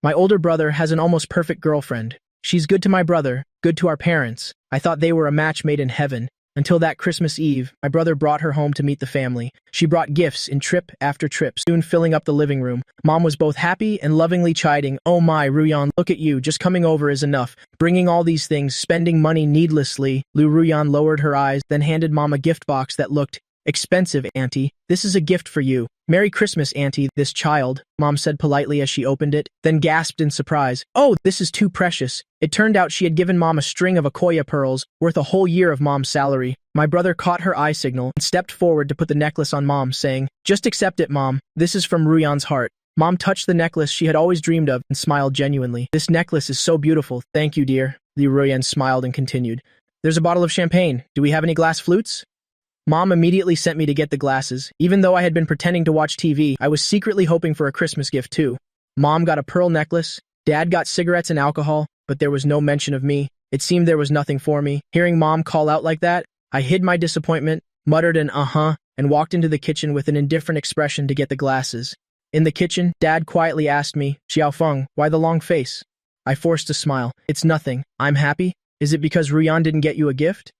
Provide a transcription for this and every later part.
My older brother has an almost perfect girlfriend. She's good to my brother, good to our parents. I thought they were a match made in heaven. Until that Christmas Eve, my brother brought her home to meet the family. She brought gifts in trip after trip, soon filling up the living room. Mom was both happy and lovingly chiding, "Oh my, Ruyan, look at you, just coming over is enough. Bringing all these things, spending money needlessly." Ruyan lowered her eyes, then handed Mom a gift box that looked expensive. "Auntie, this is a gift for you." "Merry Christmas, Auntie, this child," Mom said politely as she opened it, then gasped in surprise. "Oh, this is too precious." It turned out she had given Mom a string of Akoya pearls, worth a whole year of Mom's salary. My brother caught her eye signal and stepped forward to put the necklace on Mom, saying, "Just accept it, Mom. This is from Ruyan's heart." Mom touched the necklace she had always dreamed of and smiled genuinely. "This necklace is so beautiful. Thank you, dear." Ruyan smiled and continued, "There's a bottle of champagne. Do we have any glass flutes?" Mom immediately sent me to get the glasses. Even though I had been pretending to watch TV, I was secretly hoping for a Christmas gift too. Mom got a pearl necklace, Dad got cigarettes and alcohol, but there was no mention of me. It seemed there was nothing for me. Hearing Mom call out like that, I hid my disappointment, muttered an uh-huh, and walked into the kitchen with an indifferent expression to get the glasses. In the kitchen, Dad quietly asked me, "Xiaofeng, why the long face?" I forced a smile. "It's nothing. I'm happy. Is it because Ruyan didn't get you a gift?"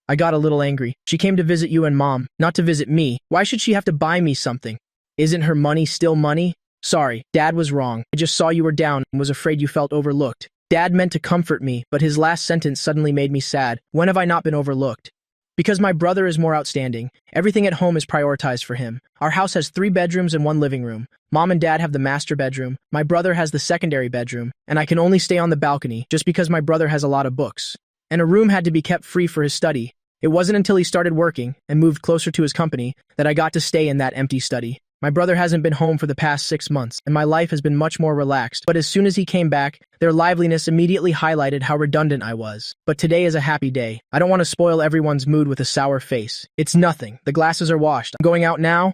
I got a little angry. "She came to visit you and Mom, not to visit me. Why should she have to buy me something? Isn't her money still money?" "Sorry, Dad was wrong. I just saw you were down and was afraid you felt overlooked." Dad meant to comfort me, but his last sentence suddenly made me sad. When have I not been overlooked? Because my brother is more outstanding. Everything at home is prioritized for him. Our house has 3 bedrooms and 1 living room. Mom and Dad have the master bedroom. My brother has the secondary bedroom, and I can only stay on the balcony just because my brother has a lot of books. And a room had to be kept free for his study. It wasn't until he started working and moved closer to his company that I got to stay in that empty study. My brother hasn't been home for the past 6 months, and my life has been much more relaxed. But as soon as he came back, their liveliness immediately highlighted how redundant I was. But today is a happy day. I don't want to spoil everyone's mood with a sour face. It's nothing. The glasses are washed. I'm going out now.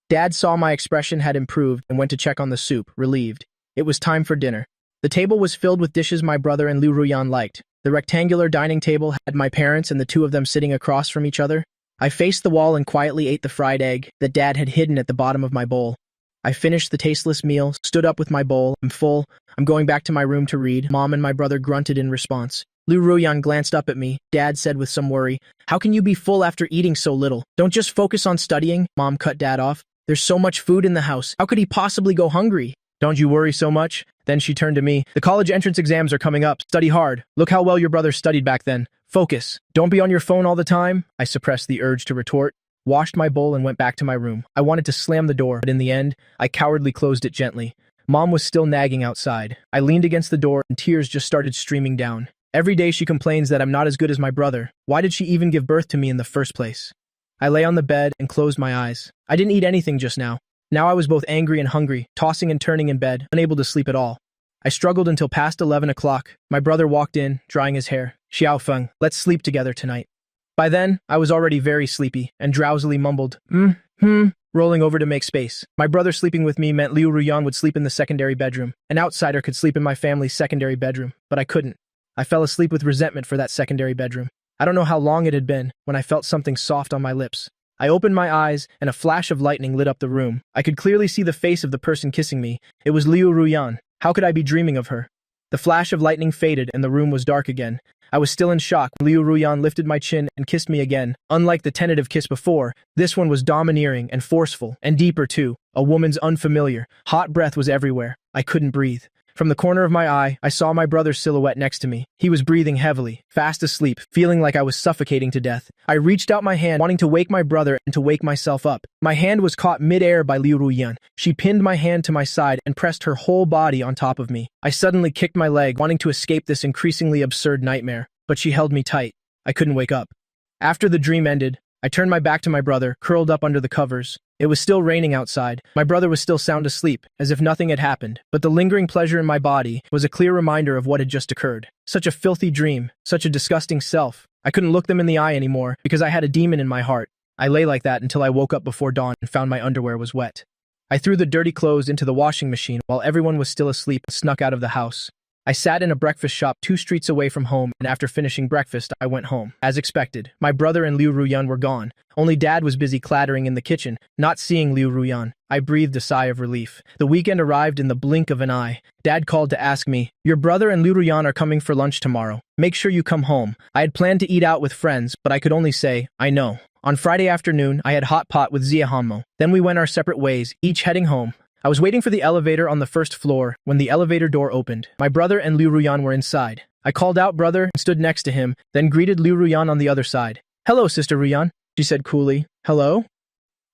Dad saw my expression had improved and went to check on the soup, relieved. It was time for dinner. The table was filled with dishes my brother and Liu Ruyan liked. The rectangular dining table had my parents and the 2 of them sitting across from each other. I faced the wall and quietly ate the fried egg that Dad had hidden at the bottom of my bowl. I finished the tasteless meal, stood up with my bowl. "I'm full. I'm going back to my room to read." Mom and my brother grunted in response. Liu Ruyan glanced up at me. Dad said with some worry, "How can you be full after eating so little? Don't just focus on studying." Mom cut Dad off. "There's so much food in the house. How could he possibly go hungry?" "Don't you worry so much." Then she turned to me. "The college entrance exams are coming up. Study hard. Look how well your brother studied back then. Focus. Don't be on your phone all the time." I suppressed the urge to retort, washed my bowl and went back to my room. I wanted to slam the door, but in the end, I cowardly closed it gently. Mom was still nagging outside. I leaned against the door and tears just started streaming down. Every day she complains that I'm not as good as my brother. Why did she even give birth to me in the first place? I lay on the bed and closed my eyes. I didn't eat anything just now. Now I was both angry and hungry, tossing and turning in bed, unable to sleep at all. I struggled until past 11 o'clock. My brother walked in, drying his hair. "Xiaofeng, let's sleep together tonight." By then, I was already very sleepy and drowsily mumbled, rolling over to make space. My brother sleeping with me meant Liu Ruyan would sleep in the secondary bedroom. An outsider could sleep in my family's secondary bedroom, but I couldn't. I fell asleep with resentment for that secondary bedroom. I don't know how long it had been when I felt something soft on my lips. I opened my eyes, and a flash of lightning lit up the room. I could clearly see the face of the person kissing me. It was Liu Ruyan. How could I be dreaming of her? The flash of lightning faded, and the room was dark again. I was still in shock when Liu Ruyan lifted my chin and kissed me again. Unlike the tentative kiss before, this one was domineering and forceful, and deeper too. A woman's unfamiliar. Hot breath was everywhere. I couldn't breathe. From the corner of my eye, I saw my brother's silhouette next to me. He was breathing heavily, fast asleep, feeling like I was suffocating to death. I reached out my hand, wanting to wake my brother and to wake myself up. My hand was caught mid-air by Liu Ruyan. She pinned my hand to my side and pressed her whole body on top of me. I suddenly kicked my leg, wanting to escape this increasingly absurd nightmare, but she held me tight. I couldn't wake up. After the dream ended, I turned my back to my brother, curled up under the covers. It was still raining outside. My brother was still sound asleep, as if nothing had happened. But the lingering pleasure in my body was a clear reminder of what had just occurred. Such a filthy dream, such a disgusting self. I couldn't look them in the eye anymore, because I had a demon in my heart. I lay like that until I woke up before dawn and found my underwear was wet. I threw the dirty clothes into the washing machine while everyone was still asleep and snuck out of the house. I sat in a breakfast shop 2 streets away from home, and after finishing breakfast, I went home. As expected, my brother and Liu Ruyan were gone. Only Dad was busy clattering in the kitchen. Not seeing Liu Ruyan, I breathed a sigh of relief. The weekend arrived in the blink of an eye. Dad called to ask me, "Your brother and Liu Ruyan are coming for lunch tomorrow. Make sure you come home." I had planned to eat out with friends, but I could only say, "I know." On Friday afternoon, I had hot pot with Zia Hanmo. Then we went our separate ways, each heading home. I was waiting for the elevator on the first floor when the elevator door opened. My brother and Liu Ruyan were inside. I called out brother and stood next to him, then greeted Liu Ruyan on the other side. "Hello, Sister Ruyan," she said coolly. "Hello?"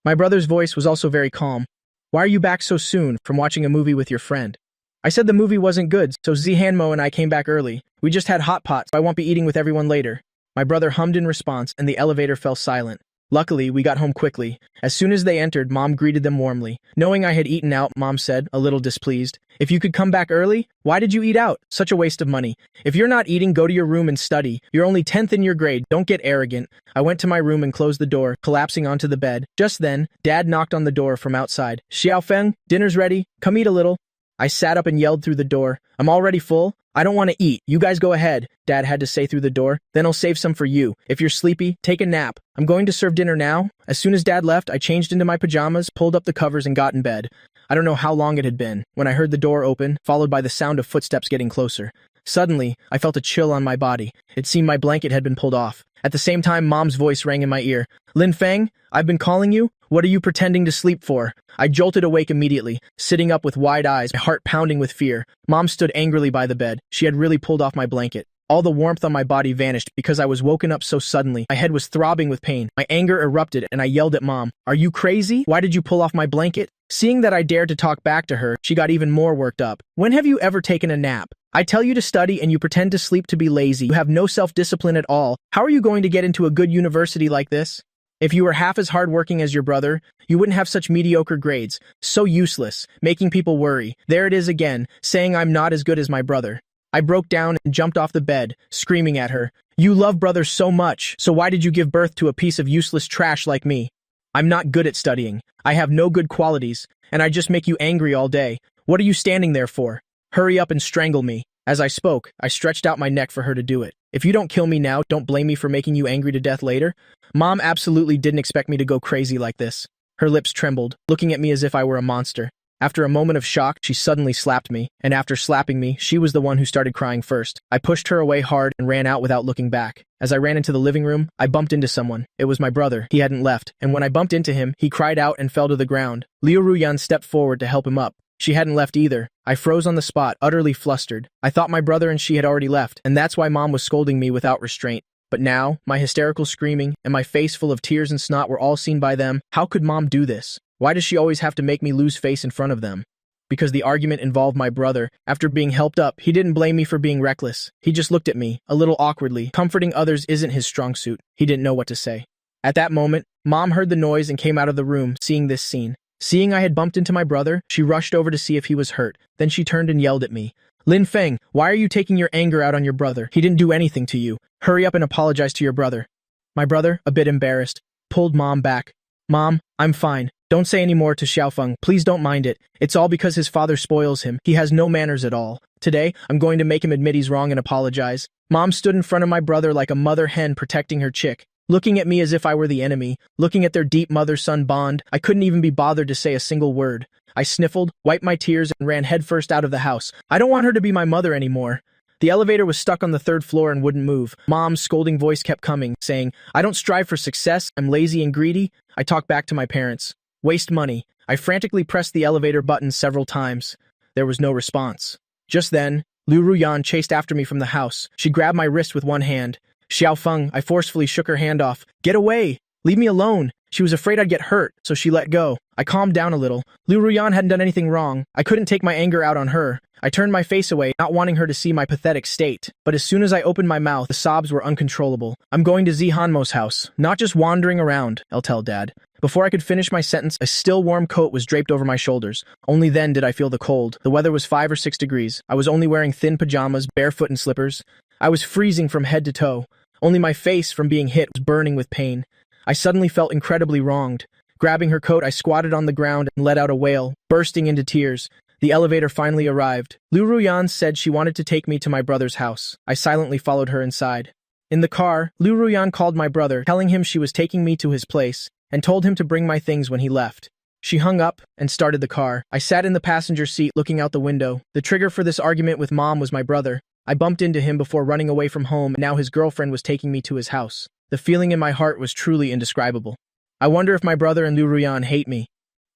My brother's voice was also very calm. "Why are you back so soon from watching a movie with your friend?" I said the movie wasn't good, so Zi Hanmo and I came back early. We just had hot pot, so I won't be eating with everyone later. My brother hummed in response, and the elevator fell silent. Luckily, we got home quickly. As soon as they entered, Mom greeted them warmly. Knowing I had eaten out, Mom said, a little displeased, "If you could come back early, why did you eat out? Such a waste of money. If you're not eating, go to your room and study. You're only 10th in your grade. Don't get arrogant." I went to my room and closed the door, collapsing onto the bed. Just then, Dad knocked on the door from outside. "Xiaofeng, dinner's ready. Come eat a little." I sat up and yelled through the door, "I'm already full. I don't want to eat. You guys go ahead," Dad had to say through the door. "Then I'll save some for you. If you're sleepy, take a nap. I'm going to serve dinner now." As soon as Dad left, I changed into my pajamas, pulled up the covers, and got in bed. I don't know how long it had been when I heard the door open, followed by the sound of footsteps getting closer. Suddenly, I felt a chill on my body. It seemed my blanket had been pulled off. At the same time, Mom's voice rang in my ear. "Lin Feng, I've been calling you. What are you pretending to sleep for?" I jolted awake immediately, sitting up with wide eyes, my heart pounding with fear. Mom stood angrily by the bed. She had really pulled off my blanket. All the warmth on my body vanished because I was woken up so suddenly. My head was throbbing with pain. My anger erupted, and I yelled at Mom, "Are you crazy? Why did you pull off my blanket?" Seeing that I dared to talk back to her, she got even more worked up. "When have you ever taken a nap? I tell you to study and you pretend to sleep to be lazy. You have no self-discipline at all. How are you going to get into a good university like this? If you were half as hardworking as your brother, you wouldn't have such mediocre grades. So useless, making people worry. There it is again, saying I'm not as good as my brother." I broke down and jumped off the bed, screaming at her, "You love brother so much, so why did you give birth to a piece of useless trash like me? I'm not good at studying. I have no good qualities, and I just make you angry all day. What are you standing there for? Hurry up and strangle me." As I spoke, I stretched out my neck for her to do it. "If you don't kill me now, don't blame me for making you angry to death later." Mom absolutely didn't expect me to go crazy like this. Her lips trembled, looking at me as if I were a monster. After a moment of shock, she suddenly slapped me, and after slapping me, she was the one who started crying first. I pushed her away hard and ran out without looking back. As I ran into the living room, I bumped into someone. It was my brother. He hadn't left, and when I bumped into him, he cried out and fell to the ground. Liu Ruyan stepped forward to help him up. She hadn't left either. I froze on the spot, utterly flustered. I thought my brother and she had already left, and that's why Mom was scolding me without restraint. But now, my hysterical screaming and my face full of tears and snot were all seen by them. How could Mom do this? Why does she always have to make me lose face in front of them? Because the argument involved my brother. After being helped up, he didn't blame me for being reckless. He just looked at me, a little awkwardly. Comforting others isn't his strong suit. He didn't know what to say. At that moment, Mom heard the noise and came out of the room, seeing this scene. Seeing I had bumped into my brother, she rushed over to see if he was hurt. Then she turned and yelled at me. "Lin Feng, why are you taking your anger out on your brother? He didn't do anything to you. Hurry up and apologize to your brother." My brother, a bit embarrassed, pulled Mom back. "Mom, I'm fine. Don't say any more to Xiaofeng. Please don't mind it. It's all because his father spoils him. He has no manners at all. Today, I'm going to make him admit he's wrong and apologize." Mom stood in front of my brother like a mother hen protecting her chick, looking at me as if I were the enemy, looking at their deep mother-son bond. I couldn't even be bothered to say a single word. I sniffled, wiped my tears, and ran headfirst out of the house. I don't want her to be my mother anymore. The elevator was stuck on the 3rd floor and wouldn't move. Mom's scolding voice kept coming, saying, "I don't strive for success, I'm lazy and greedy." I talked back to my parents. Waste money. I frantically pressed the elevator button several times. There was no response. Just then, Liu Ruyan chased after me from the house. She grabbed my wrist with one hand. "Xiaofeng," I forcefully shook her hand off. "Get away! Leave me alone!" She was afraid I'd get hurt, so she let go. I calmed down a little. Liu Ruyan hadn't done anything wrong. I couldn't take my anger out on her. I turned my face away, not wanting her to see my pathetic state. But as soon as I opened my mouth, the sobs were uncontrollable. "I'm going to Zihanmo's house, not just wandering around," I'll tell Dad. Before I could finish my sentence, a still warm coat was draped over my shoulders. Only then did I feel the cold. The weather was 5 or 6 degrees. I was only wearing thin pajamas, barefoot and slippers. I was freezing from head to toe. Only my face, from being hit, was burning with pain. I suddenly felt incredibly wronged. Grabbing her coat, I squatted on the ground and let out a wail, bursting into tears. The elevator finally arrived. Liu Ruyan said she wanted to take me to my brother's house. I silently followed her inside. In the car, Liu Ruyan called my brother, telling him she was taking me to his place, and told him to bring my things when he left. She hung up and started the car. I sat in the passenger seat looking out the window. The trigger for this argument with Mom was my brother. I bumped into him before running away from home, and now his girlfriend was taking me to his house. The feeling in my heart was truly indescribable. I wonder if my brother and Liu Ruyan hate me.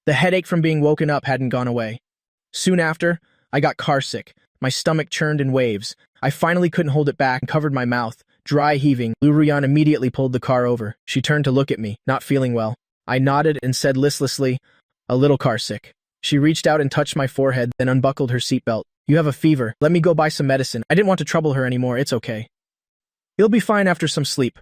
The headache from being woken up hadn't gone away. Soon after, I got carsick. My stomach churned in waves. I finally couldn't hold it back and covered my mouth, dry heaving. Liu Ruyan immediately pulled the car over. She turned to look at me, not feeling well. I nodded and said listlessly, "A little carsick." She reached out and touched my forehead, then unbuckled her seatbelt. "You have a fever. Let me go buy some medicine." I didn't want to trouble her anymore. "It's okay. You'll be fine after some sleep."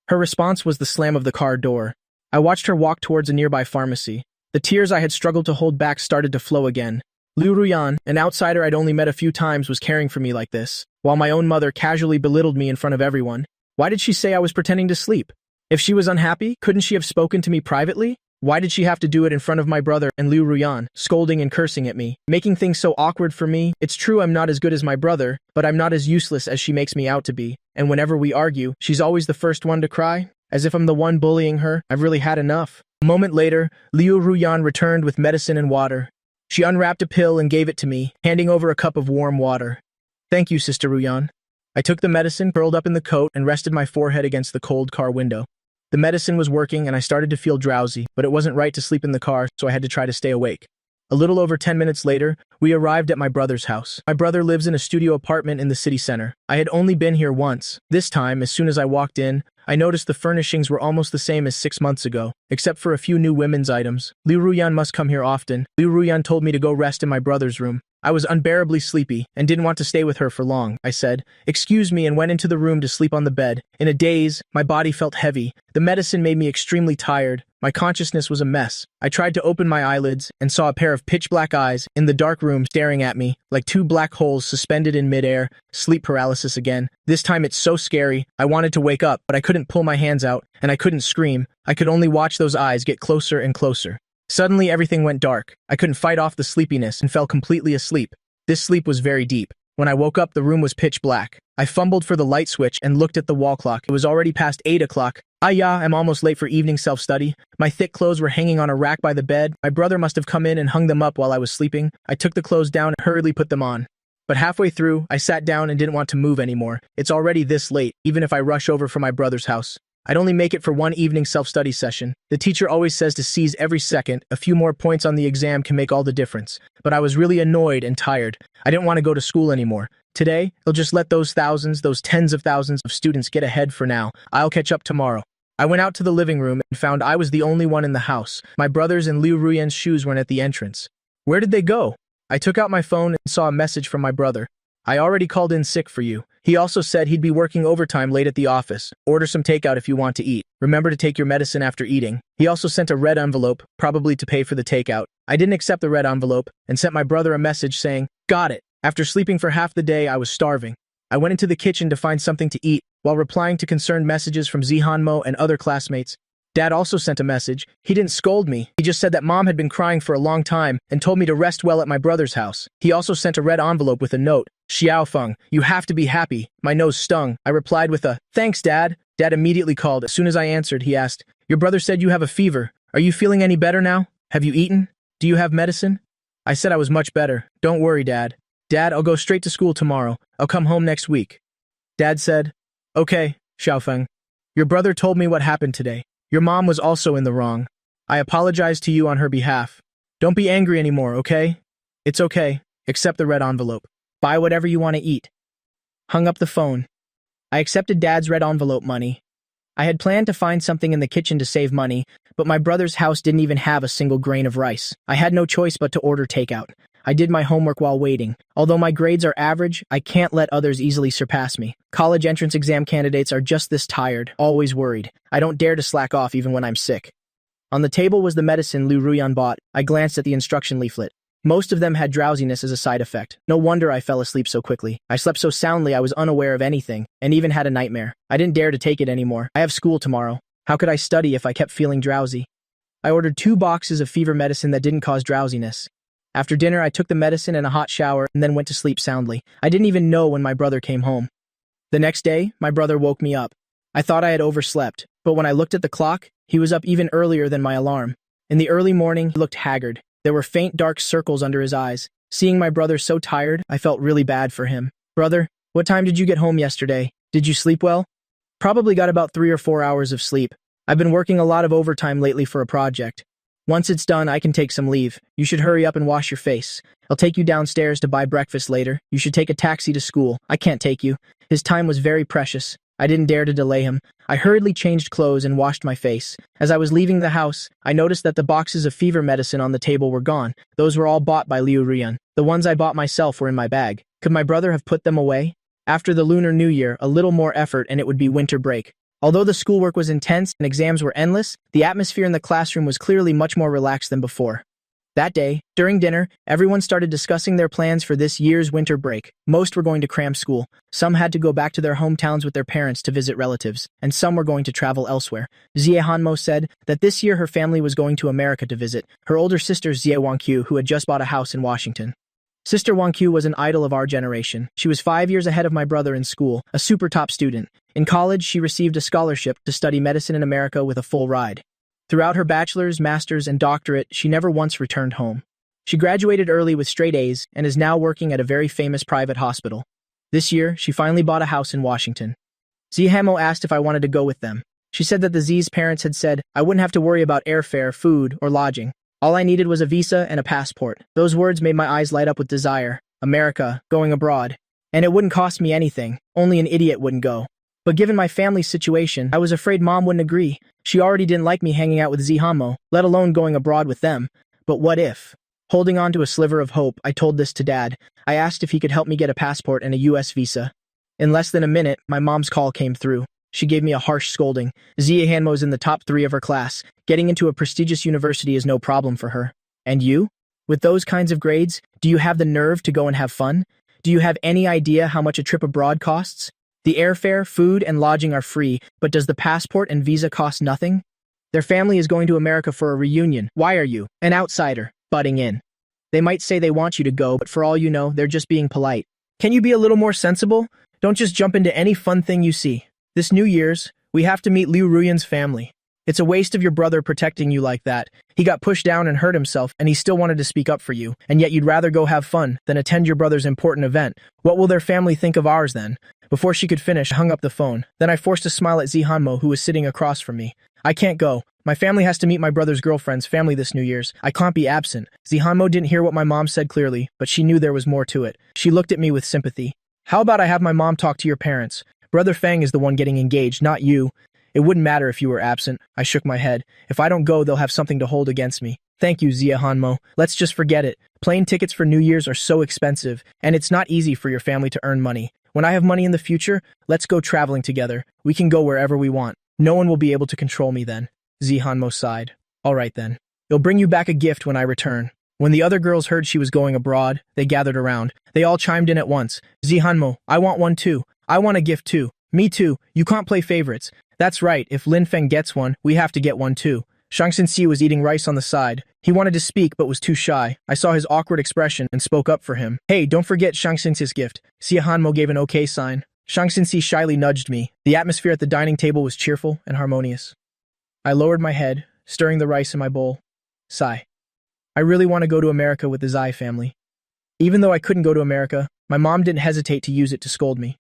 Her response was the slam of the car door. I watched her walk towards a nearby pharmacy. The tears I had struggled to hold back started to flow again. Liu Ruyan, an outsider I'd only met a few times, was caring for me like this, while my own mother casually belittled me in front of everyone. Why did she say I was pretending to sleep? If she was unhappy, couldn't she have spoken to me privately? Why did she have to do it in front of my brother and Liu Ruyan, scolding and cursing at me, making things so awkward for me? It's true I'm not as good as my brother, but I'm not as useless as she makes me out to be. And whenever we argue, she's always the first one to cry, as if I'm the one bullying her. I've really had enough. A moment later, Liu Ruyan returned with medicine and water. She unwrapped a pill and gave it to me, handing over a cup of warm water. "Thank you, Sister Ruyan." I took the medicine, curled up in the coat, and rested my forehead against the cold car window. The medicine was working, and I started to feel drowsy, but it wasn't right to sleep in the car, so I had to try to stay awake. A little over 10 minutes later, we arrived at my brother's house. My brother lives in a studio apartment in the city center. I had only been here once. This time, as soon as I walked in, I noticed the furnishings were almost the same as 6 months ago, except for a few new women's items. Liu Ruyan must come here often. Liu Ruyan told me to go rest in my brother's room. I was unbearably sleepy and didn't want to stay with her for long. I said, "Excuse me," and went into the room to sleep on the bed. In a daze, my body felt heavy. The medicine made me extremely tired. My consciousness was a mess. I tried to open my eyelids and saw a pair of pitch-black eyes in the dark room staring at me, like two black holes suspended in midair. Sleep paralysis again. This time it's so scary. I wanted to wake up, but I couldn't pull my hands out, and I couldn't scream. I could only watch those eyes get closer and closer. Suddenly, everything went dark. I couldn't fight off the sleepiness and fell completely asleep. This sleep was very deep. When I woke up, the room was pitch black. I fumbled for the light switch and looked at the wall clock. It was already past 8 o'clock. I'm almost late for evening self-study. My thick clothes were hanging on a rack by the bed. My brother must have come in and hung them up while I was sleeping. I took the clothes down and hurriedly put them on. But halfway through, I sat down and didn't want to move anymore. It's already this late, even if I rush over from my brother's house. I'd only make it for one evening self-study session. The teacher always says to seize every second. A few more points on the exam can make all the difference. But I was really annoyed and tired. I didn't want to go to school anymore. Today, they'll just let those thousands, those tens of thousands of students get ahead for now. I'll catch up tomorrow. I went out to the living room and found I was the only one in the house. My brother's and Liu Ruyan's shoes weren't at the entrance. Where did they go? I took out my phone and saw a message from my brother. "I already called in sick for you. He also said he'd be working overtime late at the office. Order some takeout if you want to eat. Remember to take your medicine after eating." He also sent a red envelope, probably to pay for the takeout. I didn't accept the red envelope and sent my brother a message saying, "Got it." After sleeping for half the day, I was starving. I went into the kitchen to find something to eat, while replying to concerned messages from Zihanmo and other classmates. Dad also sent a message. He didn't scold me. He just said that Mom had been crying for a long time and told me to rest well at my brother's house. He also sent a red envelope with a note. "Xiaofeng, you have to be happy." My nose stung. I replied with a, "Thanks, Dad." Dad immediately called. As soon as I answered, he asked, "Your brother said you have a fever. Are you feeling any better now? Have you eaten? Do you have medicine?" I said I was much better. "Don't worry, Dad." "Dad, I'll go straight to school tomorrow. I'll come home next week." Dad said, "Okay, Xiaofeng. Your brother told me what happened today. Your mom was also in the wrong. I apologize to you on her behalf. Don't be angry anymore, okay? It's okay. Accept the red envelope. Buy whatever you want to eat." Hung up the phone. I accepted Dad's red envelope money. I had planned to find something in the kitchen to save money, but my brother's house didn't even have a single grain of rice. I had no choice but to order takeout. I did my homework while waiting. Although my grades are average, I can't let others easily surpass me. College entrance exam candidates are just this tired, always worried. I don't dare to slack off even when I'm sick. On the table was the medicine Liu Ruyan bought. I glanced at the instruction leaflet. Most of them had drowsiness as a side effect. No wonder I fell asleep so quickly. I slept so soundly I was unaware of anything, and even had a nightmare. I didn't dare to take it anymore. I have school tomorrow. How could I study if I kept feeling drowsy? I ordered 2 boxes of fever medicine that didn't cause drowsiness. After dinner, I took the medicine and a hot shower and then went to sleep soundly. I didn't even know when my brother came home. The next day, my brother woke me up. I thought I had overslept, but when I looked at the clock, he was up even earlier than my alarm. In the early morning, he looked haggard. There were faint dark circles under his eyes. Seeing my brother so tired, I felt really bad for him. Brother, what time did you get home yesterday? Did you sleep well? Probably got about 3 or 4 hours of sleep. I've been working a lot of overtime lately for a project. Once it's done, I can take some leave. You should hurry up and wash your face. I'll take you downstairs to buy breakfast later. You should take a taxi to school. I can't take you. His time was very precious. I didn't dare to delay him. I hurriedly changed clothes and washed my face. As I was leaving the house, I noticed that the boxes of fever medicine on the table were gone. Those were all bought by Liu Ruyan. The ones I bought myself were in my bag. Could my brother have put them away? After the Lunar New Year, a little more effort and it would be winter break. Although the schoolwork was intense and exams were endless, the atmosphere in the classroom was clearly much more relaxed than before. That day, during dinner, everyone started discussing their plans for this year's winter break. Most were going to cram school. Some had to go back to their hometowns with their parents to visit relatives, and some were going to travel elsewhere. Xie Hanmo said that this year her family was going to America to visit her older sister Xie Wangqiu, who had just bought a house in Washington. Sister Wangqiu was an idol of our generation. She was 5 years ahead of my brother in school, a super top student. In college, she received a scholarship to study medicine in America with a full ride. Throughout her bachelor's, master's, and doctorate, she never once returned home. She graduated early with straight A's and is now working at a very famous private hospital. This year, she finally bought a house in Washington. Xie Hamo asked if I wanted to go with them. She said that the Z's parents had said I wouldn't have to worry about airfare, food, or lodging. All I needed was a visa and a passport. Those words made my eyes light up with desire. America, going abroad. And it wouldn't cost me anything. Only an idiot wouldn't go. But given my family's situation, I was afraid Mom wouldn't agree. She already didn't like me hanging out with Zihamo, let alone going abroad with them. But what if? Holding on to a sliver of hope, I told this to Dad. I asked if he could help me get a passport and a US visa. In less than a minute, my mom's call came through. She gave me a harsh scolding. Xie Hanmo's in the top 3 of her class. Getting into a prestigious university is no problem for her. And you? With those kinds of grades, do you have the nerve to go and have fun? Do you have any idea how much a trip abroad costs? The airfare, food, and lodging are free, but does the passport and visa cost nothing? Their family is going to America for a reunion. Why are you, an outsider, butting in? They might say they want you to go, but for all you know, they're just being polite. Can you be a little more sensible? Don't just jump into any fun thing you see. This New Year's, we have to meet Liu Ruyan's family. It's a waste of your brother protecting you like that. He got pushed down and hurt himself, and he still wanted to speak up for you, and yet you'd rather go have fun than attend your brother's important event. What will their family think of ours then? Before she could finish, I hung up the phone. Then I forced a smile at Zihanmo, who was sitting across from me. I can't go. My family has to meet my brother's girlfriend's family this New Year's. I can't be absent. Zihanmo didn't hear what my mom said clearly, but she knew there was more to it. She looked at me with sympathy. How about I have my mom talk to your parents? Brother Feng is the one getting engaged, not you. It wouldn't matter if you were absent. I shook my head. If I don't go, they'll have something to hold against me. Thank you, Xie Hanmo. Let's just forget it. Plane tickets for New Year's are so expensive, and it's not easy for your family to earn money. When I have money in the future, let's go traveling together. We can go wherever we want. No one will be able to control me then. Xie Hanmo sighed. All right then. It'll bring you back a gift when I return. When the other girls heard she was going abroad, they gathered around. They all chimed in at once. Xie Hanmo, I want one too. I want a gift too. Me too. You can't play favorites. That's right, if Lin Feng gets one, we have to get one too. Shang Xinxi was eating rice on the side. He wanted to speak but was too shy. I saw his awkward expression and spoke up for him. Hey, don't forget Shang Xinxi's gift. Xie Hanmo gave an okay sign. Shang Xinxi shyly nudged me. The atmosphere at the dining table was cheerful and harmonious. I lowered my head, stirring the rice in my bowl. Sigh. I really want to go to America with the Zai family. Even though I couldn't go to America, my mom didn't hesitate to use it to scold me.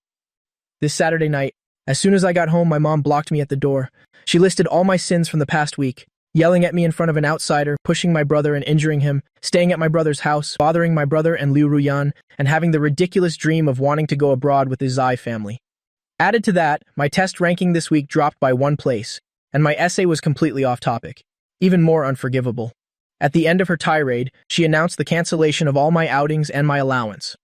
This Saturday night, as soon as I got home, my mom blocked me at the door. She listed all my sins from the past week, yelling at me in front of an outsider, pushing my brother and injuring him, staying at my brother's house, bothering my brother and Liu Ruyan, and having the ridiculous dream of wanting to go abroad with the Zai family. Added to that, my test ranking this week dropped by 1 place, and my essay was completely off topic. Even more unforgivable. At the end of her tirade, she announced the cancellation of all my outings and my allowance.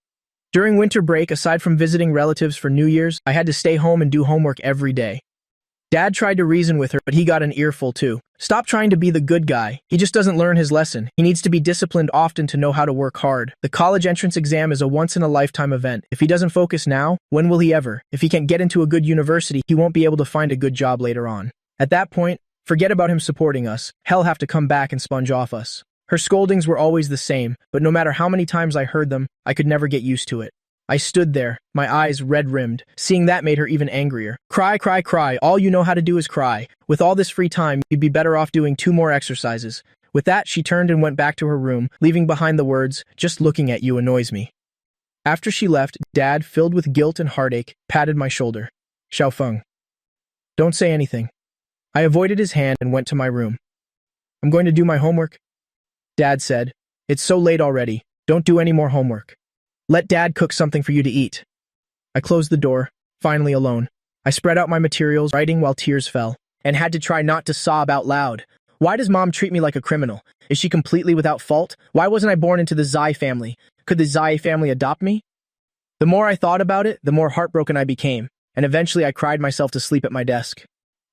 During winter break, aside from visiting relatives for New Year's, I had to stay home and do homework every day. Dad tried to reason with her, but he got an earful too. Stop trying to be the good guy. He just doesn't learn his lesson. He needs to be disciplined often to know how to work hard. The college entrance exam is a once-in-a-lifetime event. If he doesn't focus now, when will he ever? If he can't get into a good university, he won't be able to find a good job later on. At that point, forget about him supporting us. He'll have to come back and sponge off us. Her scoldings were always the same, but no matter how many times I heard them, I could never get used to it. I stood there, my eyes red-rimmed. Seeing that made her even angrier. Cry, cry, cry. All you know how to do is cry. With all this free time, you'd be better off doing 2 more exercises. With that, she turned and went back to her room, leaving behind the words, "Just looking at you annoys me." After she left, Dad, filled with guilt and heartache, patted my shoulder. "Xiaofeng, don't say anything." I avoided his hand and went to my room. "I'm going to do my homework," Dad said. "It's so late already. Don't do any more homework. Let Dad cook something for you to eat." I closed the door, finally alone. I spread out my materials, writing while tears fell, and had to try not to sob out loud. Why does Mom treat me like a criminal? Is she completely without fault? Why wasn't I born into the Zai family? Could the Zai family adopt me? The more I thought about it, the more heartbroken I became, and eventually I cried myself to sleep at my desk.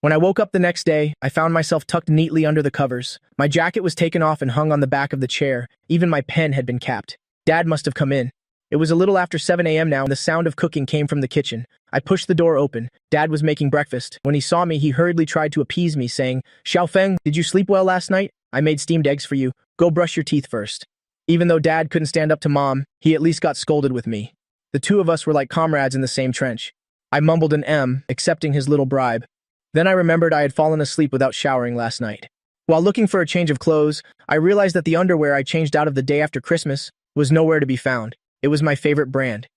When I woke up the next day, I found myself tucked neatly under the covers. My jacket was taken off and hung on the back of the chair. Even my pen had been capped. Dad must have come in. It was a little after 7 a.m. now, and the sound of cooking came from the kitchen. I pushed the door open. Dad was making breakfast. When he saw me, he hurriedly tried to appease me, saying, "Xiaofeng, did you sleep well last night? I made steamed eggs for you. Go brush your teeth first." Even though Dad couldn't stand up to Mom, he at least got scolded with me. The two of us were like comrades in the same trench. I mumbled an M, accepting his little bribe. Then I remembered I had fallen asleep without showering last night. While looking for a change of clothes, I realized that the underwear I changed out of the day after Christmas was nowhere to be found. It was my favorite brand.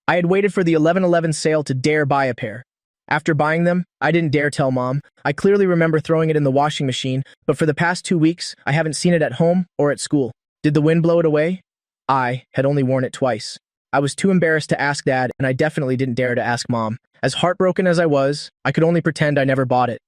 I had waited for the 11/11 sale to dare buy a pair. After buying them, I didn't dare tell Mom. I clearly remember throwing it in the washing machine, but for the past 2 weeks, I haven't seen it at home or at school. Did the wind blow it away? I had only worn it twice. I was too embarrassed to ask Dad, and I definitely didn't dare to ask Mom. As heartbroken as I was, I could only pretend I never bought it.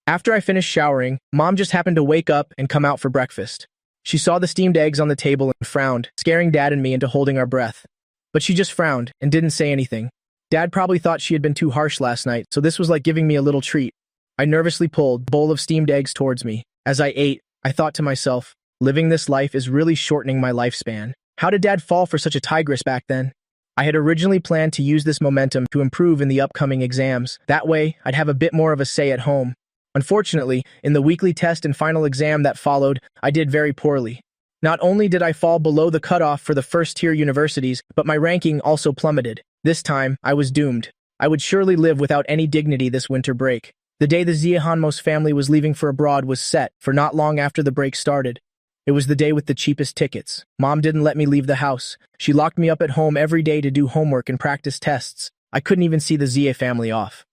After I finished showering, Mom just happened to wake up and come out for breakfast. She saw the steamed eggs on the table and frowned, scaring Dad and me into holding our breath. But she just frowned and didn't say anything. Dad probably thought she had been too harsh last night, so this was like giving me a little treat. I nervously pulled a bowl of steamed eggs towards me. As I ate, I thought to myself, living this life is really shortening my lifespan. How did Dad fall for such a tigress back then? I had originally planned to use this momentum to improve in the upcoming exams. That way, I'd have a bit more of a say at home. Unfortunately, in the weekly test and final exam that followed, I did very poorly. Not only did I fall below the cutoff for the first-tier universities, but my ranking also plummeted. This time, I was doomed. I would surely live without any dignity this winter break. The day the Ziahanmos family was leaving for abroad was set for not long after the break started. It was the day with the cheapest tickets. Mom didn't let me leave the house. She locked me up at home every day to do homework and practice tests. I couldn't even see the Zia family off.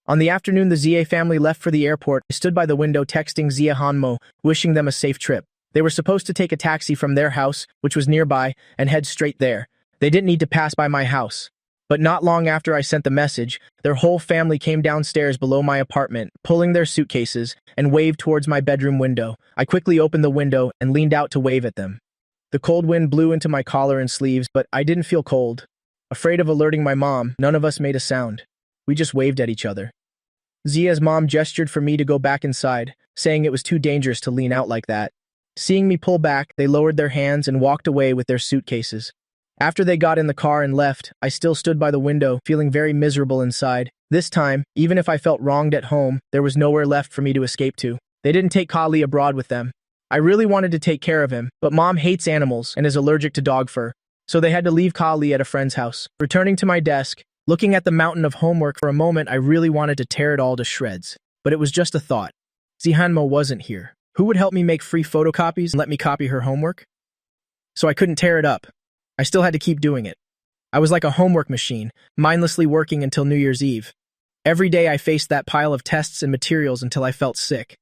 On the afternoon the Zia family left for the airport, I stood by the window texting Ziahanmo, wishing them a safe trip. They were supposed to take a taxi from their house, which was nearby, and head straight there. They didn't need to pass by my house. But not long after I sent the message, their whole family came downstairs below my apartment, pulling their suitcases, and waved towards my bedroom window. I quickly opened the window and leaned out to wave at them. The cold wind blew into my collar and sleeves, but I didn't feel cold. Afraid of alerting my mom, none of us made a sound. We just waved at each other. Zia's mom gestured for me to go back inside, saying it was too dangerous to lean out like that. Seeing me pull back, they lowered their hands and walked away with their suitcases. After they got in the car and left, I still stood by the window, feeling very miserable inside. This time, even if I felt wronged at home, there was nowhere left for me to escape to. They didn't take Kali abroad with them. I really wanted to take care of him, but Mom hates animals and is allergic to dog fur, so they had to leave Kali at a friend's house. Returning to my desk, looking at the mountain of homework for a moment, I really wanted to tear it all to shreds. But it was just a thought. Zihanmo wasn't here. Who would help me make free photocopies and let me copy her homework? So I couldn't tear it up. I still had to keep doing it. I was like a homework machine, mindlessly working until New Year's Eve. Every day I faced that pile of tests and materials until I felt sick.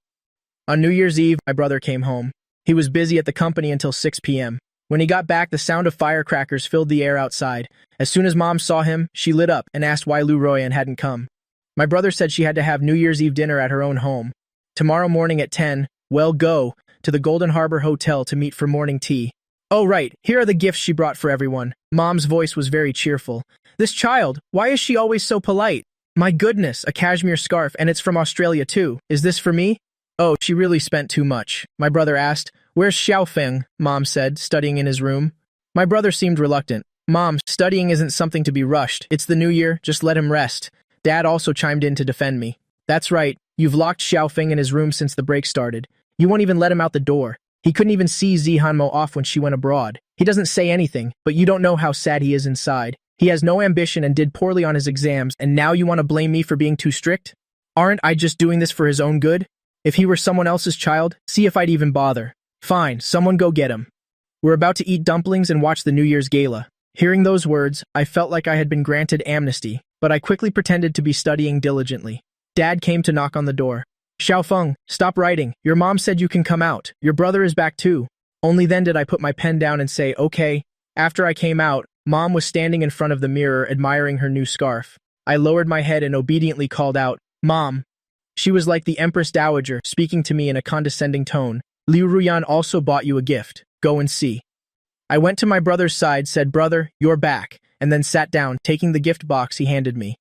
On New Year's Eve, my brother came home. He was busy at the company until 6 p.m. When he got back, the sound of firecrackers filled the air outside. As soon as Mom saw him, she lit up and asked why Lu Royan hadn't come. My brother said she had to have New Year's Eve dinner at her own home. Tomorrow morning at 10, well, go to the Golden Harbor Hotel to meet for morning tea. Oh, right, here are the gifts she brought for everyone. Mom's voice was very cheerful. This child, why is she always so polite? My goodness, a cashmere scarf, and it's from Australia too. Is this for me? Oh, she really spent too much. My brother asked. Where's Xiaofeng? Mom said, studying in his room. My brother seemed reluctant. Mom, studying isn't something to be rushed. It's the new year, just let him rest. Dad also chimed in to defend me. That's right, you've locked Xiaofeng in his room since the break started. You won't even let him out the door. He couldn't even see Zihanmo off when she went abroad. He doesn't say anything, but you don't know how sad he is inside. He has no ambition and did poorly on his exams, and now you want to blame me for being too strict? Aren't I just doing this for his own good? If he were someone else's child, see if I'd even bother. Fine, someone go get him. We're about to eat dumplings and watch the New Year's gala. Hearing those words, I felt like I had been granted amnesty, but I quickly pretended to be studying diligently. Dad came to knock on the door. Xiaofeng, stop writing. Your mom said you can come out. Your brother is back too. Only then did I put my pen down and say, okay. After I came out, Mom was standing in front of the mirror admiring her new scarf. I lowered my head and obediently called out, Mom. She was like the Empress Dowager, speaking to me in a condescending tone. Liu Ruyan also bought you a gift. Go and see. I went to my brother's side, said, Brother, you're back, and then sat down, taking the gift box he handed me.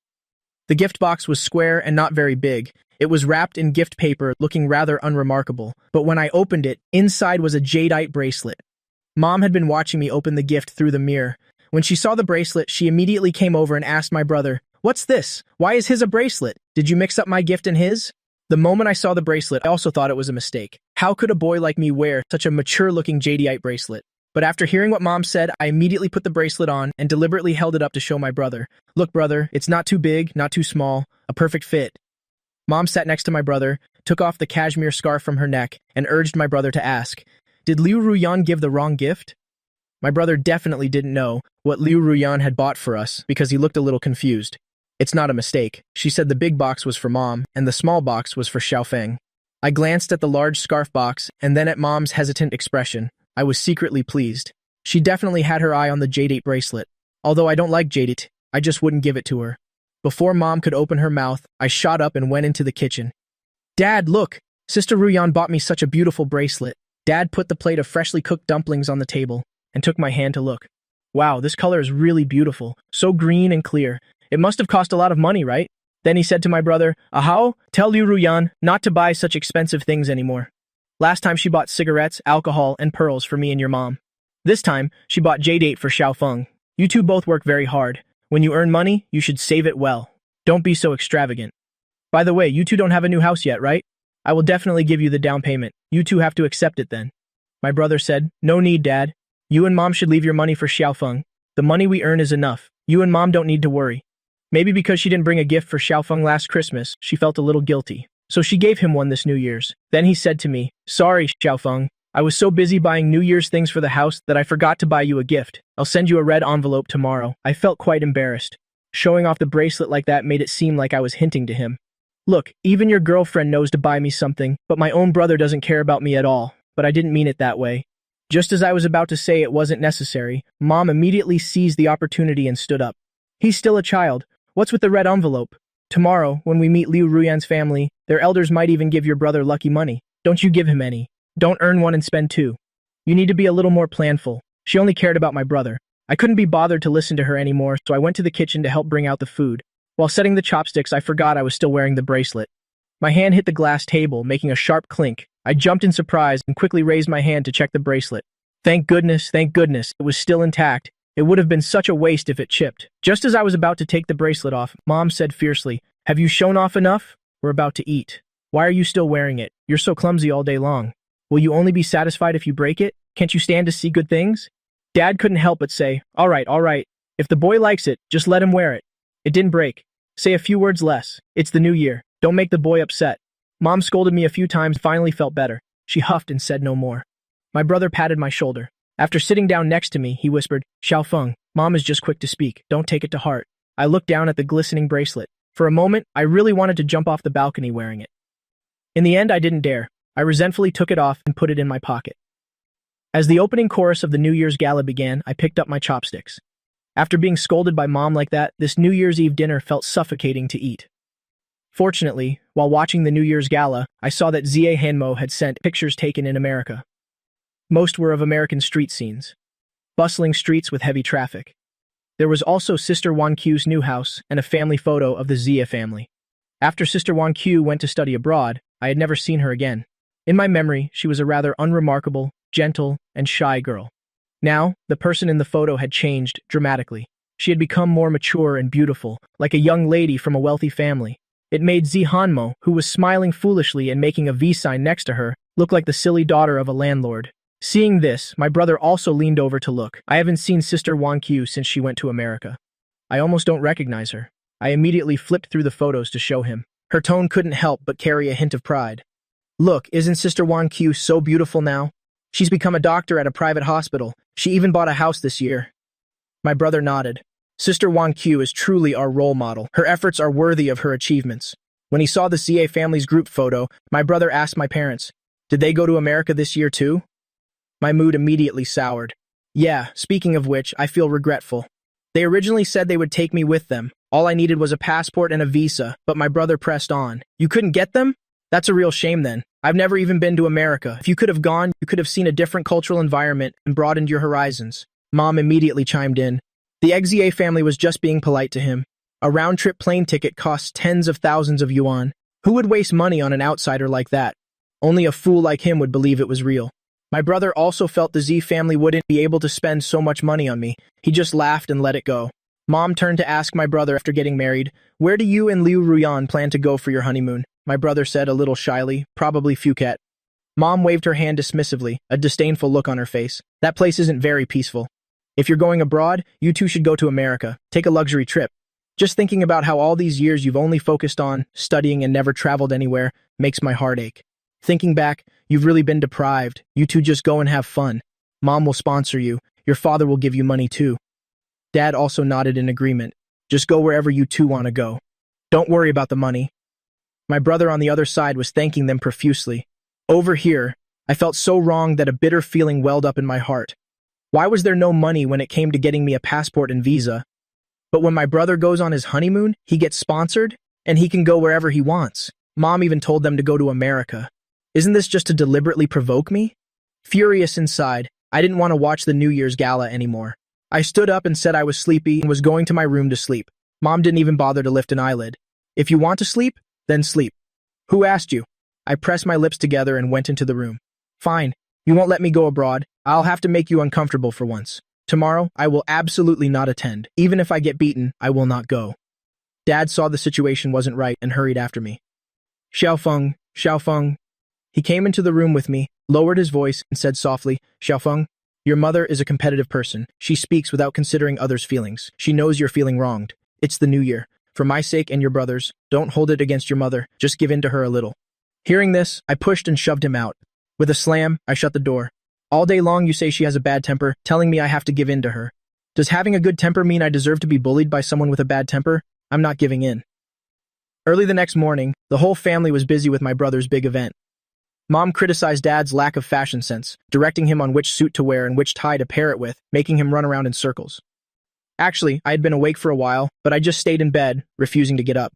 The gift box was square and not very big. It was wrapped in gift paper, looking rather unremarkable, but when I opened it, inside was a jadeite bracelet. Mom had been watching me open the gift through the mirror. When she saw the bracelet, she immediately came over and asked my brother, What's this? Why is his a bracelet? Did you mix up my gift and his? The moment I saw the bracelet, I also thought it was a mistake. How could a boy like me wear such a mature-looking jadeite bracelet? But after hearing what Mom said, I immediately put the bracelet on and deliberately held it up to show my brother. Look, brother, it's not too big, not too small, a perfect fit. Mom sat next to my brother, took off the cashmere scarf from her neck, and urged my brother to ask, Did Liu Ruyan give the wrong gift? My brother definitely didn't know what Liu Ruyan had bought for us because he looked a little confused. It's not a mistake. She said the big box was for Mom, and the small box was for Xiaofeng. I glanced at the large scarf box and then at Mom's hesitant expression. I was secretly pleased. She definitely had her eye on the jadeite bracelet. Although I don't like jadeite, I just wouldn't give it to her. Before Mom could open her mouth, I shot up and went into the kitchen. Dad, look! Sister Ruyan bought me such a beautiful bracelet. Dad put the plate of freshly cooked dumplings on the table and took my hand to look. Wow, this color is really beautiful, so green and clear. It must have cost a lot of money, right? Then he said to my brother, Ahao, tell Liu Ruyan not to buy such expensive things anymore. Last time she bought cigarettes, alcohol, and pearls for me and your mom. This time, she bought jadeite for Xiaofeng. You two both work very hard. When you earn money, you should save it well. Don't be so extravagant. By the way, you two don't have a new house yet, right? I will definitely give you the down payment. You two have to accept it then. My brother said, No need, Dad. You and Mom should leave your money for Xiaofeng. The money we earn is enough. You and Mom don't need to worry. Maybe because she didn't bring a gift for Xiaofeng last Christmas, she felt a little guilty. So she gave him one this New Year's. Then he said to me, Sorry, Xiaofeng. I was so busy buying New Year's things for the house that I forgot to buy you a gift. I'll send you a red envelope tomorrow. I felt quite embarrassed. Showing off the bracelet like that made it seem like I was hinting to him. Look, even your girlfriend knows to buy me something, but my own brother doesn't care about me at all. But I didn't mean it that way. Just as I was about to say it wasn't necessary, Mom immediately seized the opportunity and stood up. He's still a child. What's with the red envelope? Tomorrow, when we meet Liu Ruyan's family, their elders might even give your brother lucky money. Don't you give him any. Don't earn one and spend two. You need to be a little more planful. She only cared about my brother. I couldn't be bothered to listen to her anymore, so I went to the kitchen to help bring out the food. While setting the chopsticks, I forgot I was still wearing the bracelet. My hand hit the glass table, making a sharp clink. I jumped in surprise and quickly raised my hand to check the bracelet. Thank goodness, it was still intact. It would have been such a waste if it chipped. Just as I was about to take the bracelet off, Mom said fiercely, Have you shown off enough? We're about to eat. Why are you still wearing it? You're so clumsy all day long. Will you only be satisfied if you break it? Can't you stand to see good things? Dad couldn't help but say, All right. If the boy likes it, just let him wear it. It didn't break. Say a few words less. It's the new year. Don't make the boy upset. Mom scolded me a few times, finally felt better. She huffed and said no more. My brother patted my shoulder. After sitting down next to me, he whispered, Xiaofeng, Mom is just quick to speak. Don't take it to heart. I looked down at the glistening bracelet. For a moment, I really wanted to jump off the balcony wearing it. In the end, I didn't dare. I resentfully took it off and put it in my pocket. As the opening chorus of the New Year's gala began, I picked up my chopsticks. After being scolded by Mom like that, this New Year's Eve dinner felt suffocating to eat. Fortunately, while watching the New Year's gala, I saw that Zia Hanmo had sent pictures taken in America. Most were of American street scenes. Bustling streets with heavy traffic. There was also Sister Wan Q's new house and a family photo of the Zia family. After Sister Wan Q went to study abroad, I had never seen her again. In my memory, she was a rather unremarkable, gentle, and shy girl. Now, the person in the photo had changed dramatically. She had become more mature and beautiful, like a young lady from a wealthy family. It made Zihanmo, who was smiling foolishly and making a V sign next to her, Looked like the silly daughter of a landlord. Seeing this, my brother also leaned over to look. I haven't seen Sister Wang Qiu since she went to America. I almost don't recognize her. I immediately flipped through the photos to show him. Her tone couldn't help but carry a hint of pride. Look, isn't Sister Wang Qiu so beautiful now? She's become a doctor at a private hospital. She even bought a house this year. My brother nodded. Sister Wang Qiu is truly our role model. Her efforts are worthy of her achievements. When he saw the CA family's group photo, my brother asked my parents, did they go to America this year too? My mood immediately soured. Yeah, speaking of which, I feel regretful. They originally said they would take me with them. All I needed was a passport and a visa, but my brother pressed on. You couldn't get them? That's a real shame then. I've never even been to America. If you could have gone, you could have seen a different cultural environment and broadened your horizons. Mom immediately chimed in. The Xie family was just being polite to him. A round-trip plane ticket costs tens of thousands of yuan. Who would waste money on an outsider like that? Only a fool like him would believe it was real. My brother also felt the Z family wouldn't be able to spend so much money on me. He just laughed and let it go. Mom turned to ask my brother after getting married, where do you and Liu Ruyan plan to go for your honeymoon? My brother said a little shyly, probably Phuket. Mom waved her hand dismissively, a disdainful look on her face. That place isn't very peaceful. If you're going abroad, you two should go to America. Take a luxury trip. Just thinking about how all these years you've only focused on studying and never traveled anywhere makes my heart ache. Thinking back, you've really been deprived. You two just go and have fun. Mom will sponsor you. Your father will give you money too. Dad also nodded in agreement. Just go wherever you two want to go. Don't worry about the money. My brother on the other side was thanking them profusely. Over here, I felt so wrong that a bitter feeling welled up in my heart. Why was there no money when it came to getting me a passport and visa? But when my brother goes on his honeymoon, he gets sponsored, and he can go wherever he wants. Mom even told them to go to America. Isn't this just to deliberately provoke me? Furious inside, I didn't want to watch the New Year's gala anymore. I stood up and said I was sleepy and was going to my room to sleep. Mom didn't even bother to lift an eyelid. If you want to sleep, then sleep. Who asked you? I pressed my lips together and went into the room. Fine. You won't let me go abroad. I'll have to make you uncomfortable for once. Tomorrow, I will absolutely not attend. Even if I get beaten, I will not go. Dad saw the situation wasn't right and hurried after me. Xiaofeng, Xiaofeng. He came into the room with me, lowered his voice, and said softly, Xiaofeng, your mother is a competitive person. She speaks without considering others' feelings. She knows you're feeling wronged. It's the new year. For my sake and your brother's, don't hold it against your mother. Just give in to her a little. Hearing this, I pushed and shoved him out. With a slam, I shut the door. All day long you say she has a bad temper, telling me I have to give in to her. Does having a good temper mean I deserve to be bullied by someone with a bad temper? I'm not giving in. Early the next morning, the whole family was busy with my brother's big event. Mom criticized Dad's lack of fashion sense, directing him on which suit to wear and which tie to pair it with, making him run around in circles. Actually, I had been awake for a while, but I just stayed in bed, refusing to get up.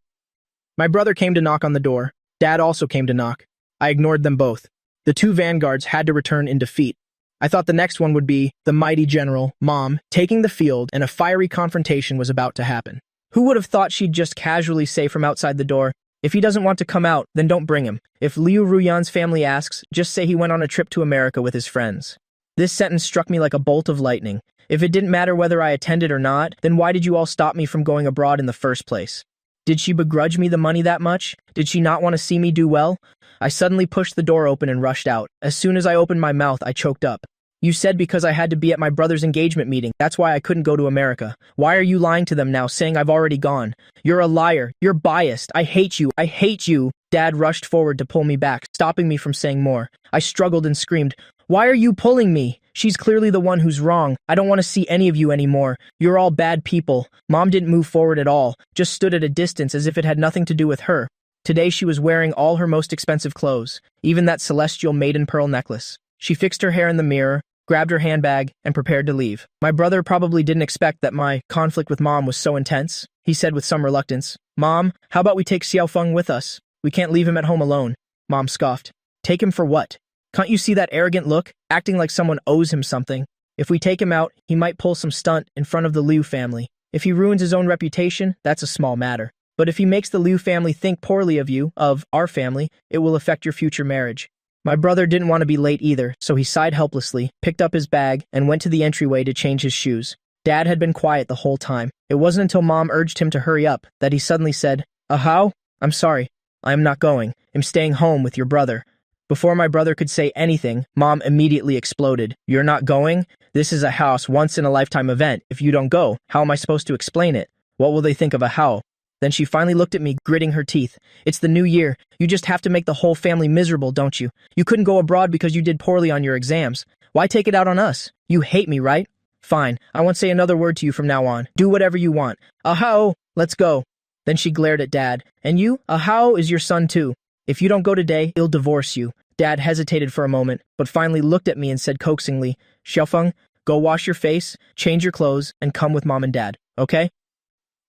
My brother came to knock on the door. Dad also came to knock. I ignored them both. The two vanguards had to return in defeat. I thought the next one would be the mighty general, Mom, taking the field, and a fiery confrontation was about to happen. Who would have thought she'd just casually say from outside the door, if he doesn't want to come out, then don't bring him. If Liu Ruyan's family asks, just say he went on a trip to America with his friends. This sentence struck me like a bolt of lightning. If it didn't matter whether I attended or not, then why did you all stop me from going abroad in the first place? Did she begrudge me the money that much? Did she not want to see me do well? I suddenly pushed the door open and rushed out. As soon as I opened my mouth, I choked up. You said because I had to be at my brother's engagement meeting. That's why I couldn't go to America. Why are you lying to them now, saying I've already gone? You're a liar. You're biased. I hate you. I hate you. Dad rushed forward to pull me back, stopping me from saying more. I struggled and screamed, why are you pulling me? She's clearly the one who's wrong. I don't want to see any of you anymore. You're all bad people. Mom didn't move forward at all, just stood at a distance as if it had nothing to do with her. Today she was wearing all her most expensive clothes, even that celestial maiden pearl necklace. She fixed her hair in the mirror, grabbed her handbag, and prepared to leave. My brother probably didn't expect that my conflict with Mom was so intense. He said with some reluctance, Mom, how about we take Xiaofeng with us? We can't leave him at home alone. Mom scoffed. Take him for what? Can't you see that arrogant look, acting like someone owes him something? If we take him out, he might pull some stunt in front of the Liu family. If he ruins his own reputation, that's a small matter. But if he makes the Liu family think poorly of you, of our family, it will affect your future marriage. My brother didn't want to be late either, so he sighed helplessly, picked up his bag, and went to the entryway to change his shoes. Dad had been quiet the whole time. It wasn't until Mom urged him to hurry up that he suddenly said, How? I'm sorry. I am not going. I'm staying home with your brother. Before my brother could say anything, Mom immediately exploded. You're not going? This is a house once-in-a-lifetime event. If you don't go, how am I supposed to explain it? What will they think of a how? Then she finally looked at me, gritting her teeth. It's the new year. You just have to make the whole family miserable, don't you? You couldn't go abroad because you did poorly on your exams. Why take it out on us? You hate me, right? Fine, I won't say another word to you from now on. Do whatever you want. Ahow, let's go. Then she glared at Dad. And you? Ahow is your son too. If you don't go today, he'll divorce you. Dad hesitated for a moment, but finally looked at me and said coaxingly, Xiaofeng, go wash your face, change your clothes, and come with Mom and Dad, okay?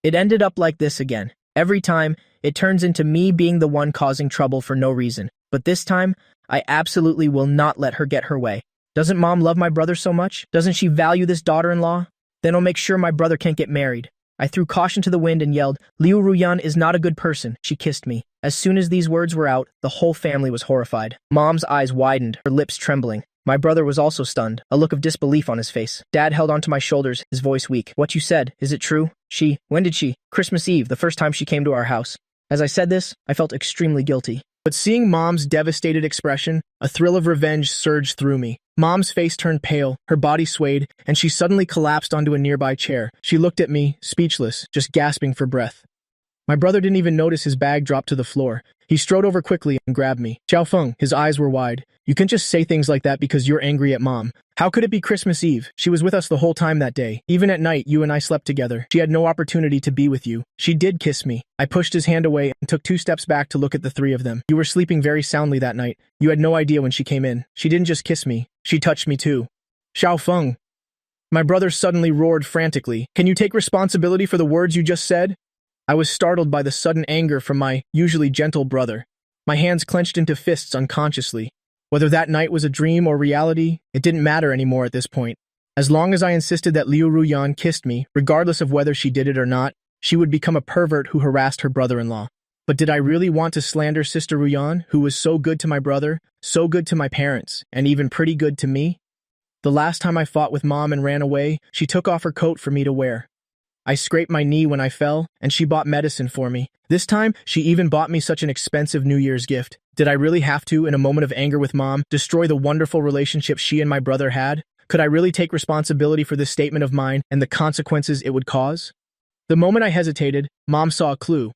It ended up like this again. Every time, it turns into me being the one causing trouble for no reason. But this time, I absolutely will not let her get her way. Doesn't Mom love my brother so much? Doesn't she value this daughter-in-law? Then I'll make sure my brother can't get married. I threw caution to the wind and yelled, Liu Ruyan is not a good person. She kissed me. As soon as these words were out, the whole family was horrified. Mom's eyes widened, her lips trembling. My brother was also stunned, a look of disbelief on his face. Dad held onto my shoulders, his voice weak. What you said, is it true? When did she? Christmas Eve, the first time she came to our house. As I said this, I felt extremely guilty. But seeing Mom's devastated expression, a thrill of revenge surged through me. Mom's face turned pale, her body swayed, and she suddenly collapsed onto a nearby chair. She looked at me, speechless, just gasping for breath. My brother didn't even notice his bag drop to the floor. He strode over quickly and grabbed me. Xiaofeng, his eyes were wide. You can't just say things like that because you're angry at Mom. How could it be Christmas Eve? She was with us the whole time that day. Even at night, you and I slept together. She had no opportunity to be with you. She did kiss me. I pushed his hand away and took 2 steps back to look at the 3 of them. You were sleeping very soundly that night. You had no idea when she came in. She didn't just kiss me. She touched me too. Xiaofeng. My brother suddenly roared frantically. Can you take responsibility for the words you just said? I was startled by the sudden anger from my usually gentle brother. My hands clenched into fists unconsciously. Whether that night was a dream or reality, it didn't matter anymore at this point. As long as I insisted that Liu Ruyan kissed me, regardless of whether she did it or not, she would become a pervert who harassed her brother-in-law. But did I really want to slander Sister Ruyan, who was so good to my brother, so good to my parents, and even pretty good to me? The last time I fought with Mom and ran away, she took off her coat for me to wear. I scraped my knee when I fell, and she bought medicine for me. This time, she even bought me such an expensive New Year's gift. Did I really have to, in a moment of anger with Mom, destroy the wonderful relationship she and my brother had? Could I really take responsibility for this statement of mine and the consequences it would cause? The moment I hesitated, Mom saw a clue.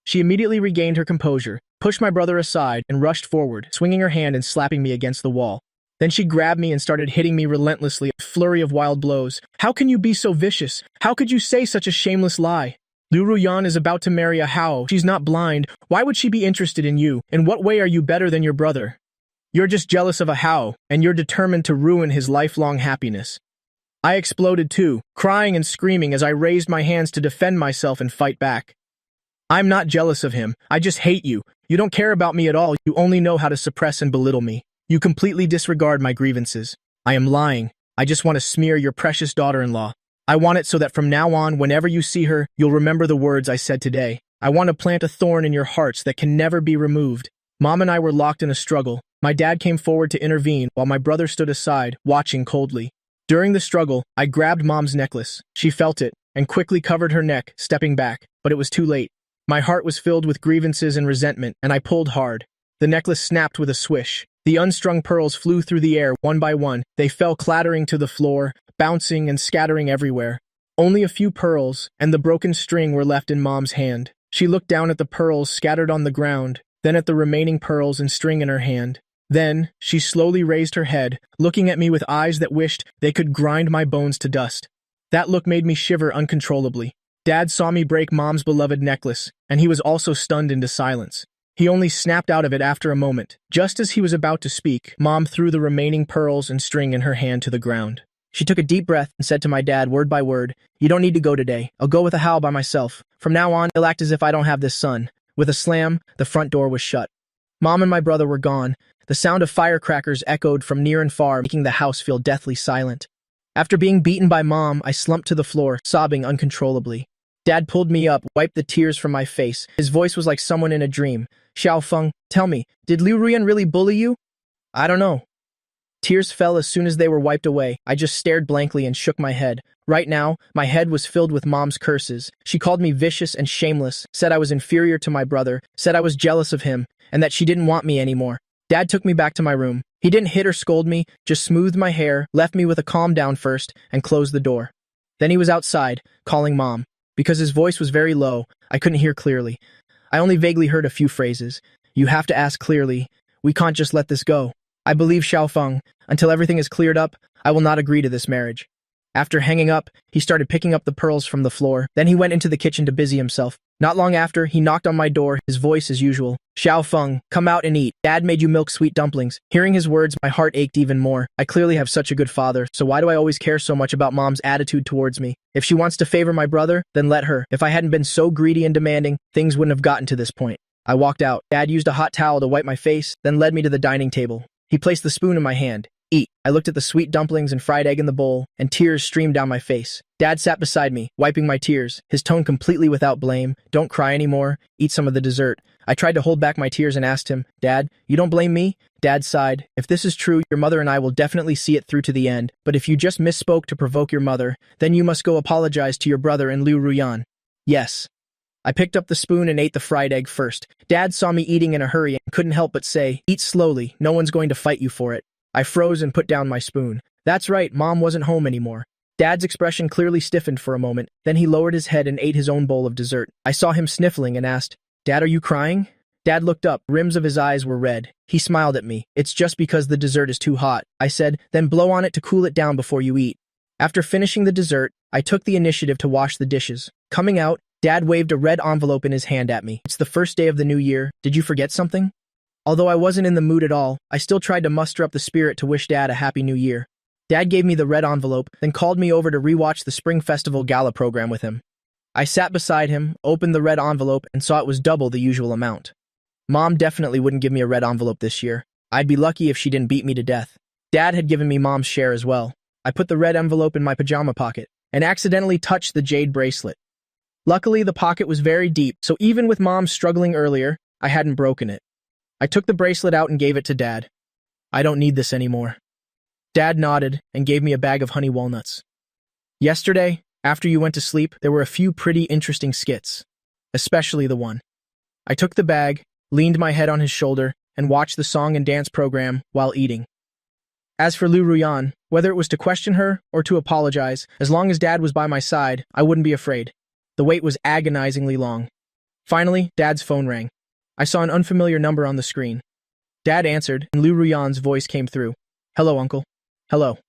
She immediately regained her composure, pushed my brother aside, and rushed forward, swinging her hand and slapping me against the wall. Then she grabbed me and started hitting me relentlessly, a flurry of wild blows. How can you be so vicious? How could you say such a shameless lie? Liu Ruyan is about to marry a Hao. She's not blind. Why would she be interested in you? In what way are you better than your brother? You're just jealous of a Hao, and you're determined to ruin his lifelong happiness. I exploded too, crying and screaming as I raised my hands to defend myself and fight back. I'm not jealous of him. I just hate you. You don't care about me at all. You only know how to suppress and belittle me. You completely disregard my grievances. I am lying. I just want to smear your precious daughter-in-law. I want it so that from now on, whenever you see her, you'll remember the words I said today. I want to plant a thorn in your hearts that can never be removed. Mom and I were locked in a struggle. My dad came forward to intervene while my brother stood aside, watching coldly. During the struggle, I grabbed Mom's necklace. She felt it and quickly covered her neck, stepping back, but it was too late. My heart was filled with grievances and resentment, and I pulled hard. The necklace snapped with a swish. The unstrung pearls flew through the air one by one. They fell clattering to the floor, bouncing and scattering everywhere. Only a few pearls and the broken string were left in Mom's hand. She looked down at the pearls scattered on the ground, then at the remaining pearls and string in her hand. Then, she slowly raised her head, looking at me with eyes that wished they could grind my bones to dust. That look made me shiver uncontrollably. Dad saw me break Mom's beloved necklace, and he was also stunned into silence. He only snapped out of it after a moment. Just as he was about to speak, Mom threw the remaining pearls and string in her hand to the ground. She took a deep breath and said to my dad, word by word, "You don't need to go today. I'll go with a Hao by myself. From now on, I'll act as if I don't have this son." With a slam, the front door was shut. Mom and my brother were gone. The sound of firecrackers echoed from near and far, making the house feel deathly silent. After being beaten by Mom, I slumped to the floor, sobbing uncontrollably. Dad pulled me up, wiped the tears from my face. His voice was like someone in a dream. "Xiaofeng, tell me, did Liu Ruyan really bully you?" "I don't know." Tears fell as soon as they were wiped away. I just stared blankly and shook my head. Right now, my head was filled with Mom's curses. She called me vicious and shameless, said I was inferior to my brother, said I was jealous of him, and that she didn't want me anymore. Dad took me back to my room. He didn't hit or scold me, just smoothed my hair, left me with a calm down first, and closed the door. Then he was outside, calling Mom. Because his voice was very low, I couldn't hear clearly. I only vaguely heard a few phrases. You have to ask clearly. We can't just let this go. I believe Xiaofeng. Until everything is cleared up, I will not agree to this marriage. After hanging up, he started picking up the pearls from the floor. Then he went into the kitchen to busy himself. Not long after, he knocked on my door, his voice as usual. Xiaofeng, come out and eat. Dad made you milk sweet dumplings. Hearing his words, my heart ached even more. I clearly have such a good father, so why do I always care so much about Mom's attitude towards me? If she wants to favor my brother, then let her. If I hadn't been so greedy and demanding, things wouldn't have gotten to this point. I walked out. Dad used a hot towel to wipe my face, then led me to the dining table. He placed the spoon in my hand. Eat. I looked at the sweet dumplings and fried egg in the bowl, and tears streamed down my face. Dad sat beside me, wiping my tears, his tone completely without blame. Don't cry anymore. Eat some of the dessert. I tried to hold back my tears and asked him, Dad, you don't blame me? Dad sighed. If this is true, your mother and I will definitely see it through to the end. But if you just misspoke to provoke your mother, then you must go apologize to your brother and Liu Ruyan. Yes. I picked up the spoon and ate the fried egg first. Dad saw me eating in a hurry and couldn't help but say, eat slowly, no one's going to fight you for it. I froze and put down my spoon. That's right, Mom wasn't home anymore. Dad's expression clearly stiffened for a moment, then he lowered his head and ate his own bowl of dessert. I saw him sniffling and asked, Dad, are you crying? Dad looked up, rims of his eyes were red. He smiled at me. It's just because the dessert is too hot. I said, then blow on it to cool it down before you eat. After finishing the dessert, I took the initiative to wash the dishes. Coming out, Dad waved a red envelope in his hand at me. It's the first day of the new year. Did you forget something? Although I wasn't in the mood at all, I still tried to muster up the spirit to wish Dad a happy new year. Dad gave me the red envelope, then called me over to rewatch the Spring Festival Gala program with him. I sat beside him, opened the red envelope, and saw it was double the usual amount. Mom definitely wouldn't give me a red envelope this year. I'd be lucky if she didn't beat me to death. Dad had given me Mom's share as well. I put the red envelope in my pajama pocket, and accidentally touched the jade bracelet. Luckily, the pocket was very deep, so even with Mom struggling earlier, I hadn't broken it. I took the bracelet out and gave it to Dad. I don't need this anymore. Dad nodded and gave me a bag of honey walnuts. Yesterday, after you went to sleep, there were a few pretty interesting skits, especially the one. I took the bag, leaned my head on his shoulder, and watched the song and dance program while eating. As for Liu Ruyan, whether it was to question her or to apologize, as long as Dad was by my side, I wouldn't be afraid. The wait was agonizingly long. Finally, Dad's phone rang. I saw an unfamiliar number on the screen. Dad answered, and Liu Ruyan's voice came through. Hello, Uncle. Hello.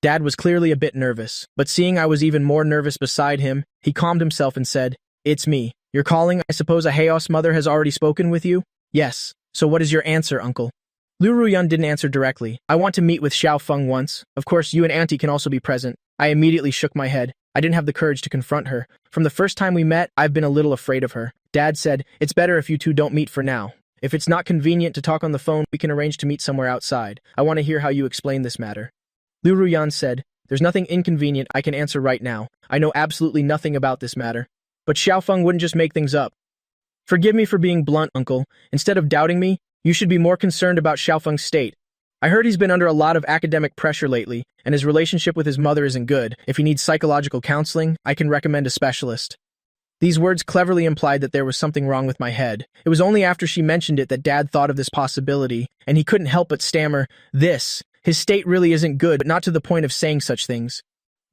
Dad was clearly a bit nervous, but seeing I was even more nervous beside him, he calmed himself and said, It's me. You're calling? I suppose Ahaos mother has already spoken with you? Yes. So what is your answer, Uncle? Liu Ruyan didn't answer directly. I want to meet with Xiaofeng once. Of course, you and Auntie can also be present. I immediately shook my head. I didn't have the courage to confront her. From the first time we met, I've been a little afraid of her. Dad said, it's better if you two don't meet for now. If it's not convenient to talk on the phone, we can arrange to meet somewhere outside. I want to hear how you explain this matter. Liu Ruyan said, there's nothing inconvenient I can answer right now. I know absolutely nothing about this matter. But Xiaofeng wouldn't just make things up. Forgive me for being blunt, Uncle. Instead of doubting me, you should be more concerned about Xiaofeng's state. I heard he's been under a lot of academic pressure lately, and his relationship with his mother isn't good. If he needs psychological counseling, I can recommend a specialist. These words cleverly implied that there was something wrong with my head. It was only after she mentioned it that Dad thought of this possibility, and he couldn't help but stammer, this. His state really isn't good, but not to the point of saying such things.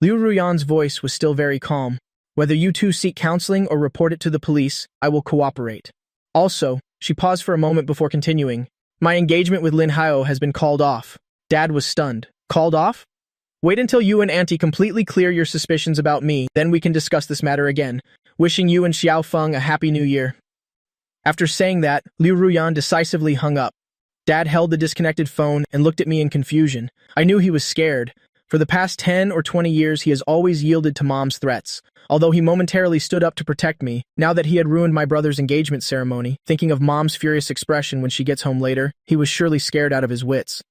Liu Ruyan's voice was still very calm. Whether you two seek counseling or report it to the police, I will cooperate. Also, she paused for a moment before continuing. My engagement with Lin Hao has been called off. Dad was stunned. Called off? Wait until you and Auntie completely clear your suspicions about me, then we can discuss this matter again. Wishing you and Xiaofeng a happy new year. After saying that, Liu Ruyan decisively hung up. Dad held the disconnected phone and looked at me in confusion. I knew he was scared. For the past 10 or 20 years, he has always yielded to Mom's threats. Although he momentarily stood up to protect me, now that he had ruined my brother's engagement ceremony, thinking of Mom's furious expression when she gets home later, he was surely scared out of his wits.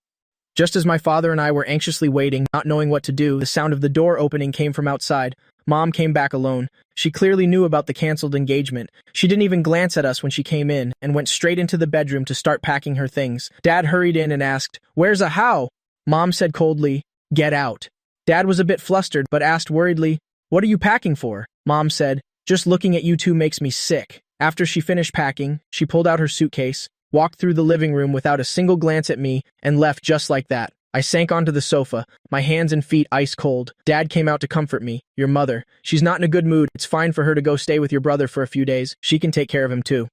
Just as my father and I were anxiously waiting, not knowing what to do, the sound of the door opening came from outside. Mom came back alone. She clearly knew about the cancelled engagement. She didn't even glance at us when she came in, and went straight into the bedroom to start packing her things. Dad hurried in and asked, "Where's Ahao?" Mom said coldly, "Get out." Dad was a bit flustered, but asked worriedly, "What are you packing for?" Mom said, "Just looking at you two makes me sick." After she finished packing, she pulled out her suitcase, walked through the living room without a single glance at me, and left just like that. I sank onto the sofa, my hands and feet ice cold. Dad came out to comfort me. Your mother. She's not in a good mood. It's fine for her to go stay with your brother for a few days. She can take care of him too.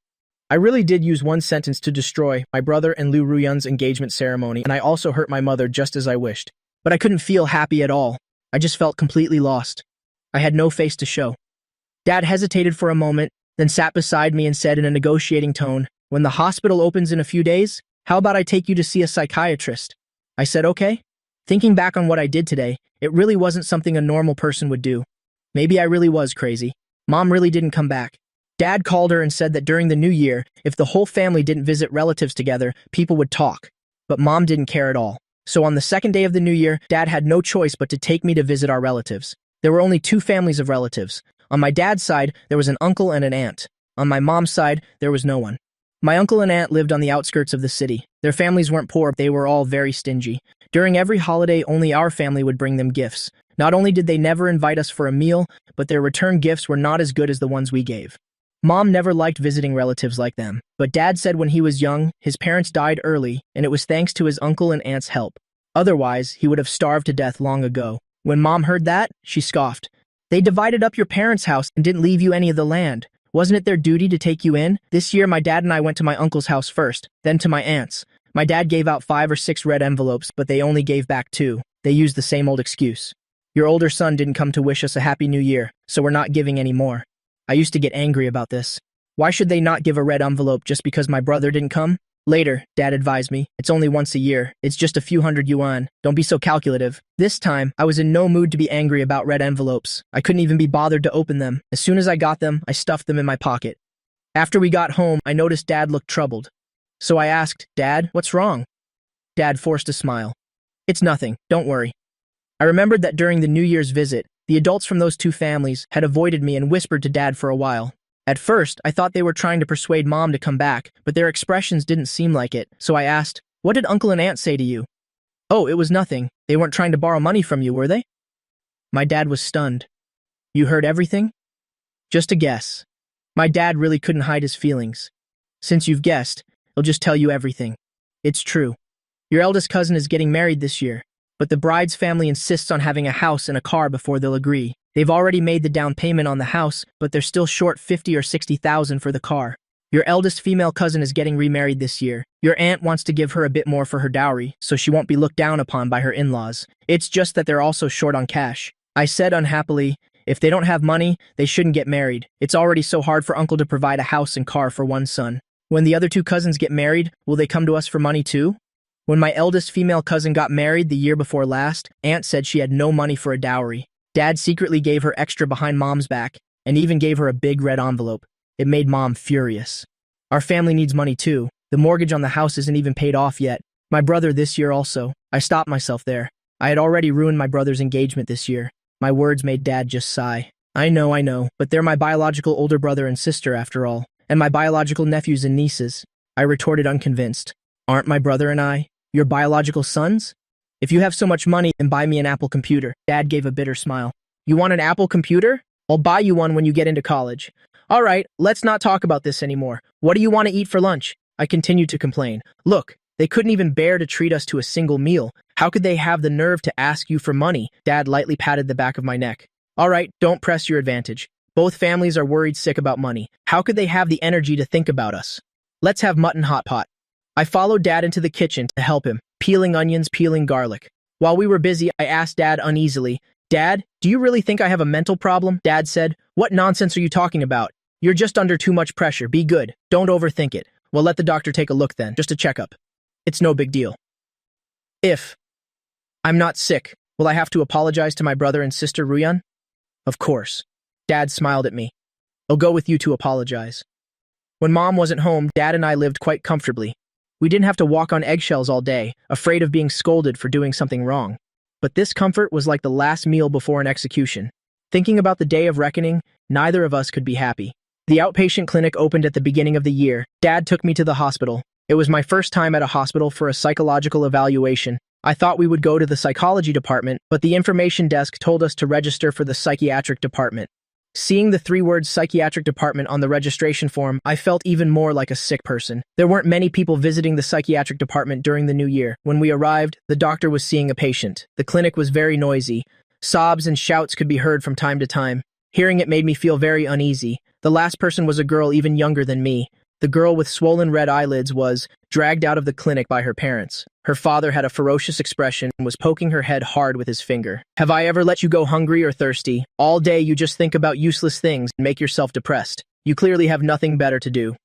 I really did use one sentence to destroy my brother and Liu Ruyun's engagement ceremony, and I also hurt my mother just as I wished. But I couldn't feel happy at all. I just felt completely lost. I had no face to show. Dad hesitated for a moment, then sat beside me and said in a negotiating tone, "When the hospital opens in a few days, how about I take you to see a psychiatrist?" I said, "Okay." Thinking back on what I did today, it really wasn't something a normal person would do. Maybe I really was crazy. Mom really didn't come back. Dad called her and said that during the new year, if the whole family didn't visit relatives together, people would talk. But Mom didn't care at all. So on the second day of the new year, Dad had no choice but to take me to visit our relatives. There were only two families of relatives. On my dad's side, there was an uncle and an aunt. On my mom's side, there was no one. My uncle and aunt lived on the outskirts of the city. Their families weren't poor, they were all very stingy. During every holiday, only our family would bring them gifts. Not only did they never invite us for a meal, but their return gifts were not as good as the ones we gave. Mom never liked visiting relatives like them, but Dad said when he was young, his parents died early, and it was thanks to his uncle and aunt's help. Otherwise, he would have starved to death long ago. When Mom heard that, she scoffed. "They divided up your parents' house and didn't leave you any of the land. Wasn't it their duty to take you in?" This year, my dad and I went to my uncle's house first, then to my aunt's. My dad gave out 5 or 6 red envelopes, but they only gave back 2. They used the same old excuse. "Your older son didn't come to wish us a happy new year, so we're not giving any more." I used to get angry about this. Why should they not give a red envelope just because my brother didn't come? Later, Dad advised me, "It's only once a year. It's just a few hundred yuan. Don't be so calculative." This time, I was in no mood to be angry about red envelopes. I couldn't even be bothered to open them. As soon as I got them, I stuffed them in my pocket. After we got home, I noticed Dad looked troubled. So I asked, "Dad, what's wrong?" Dad forced a smile. "It's nothing. Don't worry." I remembered that during the New Year's visit, the adults from those two families had avoided me and whispered to Dad for a while. At first, I thought they were trying to persuade Mom to come back, but their expressions didn't seem like it, so I asked, "What did Uncle and Aunt say to you?" "Oh, it was nothing. They weren't trying to borrow money from you, were they?" My dad was stunned. "You heard everything?" "Just a guess." My dad really couldn't hide his feelings. "Since you've guessed, I'll just tell you everything. It's true. Your eldest cousin is getting married this year, but the bride's family insists on having a house and a car before they'll agree. They've already made the down payment on the house, but they're still short 50 or 60,000 for the car. Your eldest female cousin is getting remarried this year. Your aunt wants to give her a bit more for her dowry, so she won't be looked down upon by her in-laws. It's just that they're also short on cash." I said unhappily, "If they don't have money, they shouldn't get married. It's already so hard for Uncle to provide a house and car for one son. When the other two cousins get married, will they come to us for money too?" When my eldest female cousin got married the year before last, Aunt said she had no money for a dowry. Dad secretly gave her extra behind Mom's back, and even gave her a big red envelope. It made Mom furious. "Our family needs money too. The mortgage on the house isn't even paid off yet. My brother this year also." I stopped myself there. I had already ruined my brother's engagement this year. My words made Dad just sigh. I know, but they're my biological older brother and sister after all, and my biological nephews and nieces." I retorted unconvinced. "Aren't my brother and I your biological sons? If you have so much money, then buy me an Apple computer." Dad gave a bitter smile. "You want an Apple computer? I'll buy you one when you get into college." "All right, let's not talk about this anymore. What do you want to eat for lunch?" I continued to complain. "Look, they couldn't even bear to treat us to a single meal. How could they have the nerve to ask you for money?" Dad lightly patted the back of my neck. "All right, don't press your advantage. Both families are worried sick about money. How could they have the energy to think about us? Let's have mutton hot pot." I followed Dad into the kitchen to help him, peeling onions, peeling garlic. While we were busy, I asked Dad uneasily, "Dad, do you really think I have a mental problem?" Dad said, "What nonsense are you talking about? You're just under too much pressure. Be good. Don't overthink it." "Well, let the doctor take a look then, just a checkup. It's no big deal." "If I'm not sick, will I have to apologize to my brother and sister Ruyun?" "Of course." Dad smiled at me. "I'll go with you to apologize." When Mom wasn't home, Dad and I lived quite comfortably. We didn't have to walk on eggshells all day, afraid of being scolded for doing something wrong. But this comfort was like the last meal before an execution. Thinking about the day of reckoning, neither of us could be happy. The outpatient clinic opened at the beginning of the year. Dad took me to the hospital. It was my first time at a hospital for a psychological evaluation. I thought we would go to the psychology department, but the information desk told us to register for the psychiatric department. Seeing the three-word psychiatric department on the registration form, I felt even more like a sick person. There weren't many people visiting the psychiatric department during the new year. When we arrived, the doctor was seeing a patient. The clinic was very noisy. Sobs and shouts could be heard from time to time. Hearing it made me feel very uneasy. The last person was a girl even younger than me. The girl with swollen red eyelids was dragged out of the clinic by her parents. Her father had a ferocious expression and was poking her head hard with his finger. Have I ever let you go hungry or thirsty? All day you just think about useless things and make yourself depressed. You clearly have nothing better to do.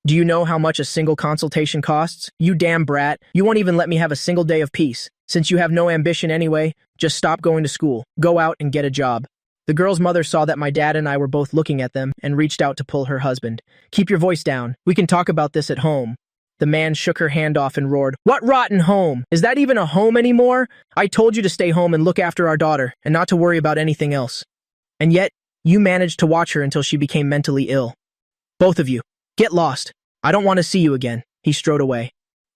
Do you know how much a single consultation costs? You damn brat, you won't even let me have a single day of peace. Since you have no ambition anyway, just stop going to school. Go out and get a job. The girl's mother saw that my dad and I were both looking at them and reached out to pull her husband. Keep your voice down. We can talk about this at home. The man shook her hand off and roared, What rotten home? Is that even a home anymore? I told you to stay home and look after our daughter and not to worry about anything else. And yet, you managed to watch her until she became mentally ill. Both of you, get lost. I don't want to see you again. He strode away.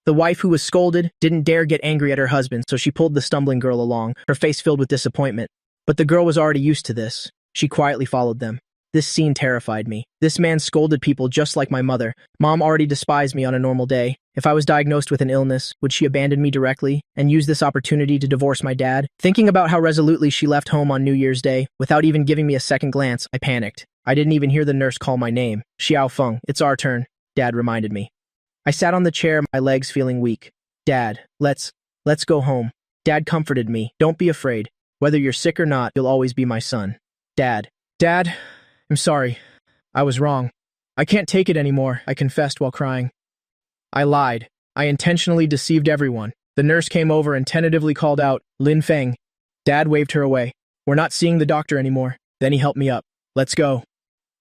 The wife, who was scolded, didn't dare get angry at her husband, so she pulled the stumbling girl along, her face filled with disappointment. But the girl was already used to this. She quietly followed them. This scene terrified me. This man scolded people just like my mother. Mom already despised me on a normal day. If I was diagnosed with an illness, would she abandon me directly and use this opportunity to divorce my dad? Thinking about how resolutely she left home on New Year's Day, without even giving me a second glance, I panicked. I didn't even hear the nurse call my name. Xiao Feng, it's our turn, Dad reminded me. I sat on the chair, my legs feeling weak. Dad, let's go home. Dad comforted me. Don't be afraid. Whether you're sick or not, you'll always be my son. Dad, I'm sorry. I was wrong. I can't take it anymore, I confessed while crying. I lied. I intentionally deceived everyone. The nurse came over and tentatively called out, Lin Feng. Dad waved her away. We're not seeing the doctor anymore. Then he helped me up. Let's go.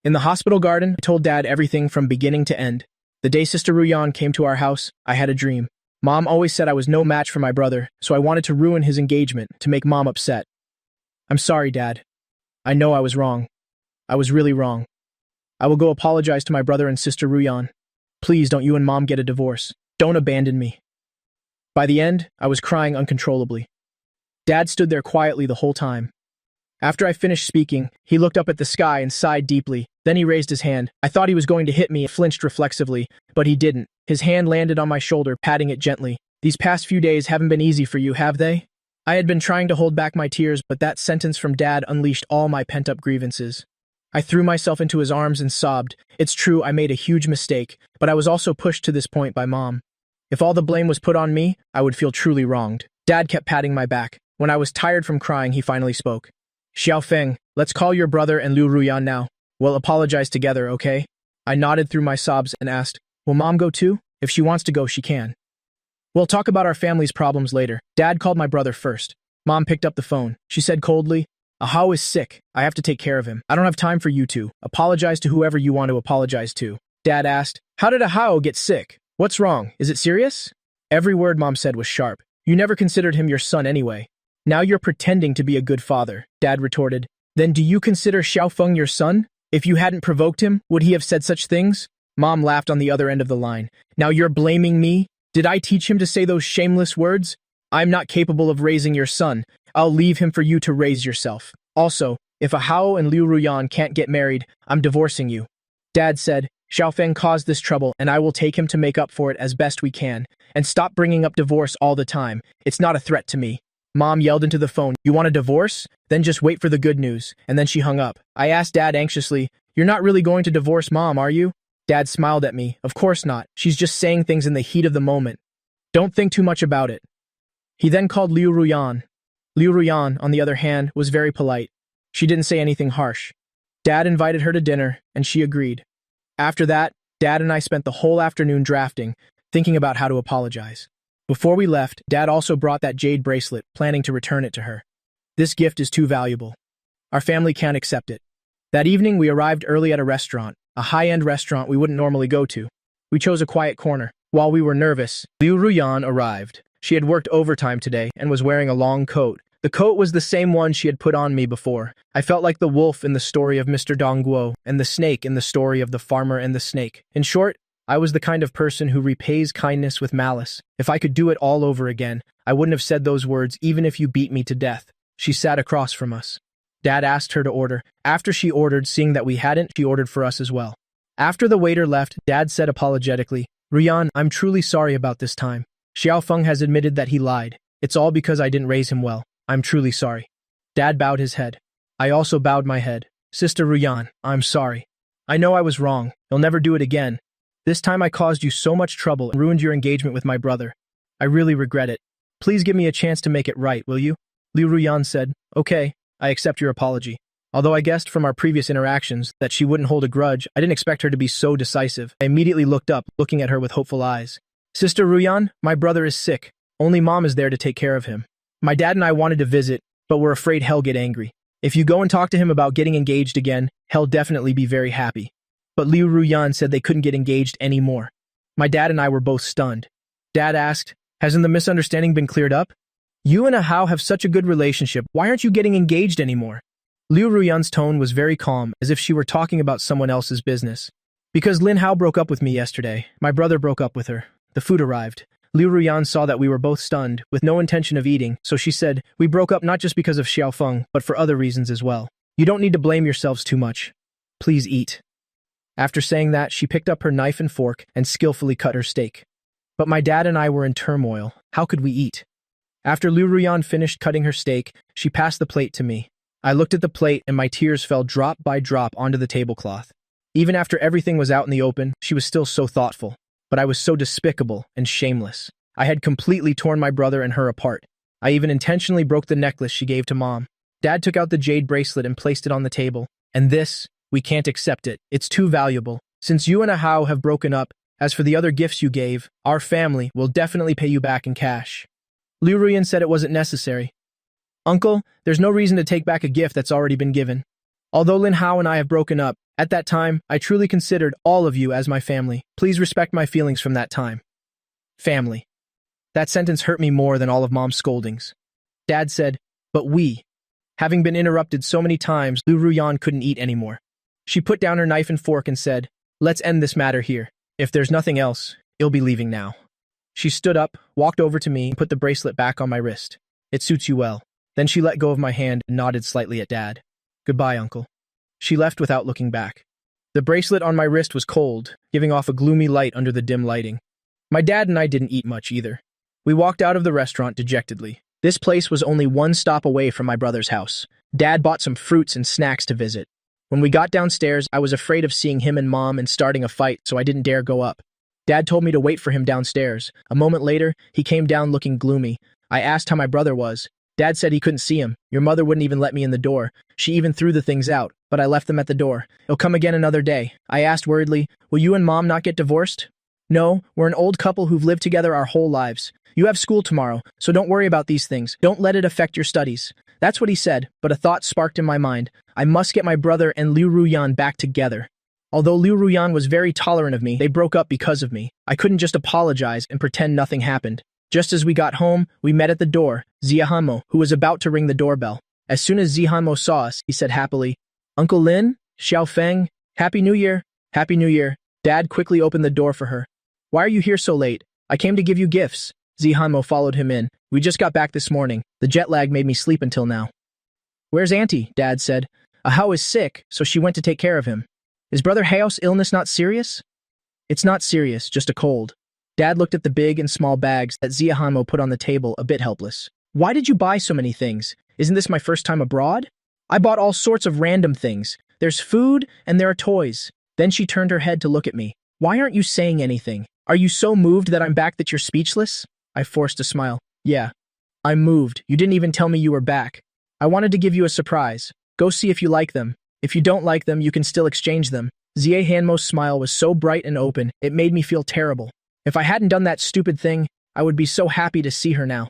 In the hospital garden, I told Dad everything from beginning to end. The day Sister Ruyan came to our house, I had a dream. Mom always said I was no match for my brother, so I wanted to ruin his engagement to make Mom upset. I'm sorry, Dad. I know I was wrong. I was really wrong. I will go apologize to my brother and Sister Ruyan. Please don't you and Mom get a divorce. Don't abandon me. By the end, I was crying uncontrollably. Dad stood there quietly the whole time. After I finished speaking, he looked up at the sky and sighed deeply. Then he raised his hand. I thought he was going to hit me and flinched reflexively, but he didn't. His hand landed on my shoulder, patting it gently. These past few days haven't been easy for you, have they? I had been trying to hold back my tears, but that sentence from Dad unleashed all my pent-up grievances. I threw myself into his arms and sobbed. It's true, I made a huge mistake, but I was also pushed to this point by Mom. If all the blame was put on me, I would feel truly wronged. Dad kept patting my back. When I was tired from crying, he finally spoke. Xiao Feng, let's call your brother and Liu Ruyan now. We'll apologize together, okay? I nodded through my sobs and asked, Will Mom go too? If she wants to go, she can. We'll talk about our family's problems later. Dad called my brother first. Mom picked up the phone. She said coldly, Ahao is sick. I have to take care of him. I don't have time for you two. Apologize to whoever you want to apologize to. Dad asked, How did Ahao get sick? What's wrong? Is it serious? Every word Mom said was sharp. You never considered him your son anyway. Now you're pretending to be a good father, Dad retorted. Then do you consider Xiao Feng your son? If you hadn't provoked him, would he have said such things? Mom laughed on the other end of the line. Now you're blaming me? Did I teach him to say those shameless words? I'm not capable of raising your son. I'll leave him for you to raise yourself. Also, if Ahao and Liu Ruyan can't get married, I'm divorcing you. Dad said, Xiao Feng caused this trouble and I will take him to make up for it as best we can. And stop bringing up divorce all the time. It's not a threat to me. Mom yelled into the phone, You want a divorce? Then just wait for the good news. And then she hung up. I asked Dad anxiously, You're not really going to divorce Mom, are you? Dad smiled at me. Of course not. She's just saying things in the heat of the moment. Don't think too much about it. He then called Liu Ruyan. Liu Ruyan, on the other hand, was very polite. She didn't say anything harsh. Dad invited her to dinner, and she agreed. After that, Dad and I spent the whole afternoon drafting, thinking about how to apologize. Before we left, Dad also brought that jade bracelet, planning to return it to her. This gift is too valuable. Our family can't accept it. That evening, we arrived early at a restaurant, a high-end restaurant we wouldn't normally go to. We chose a quiet corner. While we were nervous, Liu Ruyan arrived. She had worked overtime today and was wearing a long coat. The coat was the same one she had put on me before. I felt like the wolf in the story of Mr. Dongguo and the snake in the story of the farmer and the snake. In short, I was the kind of person who repays kindness with malice. If I could do it all over again, I wouldn't have said those words even if you beat me to death. She sat across from us. Dad asked her to order. After she ordered, seeing that we hadn't, she ordered for us as well. After the waiter left, Dad said apologetically, Ruyan, I'm truly sorry about this time. Xiaofeng has admitted that he lied. It's all because I didn't raise him well. I'm truly sorry. Dad bowed his head. I also bowed my head. Sister Ruyan, I'm sorry. I know I was wrong. I'll never do it again. This time I caused you so much trouble and ruined your engagement with my brother. I really regret it. Please give me a chance to make it right, will you? Liu Ruyan said, Okay, I accept your apology. Although I guessed from our previous interactions that she wouldn't hold a grudge, I didn't expect her to be so decisive. I immediately looked up, looking at her with hopeful eyes. Sister Ruyan, my brother is sick. Only Mom is there to take care of him. My dad and I wanted to visit, but we're afraid he'll get angry. If you go and talk to him about getting engaged again, he'll definitely be very happy. But Liu Ruyan said they couldn't get engaged anymore. My dad and I were both stunned. Dad asked, Hasn't the misunderstanding been cleared up? You and Ahao have such a good relationship. Why aren't you getting engaged anymore? Liu Ruyan's tone was very calm, as if she were talking about someone else's business. Because Lin Hao broke up with me yesterday. My brother broke up with her. The food arrived. Liu Ruyan saw that we were both stunned, with no intention of eating, so she said, We broke up not just because of Xiaofeng, but for other reasons as well. You don't need to blame yourselves too much. Please eat. After saying that, she picked up her knife and fork and skillfully cut her steak. But my dad and I were in turmoil. How could we eat? After Liu Ruyan finished cutting her steak, she passed the plate to me. I looked at the plate and my tears fell drop by drop onto the tablecloth. Even after everything was out in the open, she was still so thoughtful. But I was so despicable and shameless. I had completely torn my brother and her apart. I even intentionally broke the necklace she gave to Mom. Dad took out the jade bracelet and placed it on the table. And this, we can't accept it. It's too valuable. Since you and Ahao have broken up, as for the other gifts you gave, our family will definitely pay you back in cash. Liu Ruyan said it wasn't necessary. Uncle, there's no reason to take back a gift that's already been given. Although Lin Hao and I have broken up, at that time, I truly considered all of you as my family. Please respect my feelings from that time. Family. That sentence hurt me more than all of Mom's scoldings. Dad said, But we. Having been interrupted so many times, Liu Ruyan couldn't eat anymore. She put down her knife and fork and said, Let's end this matter here. If there's nothing else, you'll be leaving now. She stood up, walked over to me, and put the bracelet back on my wrist. It suits you well. Then she let go of my hand and nodded slightly at Dad. Goodbye, Uncle. She left without looking back. The bracelet on my wrist was cold, giving off a gloomy light under the dim lighting. My dad and I didn't eat much either. We walked out of the restaurant dejectedly. This place was only one stop away from my brother's house. Dad bought some fruits and snacks to visit. When we got downstairs, I was afraid of seeing him and Mom and starting a fight, so I didn't dare go up. Dad told me to wait for him downstairs. A moment later, he came down looking gloomy. I asked how my brother was. Dad said he couldn't see him. Your mother wouldn't even let me in the door. She even threw the things out, but I left them at the door. He'll come again another day. I asked worriedly, Will you and Mom not get divorced? No, we're an old couple who've lived together our whole lives. You have school tomorrow, so don't worry about these things. Don't let it affect your studies. That's what he said, but a thought sparked in my mind. I must get my brother and Liu Ruyan back together. Although Liu Ruyan was very tolerant of me, they broke up because of me. I couldn't just apologize and pretend nothing happened. Just as we got home, we met at the door, Ziahanmo, who was about to ring the doorbell. As soon as Ziahanmo saw us, he said happily, Uncle Lin, Xiaofeng, Happy New Year, Happy New Year. Dad quickly opened the door for her. Why are you here so late? I came to give you gifts. Ziahanmo followed him in. We just got back this morning. The jet lag made me sleep until now. Where's Auntie? Dad said. Ahao is sick, so she went to take care of him. Is Brother Hao's illness not serious? It's not serious, just a cold. Dad looked at the big and small bags that Ziahanmo put on the table, a bit helpless. Why did you buy so many things? Isn't this my first time abroad? I bought all sorts of random things. There's food and there are toys. Then she turned her head to look at me. Why aren't you saying anything? Are you so moved that I'm back that you're speechless? I forced a smile. Yeah. I'm moved. You didn't even tell me you were back. I wanted to give you a surprise. Go see if you like them. If you don't like them, you can still exchange them. Ziahanmo's smile was so bright and open, it made me feel terrible. If I hadn't done that stupid thing, I would be so happy to see her now.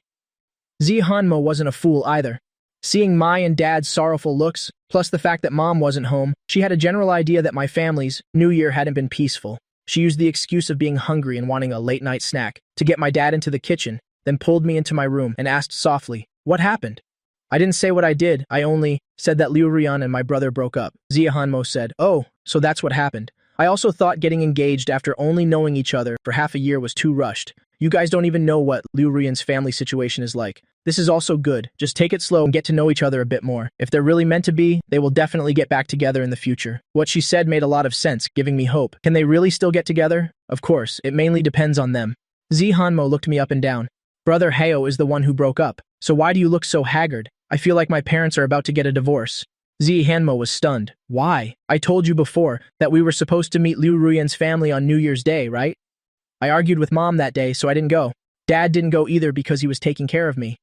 Ziahanmo wasn't a fool either. Seeing my and Dad's sorrowful looks, plus the fact that Mom wasn't home, she had a general idea that my family's New Year hadn't been peaceful. She used the excuse of being hungry and wanting a late-night snack to get my dad into the kitchen, then pulled me into my room and asked softly, What happened? I didn't say what I did, I only said that Liu Ruyan and my brother broke up. Ziahanmo said, Oh, so that's what happened. I also thought getting engaged after only knowing each other for half a year was too rushed. You guys don't even know what Liu Ruyan's family situation is like. This is also good. Just take it slow and get to know each other a bit more. If they're really meant to be, they will definitely get back together in the future. What she said made a lot of sense, giving me hope. Can they really still get together? Of course, it mainly depends on them. Zi Hanmo looked me up and down. Brother Heo is the one who broke up. So why do you look so haggard? I feel like my parents are about to get a divorce. Zi Hanmo was stunned. Why? I told you before that we were supposed to meet Liu Ruyan's family on New Year's Day, right? I argued with Mom that day, so I didn't go. Dad didn't go either because he was taking care of me.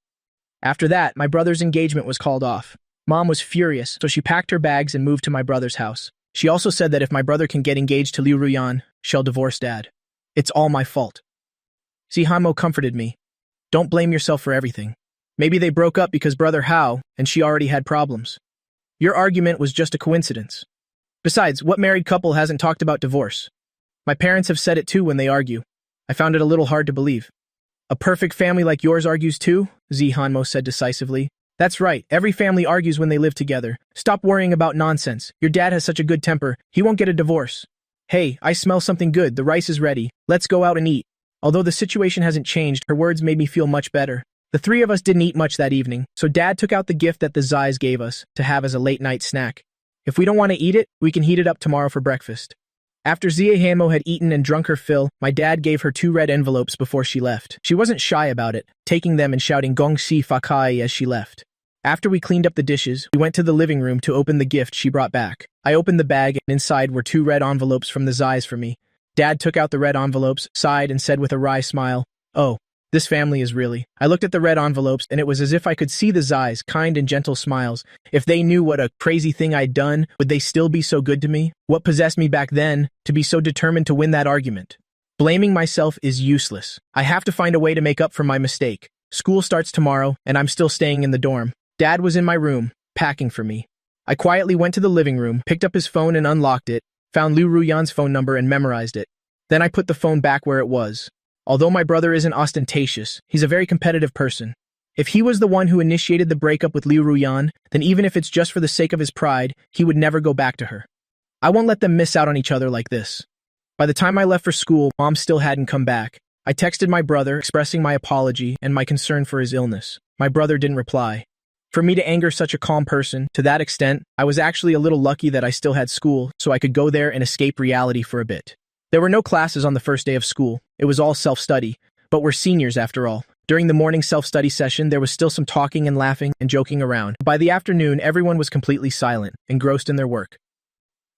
After that, my brother's engagement was called off. Mom was furious, so she packed her bags and moved to my brother's house. She also said that if my brother can get engaged to Liu Ruyan, she'll divorce Dad. It's all my fault. Zi Hanmo comforted me. Don't blame yourself for everything. Maybe they broke up because Brother Hao and she already had problems. Your argument was just a coincidence. Besides, what married couple hasn't talked about divorce? My parents have said it too when they argue. I found it a little hard to believe. A perfect family like yours argues too? Zi Hanmo said decisively. That's right, every family argues when they live together. Stop worrying about nonsense. Your dad has such a good temper, he won't get a divorce. Hey, I smell something good, the rice is ready. Let's go out and eat. Although the situation hasn't changed, her words made me feel much better. The three of us didn't eat much that evening, so Dad took out the gift that the Zais gave us to have as a late-night snack. If we don't want to eat it, we can heat it up tomorrow for breakfast. After Zi Hanmo had eaten and drunk her fill, my dad gave her 2 red envelopes before she left. She wasn't shy about it, taking them and shouting Gong Si Fa Kai as she left. After we cleaned up the dishes, we went to the living room to open the gift she brought back. I opened the bag, and inside were 2 red envelopes from the Zais for me. Dad took out the red envelopes, sighed, and said with a wry smile, "Oh, this family is really..." I looked at the red envelopes, and it was as if I could see the Zais' kind and gentle smiles. If they knew what a crazy thing I'd done, would they still be so good to me? What possessed me back then to be so determined to win that argument? Blaming myself is useless. I have to find a way to make up for my mistake. School starts tomorrow, and I'm still staying in the dorm. Dad was in my room, packing for me. I quietly went to the living room, picked up his phone and unlocked it, found Liu Ruyan's phone number and memorized it. Then I put the phone back where it was. Although my brother isn't ostentatious, he's a very competitive person. If he was the one who initiated the breakup with Liu Ruyan, then even if it's just for the sake of his pride, he would never go back to her. I won't let them miss out on each other like this. By the time I left for school, Mom still hadn't come back. I texted my brother, expressing my apology and my concern for his illness. My brother didn't reply. For me to anger such a calm person, to that extent, I was actually a little lucky that I still had school, so I could go there and escape reality for a bit. There were no classes on the first day of school. It was all self-study, but we're seniors after all. During the morning self-study session, there was still some talking and laughing and joking around. By the afternoon, everyone was completely silent, engrossed in their work.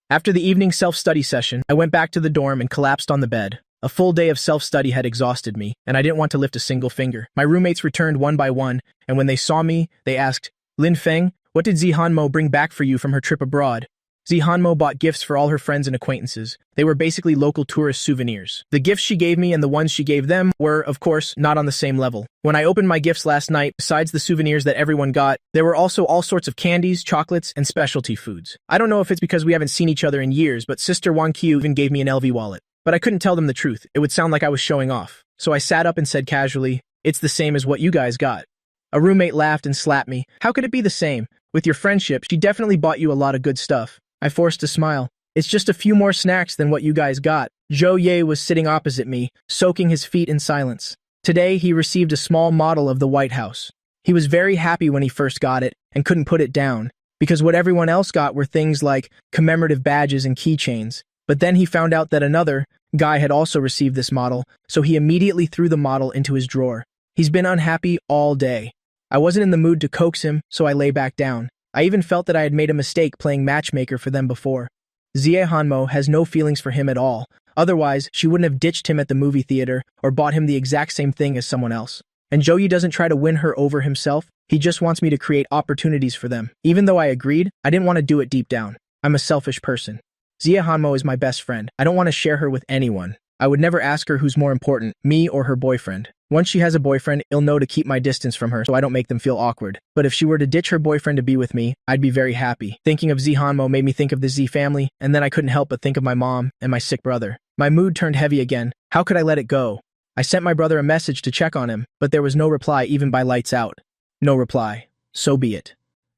After the evening self-study session, I went back to the dorm and collapsed on the bed. A full day of self-study had exhausted me, and I didn't want to lift a single finger. My roommates returned one by one, and when they saw me, they asked, "Lin Feng, what did Zi Hanmo bring back for you from her trip abroad?" Zi Hanmo bought gifts for all her friends and acquaintances. They were basically local tourist souvenirs. The gifts she gave me and the ones she gave them were, of course, not on the same level. When I opened my gifts last night, besides the souvenirs that everyone got, there were also all sorts of candies, chocolates, and specialty foods. I don't know if it's because we haven't seen each other in years, but Sister Wang Qiu even gave me an LV wallet. But I couldn't tell them the truth. It would sound like I was showing off. So I sat up and said casually, "It's the same as what you guys got." A roommate laughed and slapped me. "How could it be the same? With your friendship, she definitely bought you a lot of good stuff." I forced a smile. "It's just a few more snacks than what you guys got." Zhou Ye was sitting opposite me, soaking his feet in silence. Today, he received a small model of the White House. He was very happy when he first got it and couldn't put it down, because what everyone else got were things like commemorative badges and keychains. But then he found out that another guy had also received this model, so he immediately threw the model into his drawer. He's been unhappy all day. I wasn't in the mood to coax him, so I lay back down. I even felt that I had made a mistake playing matchmaker for them before. Zi Hanmo has no feelings for him at all. Otherwise, she wouldn't have ditched him at the movie theater or bought him the exact same thing as someone else. And Zhou doesn't try to win her over himself. He just wants me to create opportunities for them. Even though I agreed, I didn't want to do it deep down. I'm a selfish person. Zi Hanmo is my best friend. I don't want to share her with anyone. I would never ask her who's more important, me or her boyfriend. Once she has a boyfriend, I'll know to keep my distance from her so I don't make them feel awkward. But if she were to ditch her boyfriend to be with me, I'd be very happy. Thinking of Zi Hanmo made me think of the Zi family, and then I couldn't help but think of my mom and my sick brother. My mood turned heavy again. How could I let it go? I sent my brother a message to check on him, but there was no reply even by lights out. No reply. So be it.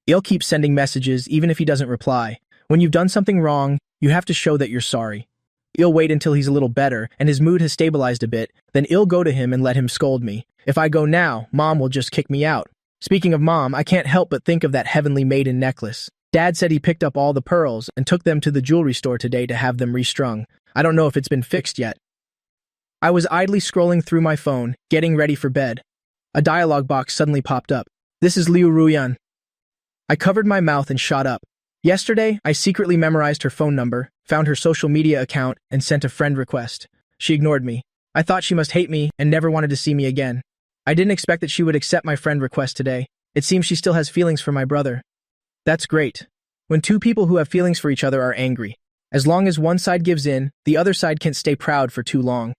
I'll keep sending messages even if he doesn't reply. When you've done something wrong, you have to show that you're sorry. I'll wait until he's a little better and his mood has stabilized a bit, then I'll go to him and let him scold me. If I go now, Mom will just kick me out. Speaking of Mom, I can't help but think of that heavenly maiden necklace. Dad said he picked up all the pearls and took them to the jewelry store today to have them restrung. I don't know if it's been fixed yet. I was idly scrolling through my phone, getting ready for bed. A dialogue box suddenly popped up. This is Liu Ruyan. I covered my mouth and shot up. Yesterday, I secretly memorized her phone number, found her social media account, and sent a friend request. She ignored me. I thought she must hate me and never wanted to see me again. I didn't expect that she would accept my friend request today. It seems she still has feelings for my brother. That's great. When two people who have feelings for each other are angry, as long as one side gives in, the other side can't stay proud for too long.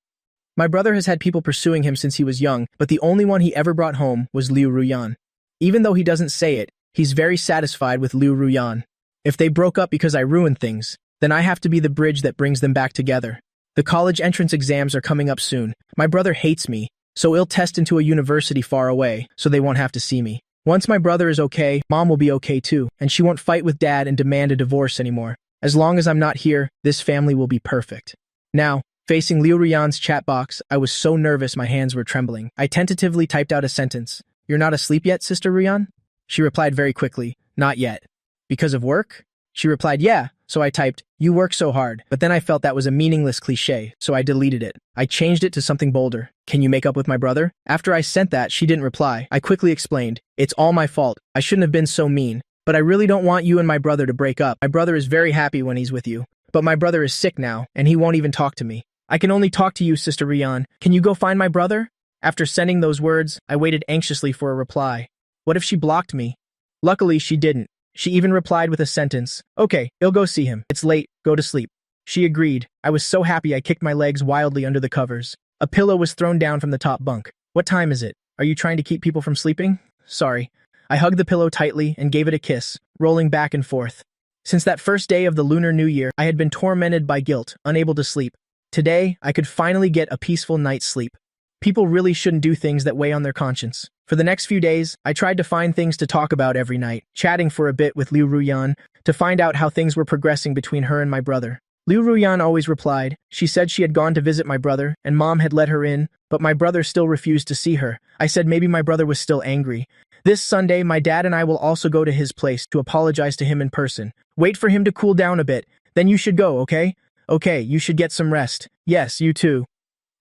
My brother has had people pursuing him since he was young, but the only one he ever brought home was Liu Ruyan. Even though he doesn't say it, he's very satisfied with Liu Ruyan. If they broke up because I ruined things, then I have to be the bridge that brings them back together. The college entrance exams are coming up soon. My brother hates me, so I'll test into a university far away, so they won't have to see me. Once my brother is okay, Mom will be okay too, and she won't fight with Dad and demand a divorce anymore. As long as I'm not here, this family will be perfect. Now, facing Liu Ruyan's chat box, I was so nervous my hands were trembling. I tentatively typed out a sentence. You're not asleep yet, Sister Ruyan? She replied very quickly, not yet. Because of work? She replied, yeah, so I typed, you work so hard, but then I felt that was a meaningless cliche, so I deleted it. I changed it to something bolder. Can you make up with my brother? After I sent that, she didn't reply. I quickly explained, it's all my fault. I shouldn't have been so mean, but I really don't want you and my brother to break up. My brother is very happy when he's with you, but my brother is sick now, and he won't even talk to me. I can only talk to you, Sister Ruyan. Can you go find my brother? After sending those words, I waited anxiously for a reply. What if she blocked me? Luckily, she didn't. She even replied with a sentence. Okay, I'll go see him. It's late. Go to sleep. She agreed. I was so happy I kicked my legs wildly under the covers. A pillow was thrown down from the top bunk. What time is it? Are you trying to keep people from sleeping? Sorry. I hugged the pillow tightly and gave it a kiss, rolling back and forth. Since that first day of the Lunar New Year, I had been tormented by guilt, unable to sleep. Today, I could finally get a peaceful night's sleep. People really shouldn't do things that weigh on their conscience. For the next few days, I tried to find things to talk about every night, chatting for a bit with Liu Ruyan to find out how things were progressing between her and my brother. Liu Ruyan always replied. She said she had gone to visit my brother, and Mom had let her in, but my brother still refused to see her. I said maybe my brother was still angry. This Sunday, my dad and I will also go to his place to apologize to him in person. Wait for him to cool down a bit, then you should go, okay? Okay, you should get some rest. Yes, you too.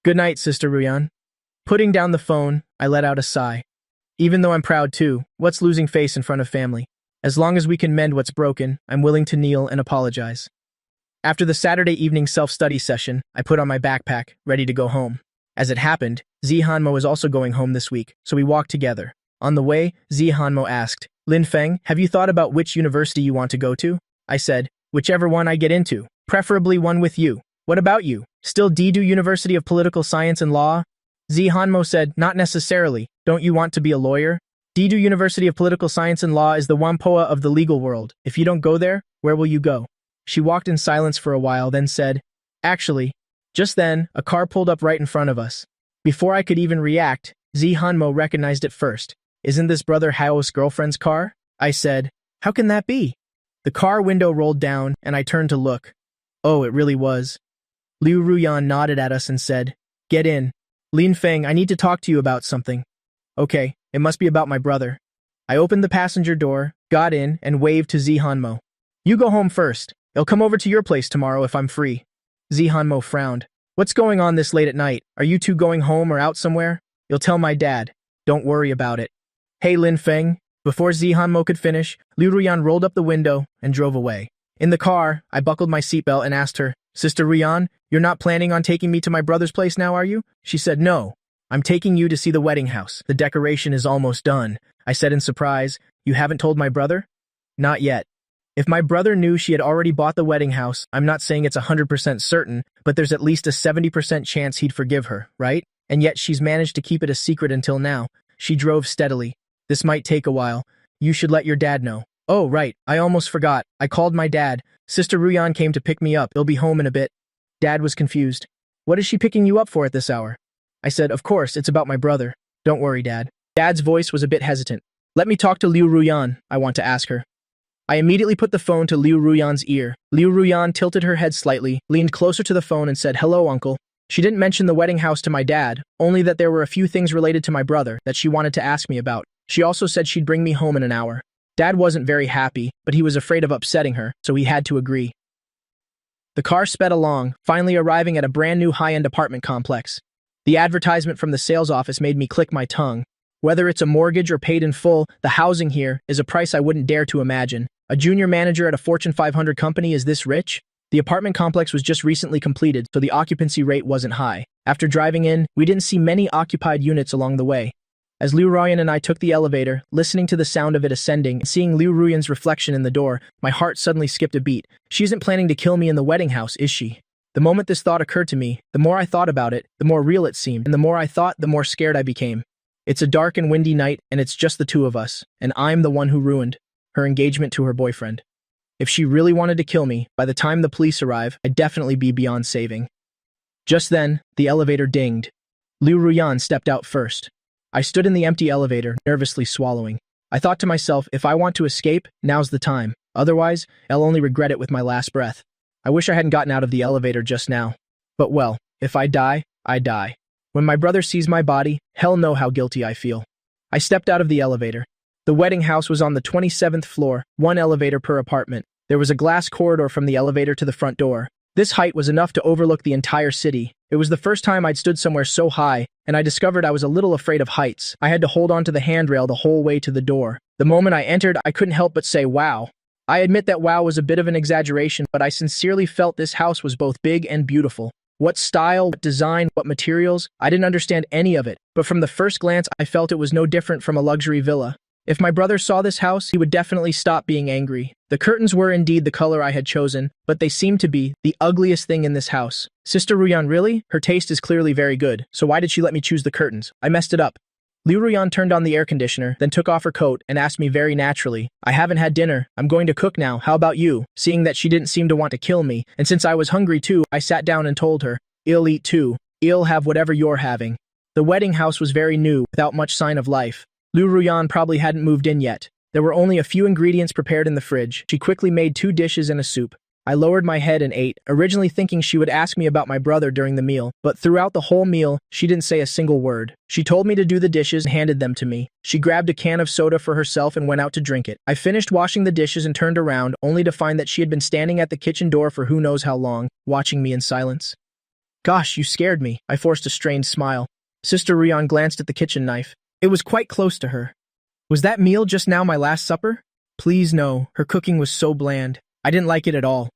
Good night, Sister Ruyan. Putting down the phone, I let out a sigh. Even though I'm proud too, what's losing face in front of family? As long as we can mend what's broken, I'm willing to kneel and apologize. After the Saturday evening self-study session, I put on my backpack, ready to go home. As it happened, Zihanmo is also going home this week, so we walked together. On the way, Zihanmo asked, Lin Feng, have you thought about which university you want to go to? I said, whichever one I get into, preferably one with you. What about you? Still Didu University of Political Science and Law? Zihanmo said, not necessarily. Don't you want to be a lawyer? Didu University of Political Science and Law is the Wampoa of the legal world. If you don't go there, where will you go? She walked in silence for a while, then said, actually. Just then, a car pulled up right in front of us. Before I could even react, Zihanmo recognized it first. Isn't this Brother Hao's girlfriend's car? I said, how can that be? The car window rolled down, and I turned to look. Oh, it really was. Liu Ruyan nodded at us and said, get in. Lin Feng, I need to talk to you about something. Okay, it must be about my brother. I opened the passenger door, got in, and waved to Zihanmo. You go home first. I'll come over to your place tomorrow if I'm free. Zihanmo frowned. What's going on this late at night? Are you two going home or out somewhere? You'll tell my dad. Don't worry about it. Hey, Lin Feng. Before Zihanmo could finish, Liu Ruyan rolled up the window and drove away. In the car, I buckled my seatbelt and asked her, Sister Ruyan, you're not planning on taking me to my brother's place now, are you? She said, no. I'm taking you to see the wedding house. The decoration is almost done. I said in surprise, you haven't told my brother? Not yet. If my brother knew she had already bought the wedding house, I'm not saying it's 100% certain, but there's at least a 70% chance he'd forgive her, right? And yet she's managed to keep it a secret until now. She drove steadily. This might take a while. You should let your dad know. Oh, right. I almost forgot. I called my dad. Sister Ruyan came to pick me up. He'll be home in a bit. Dad was confused. What is she picking you up for at this hour? I said, of course, it's about my brother. Don't worry, Dad. Dad's voice was a bit hesitant. Let me talk to Liu Ruyan, I want to ask her. I immediately put the phone to Liu Ruyan's ear. Liu Ruyan tilted her head slightly, leaned closer to the phone and said, "Hello, uncle." She didn't mention the wedding house to my dad, only that there were a few things related to my brother that she wanted to ask me about. She also said she'd bring me home in an hour. Dad wasn't very happy, but he was afraid of upsetting her, so he had to agree. The car sped along, finally arriving at a brand new high-end apartment complex. The advertisement from the sales office made me click my tongue. Whether it's a mortgage or paid in full, the housing here is a price I wouldn't dare to imagine. A junior manager at a Fortune 500 company is this rich? The apartment complex was just recently completed, so the occupancy rate wasn't high. After driving in, we didn't see many occupied units along the way. As Liu Ruyan and I took the elevator, listening to the sound of it ascending and seeing Liu Ruyan's reflection in the door, my heart suddenly skipped a beat. She isn't planning to kill me in the wedding house, is she? The moment this thought occurred to me, the more I thought about it, the more real it seemed, and the more I thought, the more scared I became. It's a dark and windy night, and it's just the two of us, and I'm the one who ruined her engagement to her boyfriend. If she really wanted to kill me, by the time the police arrive, I'd definitely be beyond saving. Just then, the elevator dinged. Liu Ruyan stepped out first. I stood in the empty elevator, nervously swallowing. I thought to myself, if I want to escape, now's the time. Otherwise, I'll only regret it with my last breath. I wish I hadn't gotten out of the elevator just now. But well, if I die, I die. When my brother sees my body, hell know how guilty I feel. I stepped out of the elevator. The wedding house was on the 27th floor, one elevator per apartment. There was a glass corridor from the elevator to the front door. This height was enough to overlook the entire city. It was the first time I'd stood somewhere so high, and I discovered I was a little afraid of heights. I had to hold onto the handrail the whole way to the door. The moment I entered, I couldn't help but say, wow. I admit that wow was a bit of an exaggeration, but I sincerely felt this house was both big and beautiful. What style, what design, what materials, I didn't understand any of it, but from the first glance, I felt it was no different from a luxury villa. If my brother saw this house, he would definitely stop being angry. The curtains were indeed the color I had chosen, but they seemed to be the ugliest thing in this house. Sister Ruyan, really? Her taste is clearly very good, so why did she let me choose the curtains? I messed it up. Liu Ruyan turned on the air conditioner, then took off her coat and asked me very naturally, "I haven't had dinner. I'm going to cook now. How about you?" Seeing that she didn't seem to want to kill me, and since I was hungry too, I sat down and told her, "I'll eat too. I'll have whatever you're having." The wedding house was very new, without much sign of life. Liu Ruyan probably hadn't moved in yet. There were only a few ingredients prepared in the fridge. She quickly made 2 dishes and a soup. I lowered my head and ate, originally thinking she would ask me about my brother during the meal, but throughout the whole meal, she didn't say a single word. She told me to do the dishes and handed them to me. She grabbed a can of soda for herself and went out to drink it. I finished washing the dishes and turned around, only to find that she had been standing at the kitchen door for who knows how long, watching me in silence. "Gosh, you scared me." I forced a strained smile. Sister Ruyan glanced at the kitchen knife. It was quite close to her. "Was that meal just now my last supper?" "Please no." Her cooking was so bland. I didn't like it at all.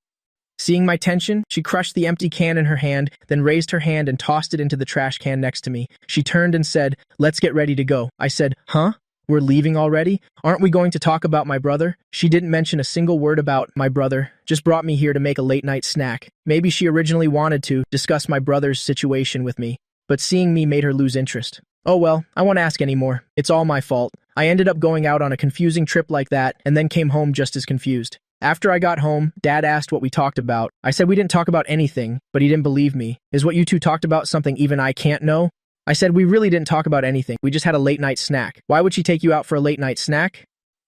Seeing my tension, she crushed the empty can in her hand, then raised her hand and tossed it into the trash can next to me. She turned and said, "Let's get ready to go." I said, "Huh? We're leaving already? Aren't we going to talk about my brother?" She didn't mention a single word about my brother, just brought me here to make a late-night snack. Maybe she originally wanted to discuss my brother's situation with me, but seeing me made her lose interest. Oh well, I won't ask anymore. It's all my fault. I ended up going out on a confusing trip like that and then came home just as confused. After I got home, Dad asked what we talked about. I said we didn't talk about anything, but he didn't believe me. Is what you two talked about something even I can't know? I said we really didn't talk about anything. We just had a late-night snack. Why would she take you out for a late-night snack?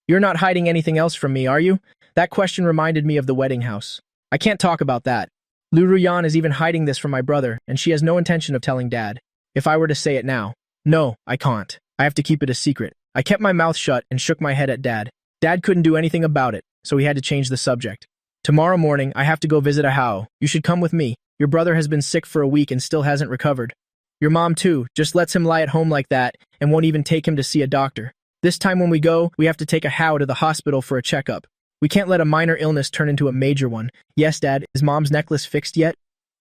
You're not hiding anything else from me, are you? That question reminded me of the wedding house. I can't talk about that. Liu Ruyan is even hiding this from my brother, and she has no intention of telling Dad. If I were to say it now. No, I can't. I have to keep it a secret. I kept my mouth shut and shook my head at Dad. Dad couldn't do anything about it, so he had to change the subject. Tomorrow morning, I have to go visit a Hao. You should come with me. Your brother has been sick for a week and still hasn't recovered. Your mom, too, just lets him lie at home like that and won't even take him to see a doctor. This time when we go, we have to take a Hao to the hospital for a checkup. We can't let a minor illness turn into a major one. Yes, Dad, is Mom's necklace fixed yet?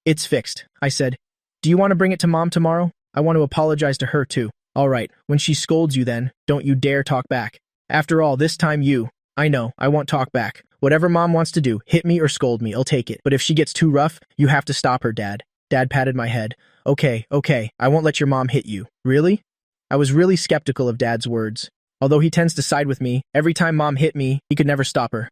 It's fixed, I said. Do you want to bring it to Mom tomorrow? I want to apologize to her, too. All right, when she scolds you then, don't you dare talk back. After all, this time you. I know, I won't talk back. Whatever Mom wants to do, hit me or scold me, I'll take it. But if she gets too rough, you have to stop her, Dad. Dad patted my head. Okay, I won't let your mom hit you. Really? I was really skeptical of Dad's words. Although he tends to side with me, every time Mom hit me, he could never stop her.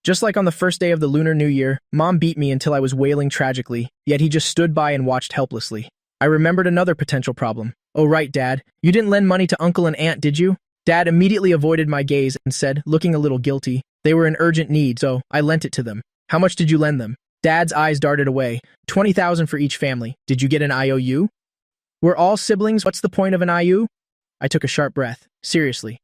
Just like on the first day of the Lunar New Year, Mom beat me until I was wailing tragically, yet he just stood by and watched helplessly. I remembered another potential problem. Oh right, Dad. You didn't lend money to Uncle and Aunt, did you? Dad immediately avoided my gaze and said, looking a little guilty, They were in urgent need, so I lent it to them. How much did you lend them? Dad's eyes darted away. 20,000 for each family. Did you get an IOU? We're all siblings, what's the point of an IOU? I took a sharp breath. Seriously.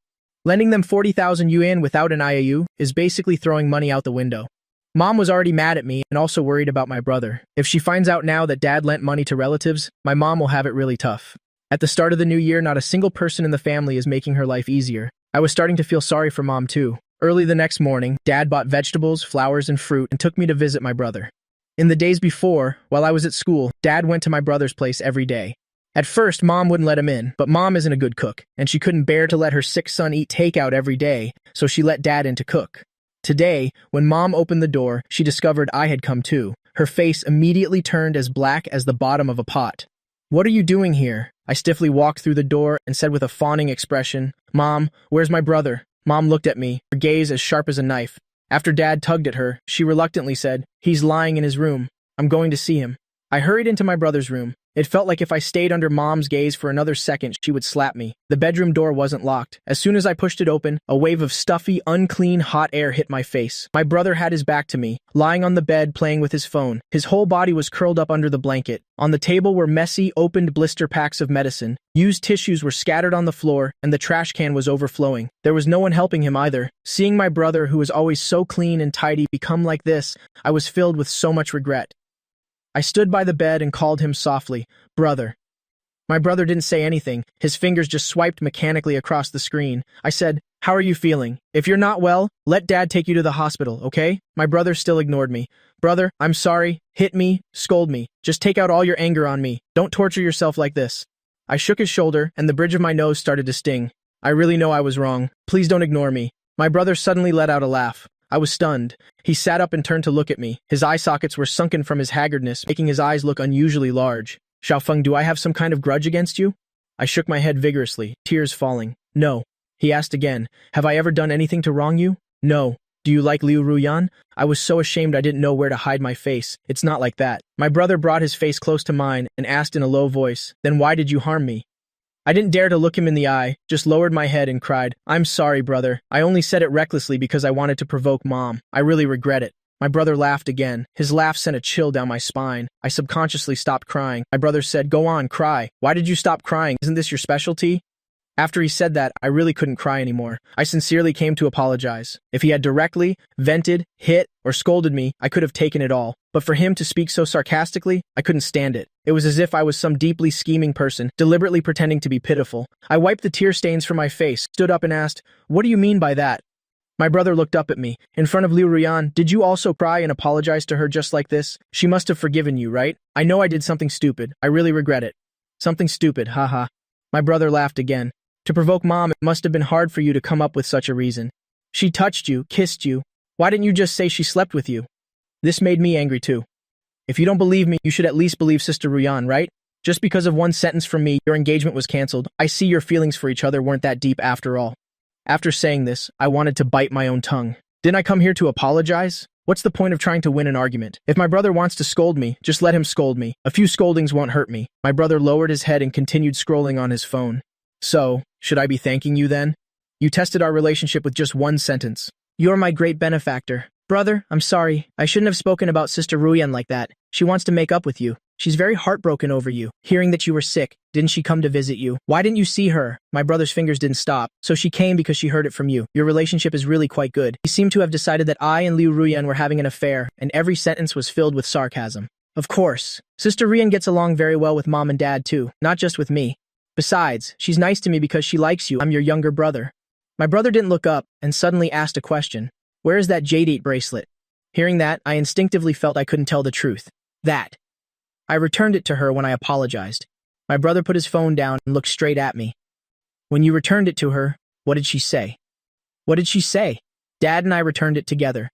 Lending them 40,000 yuan without an IOU is basically throwing money out the window. Mom was already mad at me and also worried about my brother. If she finds out now that Dad lent money to relatives, my mom will have it really tough. At the start of the new year, not a single person in the family is making her life easier. I was starting to feel sorry for Mom too. Early the next morning, Dad bought vegetables, flowers, and fruit and took me to visit my brother. In the days before, while I was at school, Dad went to my brother's place every day. At first, Mom wouldn't let him in, but Mom isn't a good cook, and she couldn't bear to let her sick son eat takeout every day, so she let Dad in to cook. Today, when Mom opened the door, she discovered I had come too. Her face immediately turned as black as the bottom of a pot. What are you doing here? I stiffly walked through the door and said with a fawning expression, Mom, where's my brother? Mom looked at me, her gaze as sharp as a knife. After Dad tugged at her, she reluctantly said, he's lying in his room. I'm going to see him. I hurried into my brother's room. It felt like if I stayed under Mom's gaze for another second, she would slap me. The bedroom door wasn't locked. As soon as I pushed it open, a wave of stuffy, unclean, hot air hit my face. My brother had his back to me, lying on the bed playing with his phone. His whole body was curled up under the blanket. On the table were messy, opened blister packs of medicine. Used tissues were scattered on the floor, and the trash can was overflowing. There was no one helping him either. Seeing my brother, who was always so clean and tidy, become like this, I was filled with so much regret. I stood by the bed and called him softly, Brother. My brother didn't say anything. His fingers just swiped mechanically across the screen. I said, how are you feeling? If you're not well, let Dad take you to the hospital, okay? My brother still ignored me. Brother, I'm sorry. Hit me, scold me. Just take out all your anger on me. Don't torture yourself like this. I shook his shoulder, and the bridge of my nose started to sting. I really know I was wrong. Please don't ignore me. My brother suddenly let out a laugh. I was stunned. He sat up and turned to look at me. His eye sockets were sunken from his haggardness, making his eyes look unusually large. Xiaofeng, do I have some kind of grudge against you? I shook my head vigorously, tears falling. No. He asked again, have I ever done anything to wrong you? No. Do you like Liu Ruyan? I was so ashamed I didn't know where to hide my face. It's not like that. My brother brought his face close to mine and asked in a low voice, then why did you harm me? I didn't dare to look him in the eye, just lowered my head and cried, I'm sorry, brother. I only said it recklessly because I wanted to provoke Mom. I really regret it. My brother laughed again. His laugh sent a chill down my spine. I subconsciously stopped crying. My brother said, go on, cry. Why did you stop crying? Isn't this your specialty? After he said that, I really couldn't cry anymore. I sincerely came to apologize. If he had directly, vented, hit, or scolded me, I could have taken it all. But for him to speak so sarcastically, I couldn't stand it. It was as if I was some deeply scheming person, deliberately pretending to be pitiful. I wiped the tear stains from my face, stood up and asked, what do you mean by that? My brother looked up at me. In front of Liu Ruyan, did you also cry and apologize to her just like this? She must have forgiven you, right? I know I did something stupid. I really regret it. Something stupid, haha. My brother laughed again. To provoke Mom, it must have been hard for you to come up with such a reason. She touched you, kissed you. Why didn't you just say she slept with you? This made me angry too. If you don't believe me, you should at least believe Sister Ruyan, right? Just because of one sentence from me, your engagement was cancelled. I see your feelings for each other weren't that deep after all. After saying this, I wanted to bite my own tongue. Didn't I come here to apologize? What's the point of trying to win an argument? If my brother wants to scold me, just let him scold me. A few scoldings won't hurt me. My brother lowered his head and continued scrolling on his phone. So, should I be thanking you then? You tested our relationship with just one sentence. You're my great benefactor. Brother, I'm sorry. I shouldn't have spoken about Sister Ruyan like that. She wants to make up with you. She's very heartbroken over you. Hearing that you were sick, didn't she come to visit you? Why didn't you see her? My brother's fingers didn't stop, so she came because she heard it from you. Your relationship is really quite good. He seemed to have decided that I and Liu Ruyan were having an affair, and every sentence was filled with sarcasm. Of course. Sister Ruyan gets along very well with Mom and Dad too, not just with me. Besides, she's nice to me because she likes you. I'm your younger brother. My brother didn't look up and suddenly asked a question. Where is that jadeite bracelet? Hearing that, I instinctively felt I couldn't tell the truth. That. I returned it to her when I apologized. My brother put his phone down and looked straight at me. When you returned it to her, what did she say? What did she say? Dad and I returned it together.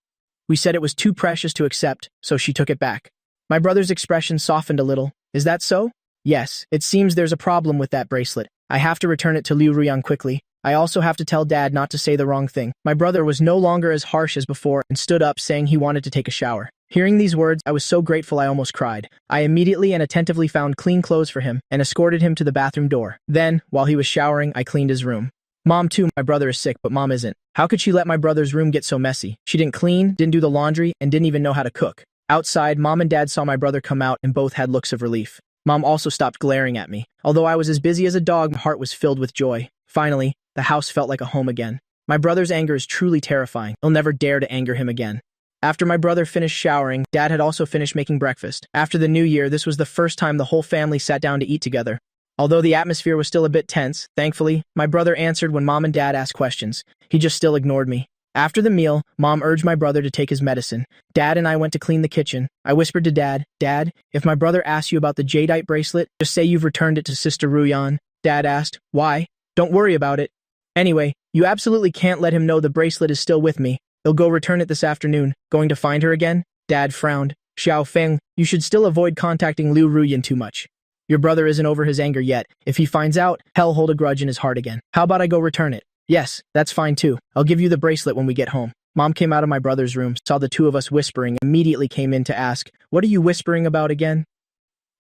We said it was too precious to accept, so she took it back. My brother's expression softened a little. Is that so? Yes, it seems there's a problem with that bracelet. I have to return it to Liu Ruyan quickly. I also have to tell Dad not to say the wrong thing. My brother was no longer as harsh as before and stood up saying he wanted to take a shower. Hearing these words, I was so grateful I almost cried. I immediately and attentively found clean clothes for him and escorted him to the bathroom door. Then, while he was showering, I cleaned his room. Mom too, my brother is sick, but Mom isn't. How could she let my brother's room get so messy? She didn't clean, didn't do the laundry, and didn't even know how to cook. Outside, Mom and Dad saw my brother come out and both had looks of relief. Mom also stopped glaring at me. Although I was as busy as a dog, my heart was filled with joy. Finally, the house felt like a home again. My brother's anger is truly terrifying. I'll never dare to anger him again. After my brother finished showering, Dad had also finished making breakfast. After the new year, this was the first time the whole family sat down to eat together. Although the atmosphere was still a bit tense, thankfully, my brother answered when Mom and Dad asked questions. He just still ignored me. After the meal, Mom urged my brother to take his medicine. Dad and I went to clean the kitchen. I whispered to Dad, "Dad, if my brother asks you about the jadeite bracelet, just say you've returned it to Sister Ruyan." Dad asked, "Why?" "Don't worry about it. Anyway, you absolutely can't let him know the bracelet is still with me. He'll go return it this afternoon. Going to find her again?" Dad frowned. "Xiao Feng, you should still avoid contacting Liu Ruyan too much. Your brother isn't over his anger yet. If he finds out, he'll hold a grudge in his heart again. How about I go return it?" "Yes, that's fine too. I'll give you the bracelet when we get home." Mom came out of my brother's room, saw the two of us whispering, and immediately came in to ask, "What are you whispering about again?"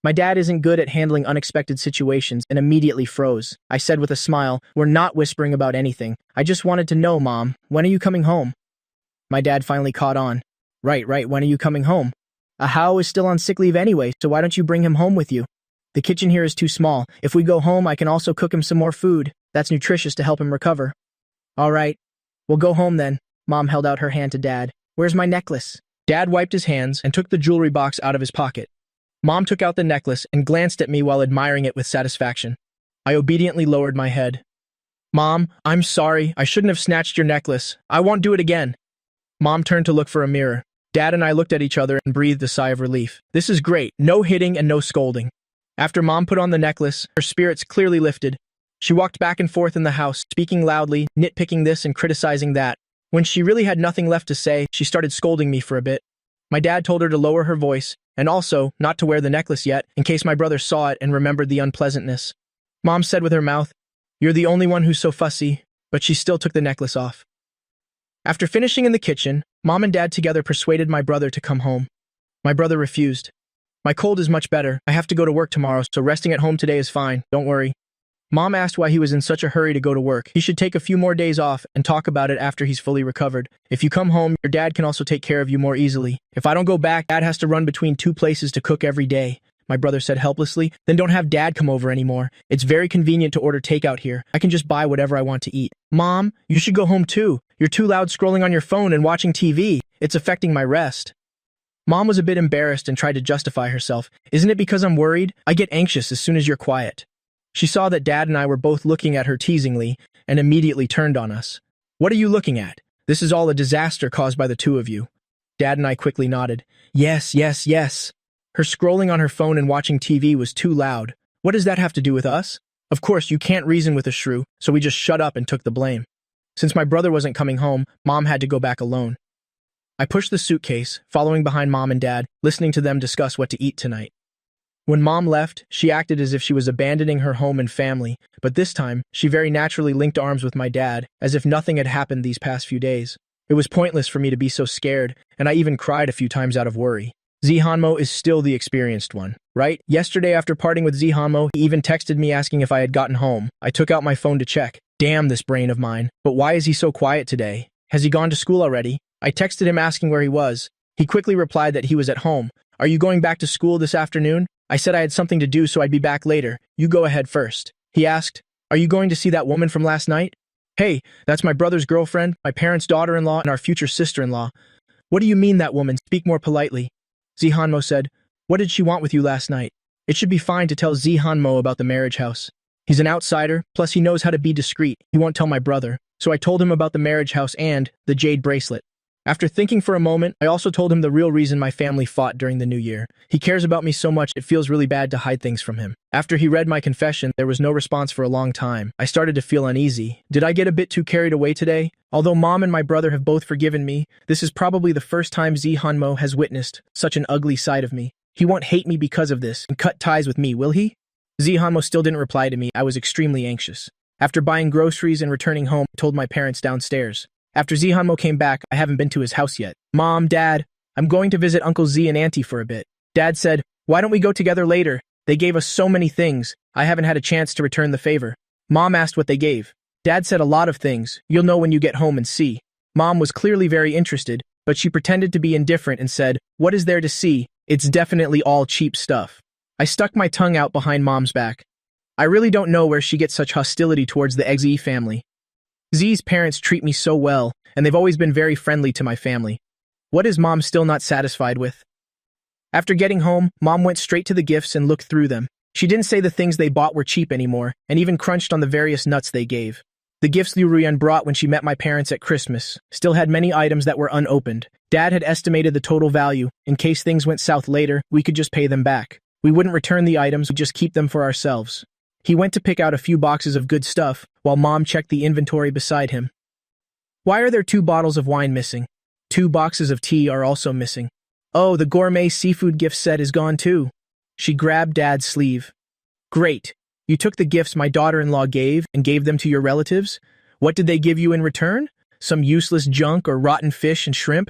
My dad isn't good at handling unexpected situations and immediately froze. I said with a smile, "We're not whispering about anything. I just wanted to know, Mom, when are you coming home?" My dad finally caught on. Right, when are you coming home?" "Ahao is still on sick leave anyway, so why don't you bring him home with you? The kitchen here is too small. If we go home, I can also cook him some more food. That's nutritious to help him recover." "All right, we'll go home then." Mom held out her hand to Dad. "Where's my necklace?" Dad wiped his hands and took the jewelry box out of his pocket. Mom took out the necklace and glanced at me while admiring it with satisfaction. I obediently lowered my head. "Mom, I'm sorry. I shouldn't have snatched your necklace. I won't do it again." Mom turned to look for a mirror. Dad and I looked at each other and breathed a sigh of relief. This is great. No hitting and no scolding. After Mom put on the necklace, her spirits clearly lifted. She walked back and forth in the house, speaking loudly, nitpicking this and criticizing that. When she really had nothing left to say, she started scolding me for a bit. My dad told her to lower her voice, and also not to wear the necklace yet, in case my brother saw it and remembered the unpleasantness. Mom said with her mouth, "You're the only one who's so fussy," but she still took the necklace off. After finishing in the kitchen, Mom and Dad together persuaded my brother to come home. My brother refused. "My cold is much better. I have to go to work tomorrow, so resting at home today is fine. Don't worry." Mom asked why he was in such a hurry to go to work. He should take a few more days off and talk about it after he's fully recovered. If you come home, your dad can also take care of you more easily. If I don't go back, Dad has to run between two places to cook every day, my brother said helplessly. Then don't have Dad come over anymore. It's very convenient to order takeout here. I can just buy whatever I want to eat. Mom, you should go home too. You're too loud scrolling on your phone and watching TV. It's affecting my rest. Mom was a bit embarrassed and tried to justify herself. Isn't it because I'm worried? I get anxious as soon as you're quiet. She saw that Dad and I were both looking at her teasingly and immediately turned on us. What are you looking at? This is all a disaster caused by the two of you. Dad and I quickly nodded. Yes. Her scrolling on her phone and watching TV was too loud. What does that have to do with us? Of course, you can't reason with a shrew, so we just shut up and took the blame. Since my brother wasn't coming home, Mom had to go back alone. I pushed the suitcase, following behind Mom and Dad, listening to them discuss what to eat tonight. When Mom left, she acted as if she was abandoning her home and family, but this time, she very naturally linked arms with my dad, as if nothing had happened these past few days. It was pointless for me to be so scared, and I even cried a few times out of worry. Zihanmo is still the experienced one, right? Yesterday after parting with Zihanmo, he even texted me asking if I had gotten home. I took out my phone to check. Damn this brain of mine. But why is he so quiet today? Has he gone to school already? I texted him asking where he was. He quickly replied that he was at home. Are you going back to school this afternoon? I said I had something to do, so I'd be back later. You go ahead first. He asked, are you going to see that woman from last night? Hey, that's my brother's girlfriend, my parents' daughter-in-law, and our future sister-in-law. What do you mean that woman? Speak more politely. Zihanmo said, what did she want with you last night? It should be fine to tell Zihanmo about the marriage house. He's an outsider, plus he knows how to be discreet. He won't tell my brother. So I told him about the marriage house and the jade bracelet. After thinking for a moment, I also told him the real reason my family fought during the new year. He cares about me so much it feels really bad to hide things from him. After he read my confession, there was no response for a long time. I started to feel uneasy. Did I get a bit too carried away today? Although Mom and my brother have both forgiven me, this is probably the first time Zihanmo has witnessed such an ugly side of me. He won't hate me because of this and cut ties with me, will he? Zihanmo still didn't reply to me. I was extremely anxious. After buying groceries and returning home, I told my parents downstairs. After Zihanmo came back, I haven't been to his house yet. Mom, Dad, I'm going to visit Uncle Z and Auntie for a bit. Dad said, why don't we go together later? They gave us so many things. I haven't had a chance to return the favor. Mom asked what they gave. Dad said a lot of things. You'll know when you get home and see. Mom was clearly very interested, but she pretended to be indifferent and said, "What is there to see? It's definitely all cheap stuff." I stuck my tongue out behind Mom's back. I really don't know where she gets such hostility towards the Z family. Z's parents treat me so well, and they've always been very friendly to my family. What is Mom still not satisfied with? After getting home, Mom went straight to the gifts and looked through them. She didn't say the things they bought were cheap anymore, and even crunched on the various nuts they gave. The gifts Liu Ruyan brought when she met my parents at Christmas still had many items that were unopened. Dad had estimated the total value. In case things went south later, we could just pay them back. We wouldn't return the items, we'd just keep them for ourselves. He went to pick out a few boxes of good stuff, while Mom checked the inventory beside him. Why are there 2 bottles of wine missing? 2 boxes of tea are also missing. Oh, the gourmet seafood gift set is gone too. She grabbed Dad's sleeve. Great. You took the gifts my daughter-in-law gave and gave them to your relatives? What did they give you in return? Some useless junk or rotten fish and shrimp?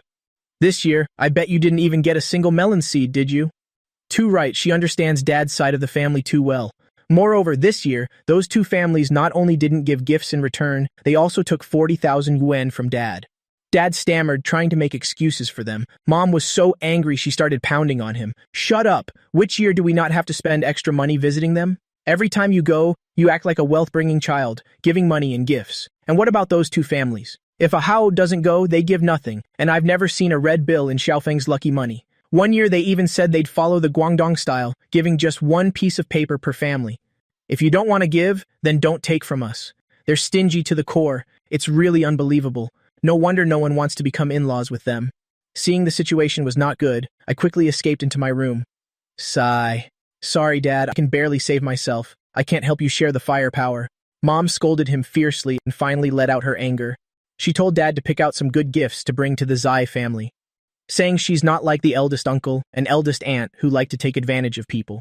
This year, I bet you didn't even get a single melon seed, did you? Too right, she understands Dad's side of the family too well. Moreover, this year, those 2 families not only didn't give gifts in return, they also took 40,000 yuan from Dad. Dad stammered, trying to make excuses for them. Mom was so angry she started pounding on him. Shut up! Which year do we not have to spend extra money visiting them? Every time you go, you act like a wealth-bringing child, giving money and gifts. And what about those 2 families? If a Hao doesn't go, they give nothing, and I've never seen a red bill in Xiaofeng's lucky money. One year they even said they'd follow the Guangdong style, giving just 1 piece of paper per family. If you don't want to give, then don't take from us. They're stingy to the core. It's really unbelievable. No wonder no one wants to become in-laws with them. Seeing the situation was not good, I quickly escaped into my room. Sigh. Sorry, Dad, I can barely save myself. I can't help you share the firepower. Mom scolded him fiercely and finally let out her anger. She told Dad to pick out some good gifts to bring to the Zai family, saying she's not like the eldest uncle and eldest aunt who like to take advantage of people.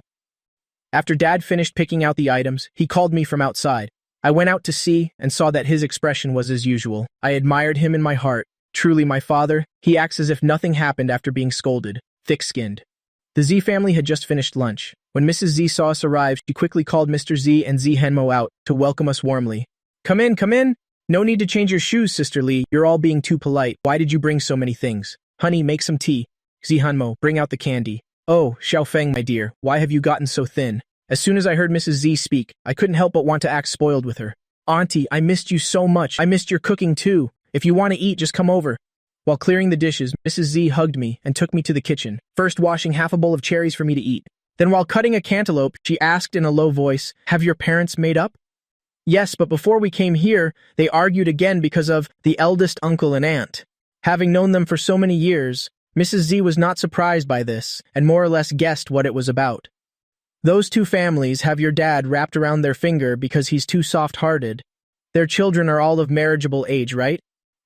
After Dad finished picking out the items, he called me from outside. I went out to see and saw that his expression was as usual. I admired him in my heart. Truly my father, he acts as if nothing happened after being scolded, thick-skinned. The Z family had just finished lunch. When Mrs. Z saw us arrive, she quickly called Mr. Z and Z Henmo out to welcome us warmly. Come in, come in! No need to change your shoes, Sister Li. You're all being too polite. Why did you bring so many things? Honey, make some tea. Z Henmo, bring out the candy. Oh, Xiaofeng, my dear, why have you gotten so thin? As soon as I heard Mrs. Z speak, I couldn't help but want to act spoiled with her. Auntie, I missed you so much. I missed your cooking too. If you want to eat, just come over. While clearing the dishes, Mrs. Z hugged me and took me to the kitchen, first washing half a bowl of cherries for me to eat. Then while cutting a cantaloupe, she asked in a low voice, "Have your parents made up?" Yes, but before we came here, they argued again because of the eldest uncle and aunt. Having known them for so many years, Mrs. Z was not surprised by this and more or less guessed what it was about. Those 2 families have your dad wrapped around their finger because he's too soft-hearted. Their children are all of marriageable age, right?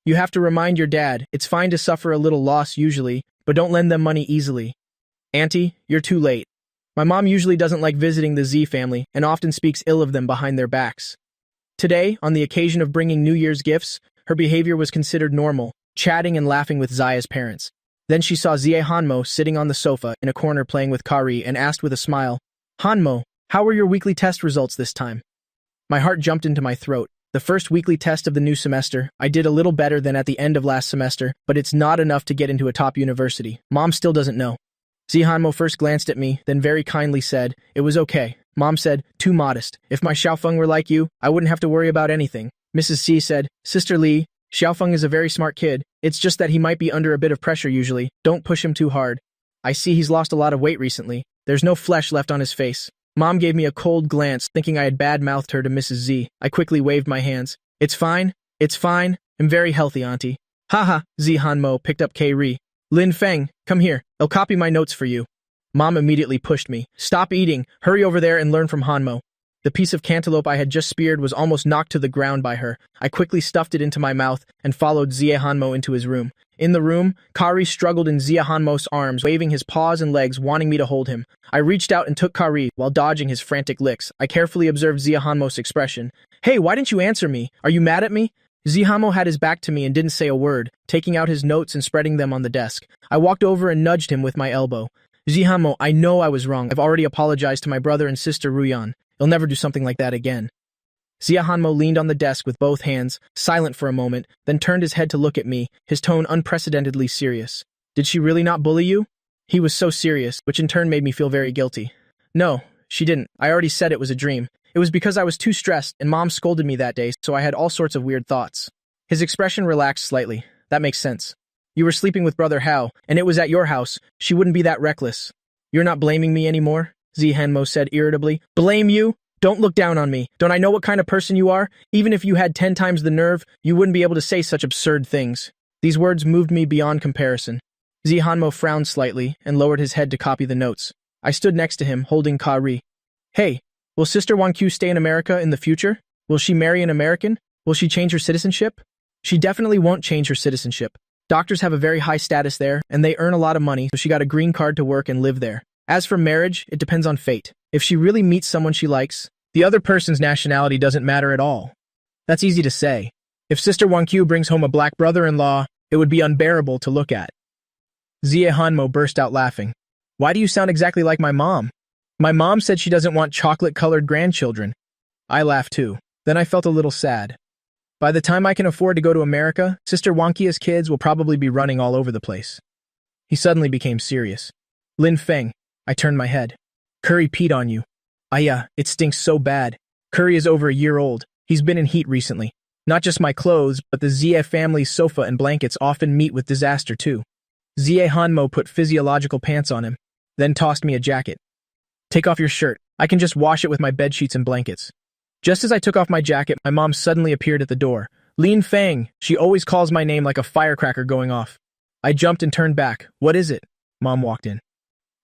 You have to remind your dad, it's fine to suffer a little loss usually, but don't lend them money easily. Auntie, you're too late. My mom usually doesn't like visiting the Z family and often speaks ill of them behind their backs. Today, on the occasion of bringing New Year's gifts, her behavior was considered normal, chatting and laughing with Zaya's parents. Then she saw Zie Hanmo sitting on the sofa in a corner playing with Kari and asked with a smile, "Hanmo, how were your weekly test results this time?" My heart jumped into my throat. The first weekly test of the new semester, I did a little better than at the end of last semester, but it's not enough to get into a top university. Mom still doesn't know. Zie Hanmo first glanced at me, then very kindly said, "It was okay." Mom said, "Too modest. If my Xiaofeng were like you, I wouldn't have to worry about anything." Mrs. C said, "Sister Li, Xiaofeng is a very smart kid. It's just that he might be under a bit of pressure usually. Don't push him too hard. I see he's lost a lot of weight recently. There's no flesh left on his face." Mom gave me a cold glance, thinking I had bad-mouthed her to Mrs. Z. I quickly waved my hands. It's fine. I'm very healthy, Auntie." Haha, Zi Hanmo picked up K-Ri. "Lin Feng, come here. I'll copy my notes for you." Mom immediately pushed me. "Stop eating. Hurry over there and learn from Hanmo." The piece of cantaloupe I had just speared was almost knocked to the ground by her. I quickly stuffed it into my mouth and followed Zie Hanmo into his room. In the room, Kari struggled in Zie Hanmo's arms, waving his paws and legs, wanting me to hold him. I reached out and took Kari, while dodging his frantic licks. I carefully observed Zie Hanmo's expression. "Hey, why didn't you answer me? Are you mad at me?" Zie Hanmo had his back to me and didn't say a word, taking out his notes and spreading them on the desk. I walked over and nudged him with my elbow. "Zie Hanmo, I know I was wrong. I've already apologized to my brother and sister Ruyan. He'll never do something like that again." Hanmo leaned on the desk with both hands, silent for a moment, then turned his head to look at me, his tone unprecedentedly serious. Did she really not bully you? He was so serious, which in turn made me feel very guilty. No, she didn't. I already said it was a dream. It was because I was too stressed and Mom scolded me that day, so I had all sorts of weird thoughts. His expression relaxed slightly. That makes sense. You were sleeping with Brother Hao, and it was at your house. She wouldn't be that reckless. You're not blaming me anymore? Hanmo said irritably. Blame you? Don't look down on me. Don't I know what kind of person you are? Even if you had 10 times the nerve, you wouldn't be able to say such absurd things. These words moved me beyond comparison. Hanmo frowned slightly and lowered his head to copy the notes. I stood next to him, holding Ka-ri. Hey, will Sister Wan-Q stay in America in the future? Will she marry an American? Will she change her citizenship? She definitely won't change her citizenship. Doctors have a very high status there, and they earn a lot of money, so she got a green card to work and live there. As for marriage, it depends on fate. If she really meets someone she likes, the other person's nationality doesn't matter at all. That's easy to say. If Sister Wan-Q brings home a black brother-in-law, it would be unbearable to look at. Hanmo burst out laughing. Why do you sound exactly like my mom? My mom said she doesn't want chocolate-colored grandchildren. I laughed too. Then I felt a little sad. By the time I can afford to go to America, Sister Wan-Qi's kids will probably be running all over the place. He suddenly became serious. Lin Feng, I turned my head. Curry peed on you. It stinks so bad. Curry is over a year old. He's been in heat recently. Not just my clothes, but the Zia family's sofa and blankets often meet with disaster too. Hanmo put physiological pants on him, then tossed me a jacket. Take off your shirt. I can just wash it with my bedsheets and blankets. Just as I took off my jacket, my mom suddenly appeared at the door. Lin Feng, she always calls my name like a firecracker going off. I jumped and turned back. What is it? Mom walked in.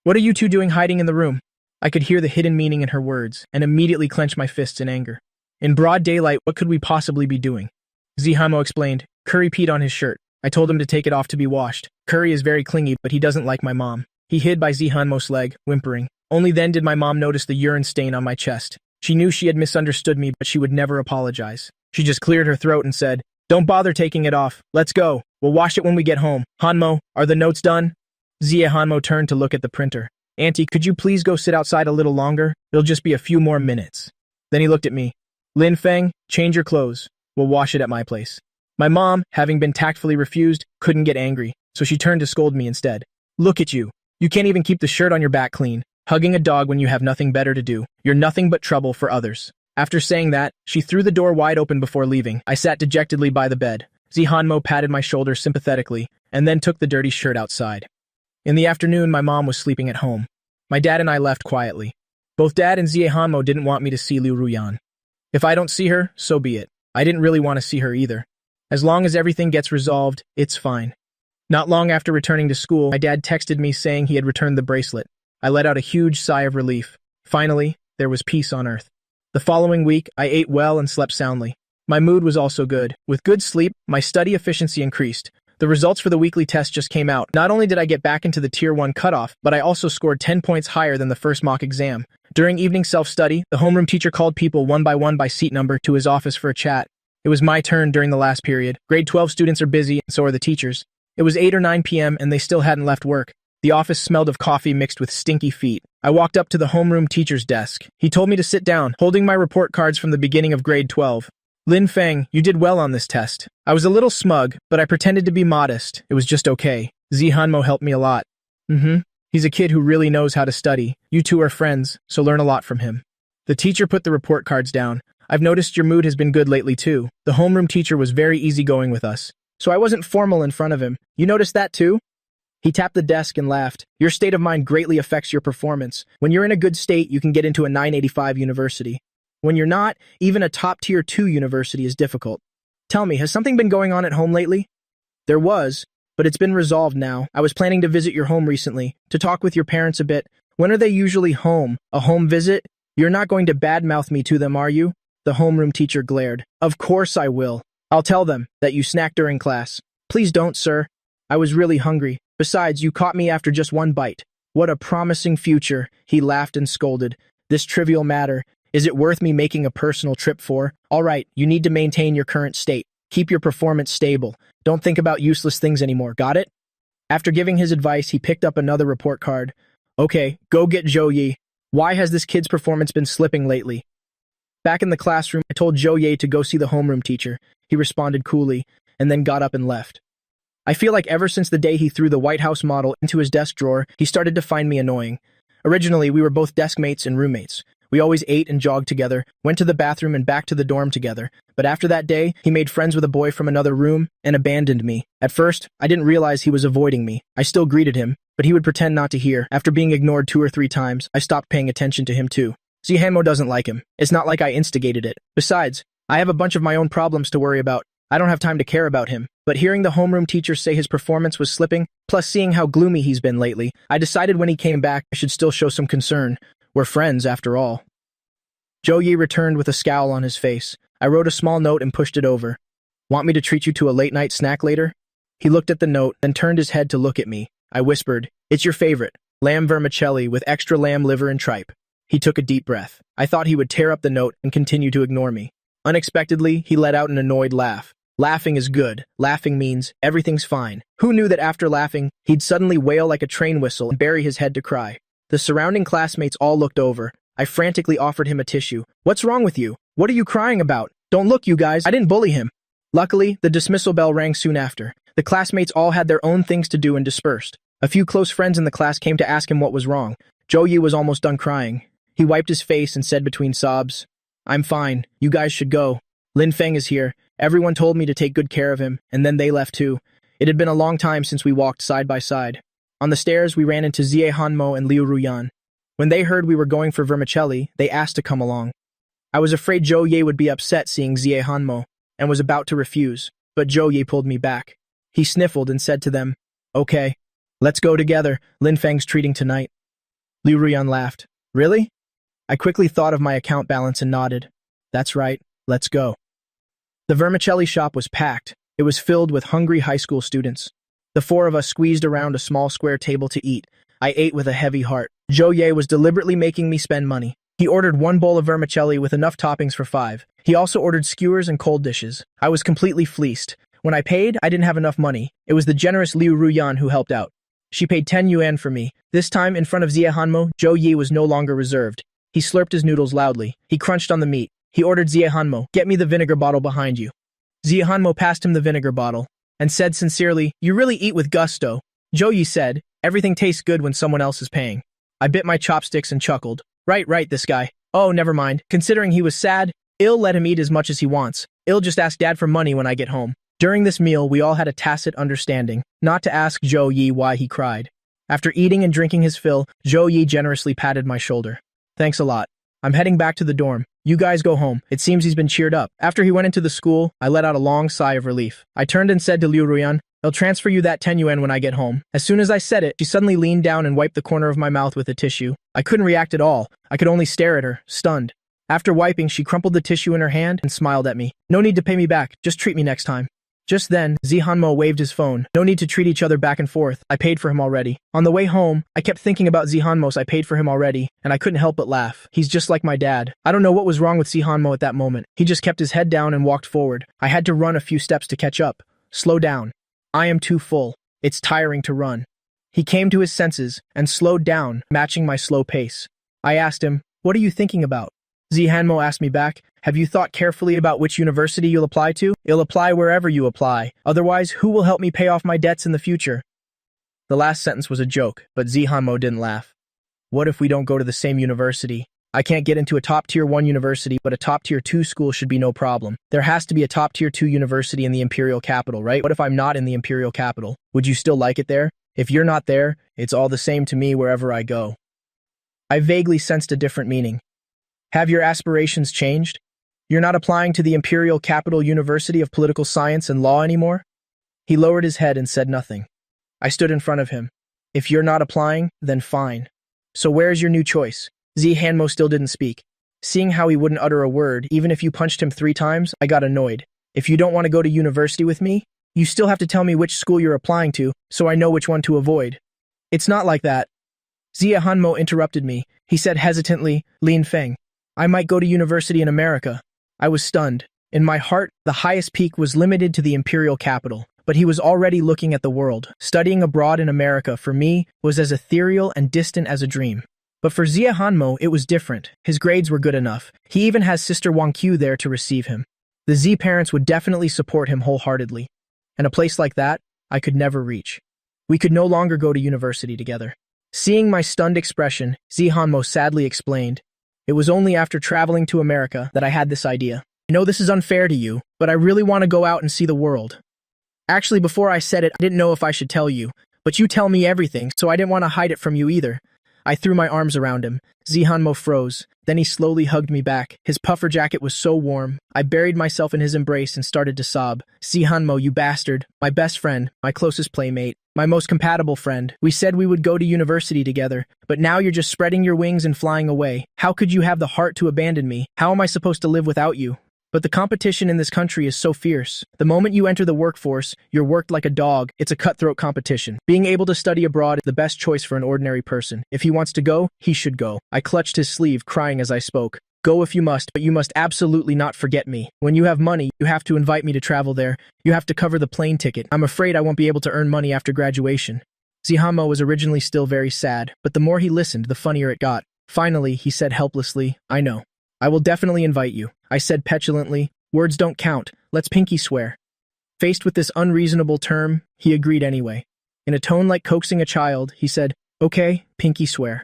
What are you two doing hiding in the room? I could hear the hidden meaning in her words, and immediately clenched my fists in anger. In broad daylight, what could we possibly be doing? Hanmo explained. Curry peed on his shirt. I told him to take it off to be washed. Curry is very clingy, but he doesn't like my mom. He hid by Hanmo's leg, whimpering. Only then did my mom notice the urine stain on my chest. She knew she had misunderstood me, but she would never apologize. She just cleared her throat and said, Don't bother taking it off. Let's go. We'll wash it when we get home. Hanmo, are the notes done? Hanmo turned to look at the printer. Auntie, could you please go sit outside a little longer? It'll just be a few more minutes. Then he looked at me. Lin Feng, change your clothes. We'll wash it at my place. My mom, having been tactfully refused, couldn't get angry, so she turned to scold me instead. Look at you. You can't even keep the shirt on your back clean. Hugging a dog when you have nothing better to do. You're nothing but trouble for others. After saying that, she threw the door wide open before leaving. I sat dejectedly by the bed. Hanmo patted my shoulder sympathetically, and then took the dirty shirt outside. In the afternoon, my mom was sleeping at home. My dad and I left quietly. Both Dad and Hanmo didn't want me to see Liu Ruyan. If I don't see her, so be it. I didn't really want to see her either. As long as everything gets resolved, it's fine. Not long after returning to school, my dad texted me saying he had returned the bracelet. I let out a huge sigh of relief. Finally, there was peace on earth. The following week, I ate well and slept soundly. My mood was also good. With good sleep, my study efficiency increased. The results for the weekly test just came out. Not only did I get back into the Tier 1 cutoff, but I also scored 10 points higher than the first mock exam. During evening self-study, the homeroom teacher called people one by seat number to his office for a chat. It was my turn during the last period. Grade 12 students are busy, and so are the teachers. It was 8 or 9 p.m., and they still hadn't left work. The office smelled of coffee mixed with stinky feet. I walked up to the homeroom teacher's desk. He told me to sit down, holding my report cards from the beginning of grade 12. Lin Feng, you did well on this test. I was a little smug, but I pretended to be modest. It was just okay. Hanmo helped me a lot. He's a kid who really knows how to study. You two are friends, so learn a lot from him. The teacher put the report cards down. I've noticed your mood has been good lately too. The homeroom teacher was very easygoing with us, so I wasn't formal in front of him. You noticed that too? He tapped the desk and laughed. Your state of mind greatly affects your performance. When you're in a good state, you can get into a 985 university. When you're not, even a top tier 2 university is difficult. Tell me, has something been going on at home lately? There was, but it's been resolved now. I was planning to visit your home recently, to talk with your parents a bit. When are they usually home? A home visit? You're not going to badmouth me to them, are you? The homeroom teacher glared. Of course I will. I'll tell them that you snacked during class. Please don't, sir. I was really hungry. Besides, you caught me after just one bite. What a promising future, he laughed and scolded. This trivial matter. Is it worth me making a personal trip for? All right, you need to maintain your current state. Keep your performance stable. Don't think about useless things anymore, got it? After giving his advice, he picked up another report card. Okay, go get Zhou Yi. Why has this kid's performance been slipping lately? Back in the classroom, I told Zhou Ye to go see the homeroom teacher. He responded coolly, and then got up and left. I feel like ever since the day he threw the White House model into his desk drawer, he started to find me annoying. Originally, we were both desk mates and roommates. We always ate and jogged together, went to the bathroom and back to the dorm together. But after that day, he made friends with a boy from another room and abandoned me. At first, I didn't realize he was avoiding me. I still greeted him, but he would pretend not to hear. After being ignored 2 or 3 times, I stopped paying attention to him too. Zihanmo doesn't like him. It's not like I instigated it. Besides, I have a bunch of my own problems to worry about. I don't have time to care about him. But hearing the homeroom teacher say his performance was slipping, plus seeing how gloomy he's been lately, I decided when he came back I should still show some concern. We're friends, after all. Zhou Yi returned with a scowl on his face. I wrote a small note and pushed it over. Want me to treat you to a late-night snack later? He looked at the note, then turned his head to look at me. I whispered, it's your favorite, lamb vermicelli with extra lamb liver and tripe. He took a deep breath. I thought he would tear up the note and continue to ignore me. Unexpectedly, he let out an annoyed laugh. Laughing is good. Laughing means everything's fine. Who knew that after laughing, he'd suddenly wail like a train whistle and bury his head to cry? The surrounding classmates all looked over. I frantically offered him a tissue. What's wrong with you? What are you crying about? Don't look, you guys. I didn't bully him. Luckily, the dismissal bell rang soon after. The classmates all had their own things to do and dispersed. A few close friends in the class came to ask him what was wrong. Zhou Yi was almost done crying. He wiped his face and said between sobs, I'm fine. You guys should go. Lin Feng is here. Everyone told me to take good care of him, and then they left too. It had been a long time since we walked side by side. On the stairs, we ran into Zie Hanmo and Liu Ruyan. When they heard we were going for vermicelli, they asked to come along. I was afraid Zhou Ye would be upset seeing Zie Hanmo, and was about to refuse, but Zhou Ye pulled me back. He sniffled and said to them, Okay, let's go together. Lin Feng's treating tonight. Liu Ruyan laughed. Really? I quickly thought of my account balance and nodded. That's right, let's go. The vermicelli shop was packed. It was filled with hungry high school students. The 4 of us squeezed around a small square table to eat. I ate with a heavy heart. Zhou Ye was deliberately making me spend money. He ordered 1 bowl of vermicelli with enough toppings for 5. He also ordered skewers and cold dishes. I was completely fleeced. When I paid, I didn't have enough money. It was the generous Liu Ruyan who helped out. She paid 10 yuan for me. This time, in front of Zie Hanmo, Zhou Yi was no longer reserved. He slurped his noodles loudly. He crunched on the meat. He ordered Zie Hanmo, get me the vinegar bottle behind you. Zie Hanmo passed him the vinegar bottle and said sincerely, You really eat with gusto. Zhou Yi said, Everything tastes good when someone else is paying. I bit my chopsticks and chuckled. Right, this guy. Oh, never mind. Considering he was sad, I'll let him eat as much as he wants. I'll just ask Dad for money when I get home. During this meal, we all had a tacit understanding, not to ask Zhou Yi why he cried. After eating and drinking his fill, Zhou Yi generously patted my shoulder. Thanks a lot. I'm heading back to the dorm. You guys go home. It seems he's been cheered up. After he went into the school, I let out a long sigh of relief. I turned and said to Liu Ruyan, I'll transfer you that 10 yuan when I get home. As soon as I said it, she suddenly leaned down and wiped the corner of my mouth with a tissue. I couldn't react at all. I could only stare at her, stunned. After wiping, she crumpled the tissue in her hand and smiled at me. No need to pay me back. Just treat me next time. Just then, Zie Hanmo waved his phone. No need to treat each other back and forth. I paid for him already. On the way home, I kept thinking about Zie Hanmo's I paid for him already, and I couldn't help but laugh. He's just like my dad. I don't know what was wrong with Zie Hanmo at that moment. He just kept his head down and walked forward. I had to run a few steps to catch up. Slow down. I am too full. It's tiring to run. He came to his senses and slowed down, matching my slow pace. I asked him, What are you thinking about? Zie Hanmo asked me back, Have you thought carefully about which university you'll apply to? You'll apply wherever you apply. Otherwise, who will help me pay off my debts in the future? The last sentence was a joke, but Zie Hanmo didn't laugh. What if we don't go to the same university? I can't get into a top tier 1 university, but a top tier 2 school should be no problem. There has to be a top tier 2 university in the imperial capital, right? What if I'm not in the imperial capital? Would you still like it there? If you're not there, it's all the same to me wherever I go. I vaguely sensed a different meaning. Have your aspirations changed? You're not applying to the Imperial Capital University of Political Science and Law anymore? He lowered his head and said nothing. I stood in front of him. If you're not applying, then fine. So where's your new choice? Zie Hanmo still didn't speak. Seeing how he wouldn't utter a word, even if you punched him 3 times, I got annoyed. If you don't want to go to university with me, you still have to tell me which school you're applying to, so I know which one to avoid. It's not like that. Zie Hanmo interrupted me. He said hesitantly, Lin Feng. I might go to university in America. I was stunned. In my heart, the highest peak was limited to the imperial capital, but he was already looking at the world. Studying abroad in America, for me, was as ethereal and distant as a dream. But for Zia Hanmo, it was different. His grades were good enough. He even has Sister Wang Qiu there to receive him. The Z parents would definitely support him wholeheartedly. And a place like that, I could never reach. We could no longer go to university together. Seeing my stunned expression, Z Hanmo sadly explained, "It was only after traveling to America that I had this idea. I know this is unfair to you, but I really want to go out and see the world. Actually, before I said it, I didn't know if I should tell you, but you tell me everything, so I didn't want to hide it from you either." I threw my arms around him. Zihanmo froze. Then he slowly hugged me back. His puffer jacket was so warm. I buried myself in his embrace and started to sob. Zihanmo, you bastard. My best friend, my closest playmate, my most compatible friend. We said we would go to university together, but now you're just spreading your wings and flying away. How could you have the heart to abandon me? How am I supposed to live without you? But the competition in this country is so fierce. The moment you enter the workforce, you're worked like a dog. It's a cutthroat competition. Being able to study abroad is the best choice for an ordinary person. If he wants to go, he should go. I clutched his sleeve, crying as I spoke. Go if you must, but you must absolutely not forget me. When you have money, you have to invite me to travel there. You have to cover the plane ticket. I'm afraid I won't be able to earn money after graduation. Zihamo was originally still very sad, but the more he listened, the funnier it got. Finally, he said helplessly, I know. I will definitely invite you. I said petulantly, words don't count. Let's pinky swear. Faced with this unreasonable term, he agreed anyway. In a tone like coaxing a child, he said, okay, pinky swear.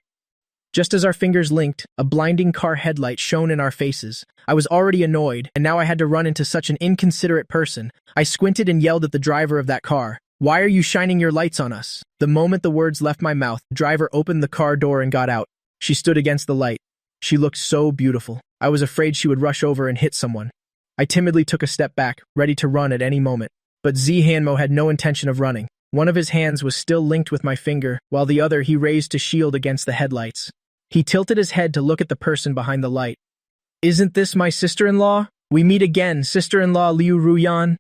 Just as our fingers linked, a blinding car headlight shone in our faces. I was already annoyed, and now I had to run into such an inconsiderate person. I squinted and yelled at the driver of that car. Why are you shining your lights on us? The moment the words left my mouth, the driver opened the car door and got out. She stood against the light. She looked so beautiful. I was afraid she would rush over and hit someone. I timidly took a step back, ready to run at any moment. But Hanmo had no intention of running. One of his hands was still linked with my finger, while the other he raised to shield against the headlights. He tilted his head to look at the person behind the light. Isn't this my sister-in-law? We meet again, sister-in-law Liu Ruyan.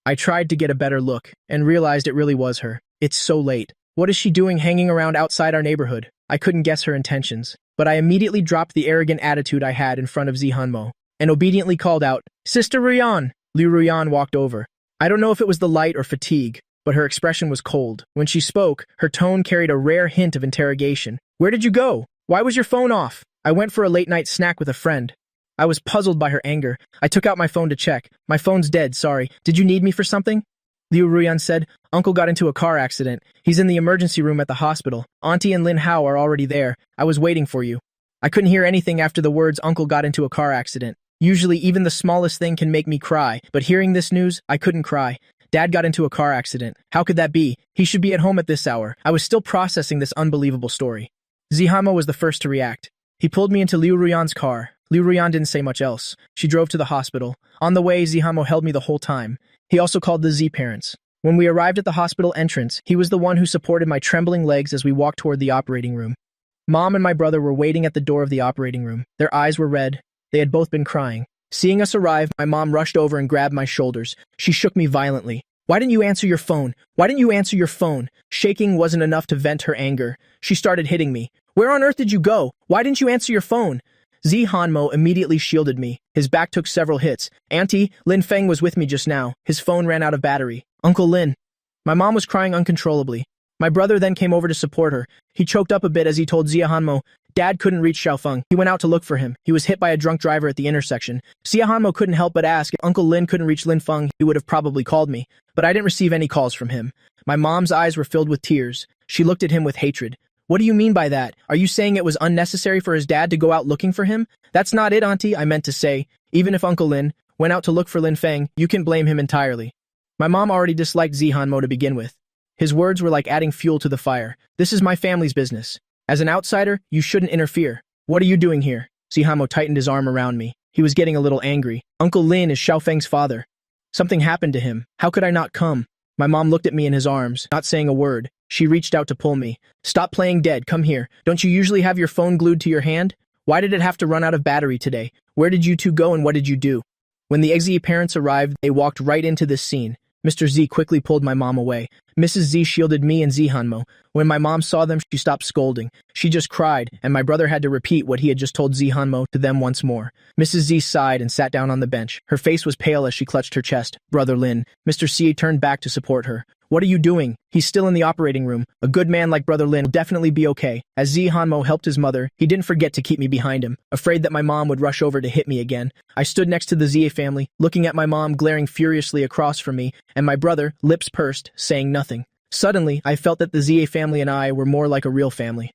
I tried to get a better look, and realized it really was her. It's so late. What is she doing hanging around outside our neighborhood? I couldn't guess her intentions, but I immediately dropped the arrogant attitude I had in front of Zihanmo, and obediently called out, Sister Ruyan! Liu Ruyan walked over. I don't know if it was the light or fatigue, but her expression was cold. When she spoke, her tone carried a rare hint of interrogation. Where did you go? Why was your phone off? I went for a late-night snack with a friend. I was puzzled by her anger. I took out my phone to check. My phone's dead, sorry. Did you need me for something? Liu Ruyan said, Uncle got into a car accident. He's in the emergency room at the hospital. Auntie and Lin Hao are already there. I was waiting for you. I couldn't hear anything after the words Uncle got into a car accident. Usually even the smallest thing can make me cry, but hearing this news, I couldn't cry. Dad got into a car accident. How could that be? He should be at home at this hour. I was still processing this unbelievable story. Zihamo was the first to react. He pulled me into Liu Ruyan's car. Liu Ruyan didn't say much else. She drove to the hospital. On the way, Zihamo held me the whole time. He also called the Z parents. When we arrived at the hospital entrance, he was the one who supported my trembling legs as we walked toward the operating room. Mom and my brother were waiting at the door of the operating room. Their eyes were red. They had both been crying. Seeing us arrive, my mom rushed over and grabbed my shoulders. She shook me violently. Why didn't you answer your phone? Why didn't you answer your phone? Shaking wasn't enough to vent her anger. She started hitting me. Where on earth did you go? Why didn't you answer your phone? Hanmo immediately shielded me. His back took several hits. Auntie, Lin Feng was with me just now. His phone ran out of battery. Uncle Lin. My mom was crying uncontrollably. My brother then came over to support her. He choked up a bit as he told Hanmo, Dad couldn't reach Xiaofeng. He went out to look for him. He was hit by a drunk driver at the intersection. Hanmo couldn't help but ask if Uncle Lin couldn't reach Lin Feng, he would have probably called me. But I didn't receive any calls from him. My mom's eyes were filled with tears. She looked at him with hatred. What do you mean by that? Are you saying it was unnecessary for his dad to go out looking for him? That's not it, Auntie, I meant to say. Even if Uncle Lin went out to look for Lin Feng, you can blame him entirely. My mom already disliked Zihanmo to begin with. His words were like adding fuel to the fire. This is my family's business. As an outsider, you shouldn't interfere. What are you doing here? Zihanmo tightened his arm around me. He was getting a little angry. Uncle Lin is Xiaofeng's father. Something happened to him. How could I not come? My mom looked at me in his arms, not saying a word. She reached out to pull me. Stop playing dead, come here. Don't you usually have your phone glued to your hand? Why did it have to run out of battery today? Where did you two go and what did you do? When the Z parents arrived, they walked right into this scene. Mr. Z quickly pulled my mom away. Mrs. Z shielded me and Zihanmo. When my mom saw them, she stopped scolding. She just cried, and my brother had to repeat what he had just told Zihanmo to them once more. Mrs. Z sighed and sat down on the bench. Her face was pale as she clutched her chest. Brother Lin. Mr. C turned back to support her. What are you doing? He's still in the operating room. A good man like Brother Lin will definitely be okay. As Zi Hanmo helped his mother, he didn't forget to keep me behind him, afraid that my mom would rush over to hit me again. I stood next to the Zi family, looking at my mom glaring furiously across from me, and my brother, lips pursed, saying nothing. Suddenly, I felt that the Zi family and I were more like a real family.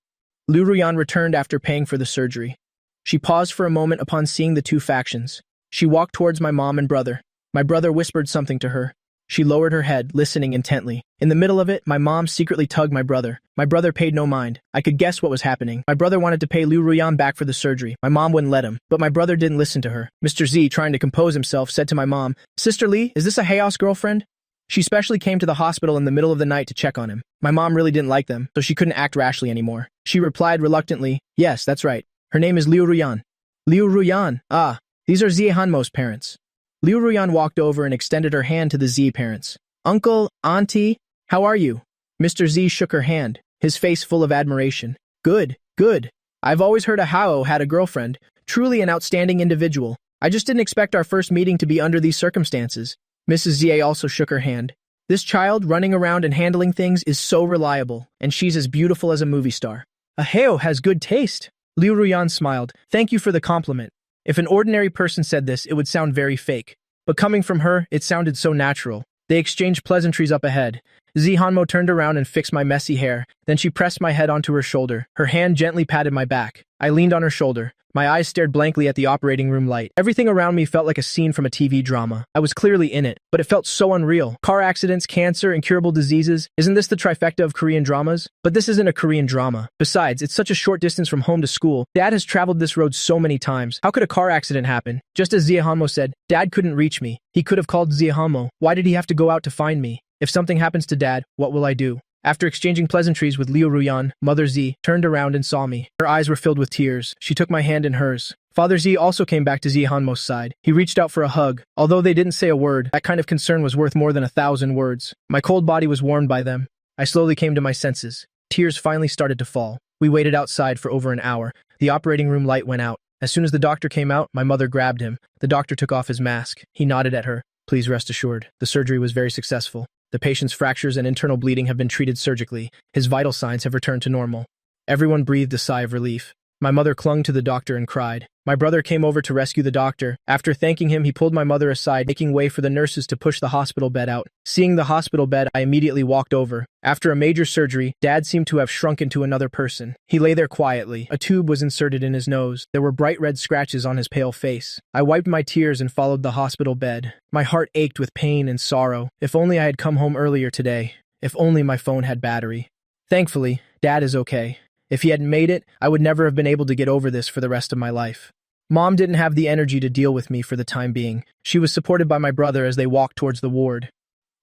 Liu Ruyan returned after paying for the surgery. She paused for a moment upon seeing the two factions. She walked towards my mom and brother. My brother whispered something to her. She lowered her head, listening intently. In the middle of it, my mom secretly tugged my brother. My brother paid no mind. I could guess what was happening. My brother wanted to pay Liu Ruyan back for the surgery. My mom wouldn't let him, but my brother didn't listen to her. Mr. Z, trying to compose himself, said to my mom, "Sister Li, is this a Hayos girlfriend?" She specially came to the hospital in the middle of the night to check on him. My mom really didn't like them, so she couldn't act rashly anymore. She replied reluctantly, "Yes, that's right. Her name is Liu Ruyan." Liu Ruyan, ah, these are Zi Hanmo's parents. Liu Ruyan walked over and extended her hand to the Zi parents. "Uncle, Auntie, how are you?" Mr. Z shook her hand, his face full of admiration. "Good, good. I've always heard a Hao had a girlfriend. Truly an outstanding individual. I just didn't expect our first meeting to be under these circumstances." Mrs. Z also shook her hand. "This child running around and handling things is so reliable, and she's as beautiful as a movie star. A Hao has good taste." Liu Ruyan smiled. "Thank you for the compliment. If an ordinary person said this, it would sound very fake. But coming from her, it sounded so natural." They exchanged pleasantries up ahead. Zi Hanmo turned around and fixed my messy hair. Then she pressed my head onto her shoulder. Her hand gently patted my back. I leaned on her shoulder. My eyes stared blankly at the operating room light. Everything around me felt like a scene from a TV drama. I was clearly in it, but it felt so unreal. Car accidents, cancer, incurable diseases. Isn't this the trifecta of Korean dramas? But this isn't a Korean drama. Besides, it's such a short distance from home to school. Dad has traveled this road so many times. How could a car accident happen? Just as Zi Hanmo said, Dad couldn't reach me. He could have called Zi Hanmo. Why did he have to go out to find me? If something happens to Dad, what will I do? After exchanging pleasantries with Liu Ruyan, Mother Z turned around and saw me. Her eyes were filled with tears. She took my hand in hers. Father Z also came back to Zi Hanmo's side. He reached out for a hug. Although they didn't say a word, that kind of concern was worth more than 1,000 words. My cold body was warmed by them. I slowly came to my senses. Tears finally started to fall. We waited outside for over an hour. The operating room light went out. As soon as the doctor came out, my mother grabbed him. The doctor took off his mask. He nodded at her. "Please rest assured, the surgery was very successful. The patient's fractures and internal bleeding have been treated surgically. His vital signs have returned to normal." Everyone breathed a sigh of relief. My mother clung to the doctor and cried. My brother came over to rescue the doctor. After thanking him, he pulled my mother aside, making way for the nurses to push the hospital bed out. Seeing the hospital bed, I immediately walked over. After a major surgery, Dad seemed to have shrunk into another person. He lay there quietly. A tube was inserted in his nose. There were bright red scratches on his pale face. I wiped my tears and followed the hospital bed. My heart ached with pain and sorrow. If only I had come home earlier today. If only my phone had battery. Thankfully, Dad is okay. If he hadn't made it, I would never have been able to get over this for the rest of my life. Mom didn't have the energy to deal with me for the time being. She was supported by my brother as they walked towards the ward.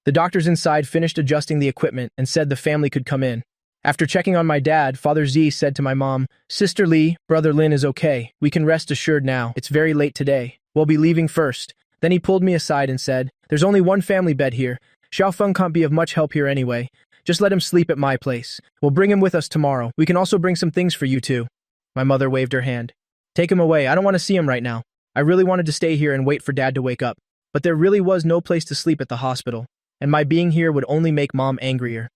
The doctors inside finished adjusting the equipment and said the family could come in. After checking on my dad, Father Z said to my mom, "Sister Lee, Brother Lin is okay. We can rest assured now. It's very late today. We'll be leaving first." Then he pulled me aside and said, "There's only one family bed here. Xiaofeng can't be of much help here anyway. Just let him sleep at my place. We'll bring him with us tomorrow. We can also bring some things for you too." My mother waved her hand. "Take him away. I don't want to see him right now. I really wanted to stay here and wait for Dad to wake up. But there really was no place to sleep at the hospital, and my being here would only make Mom angrier."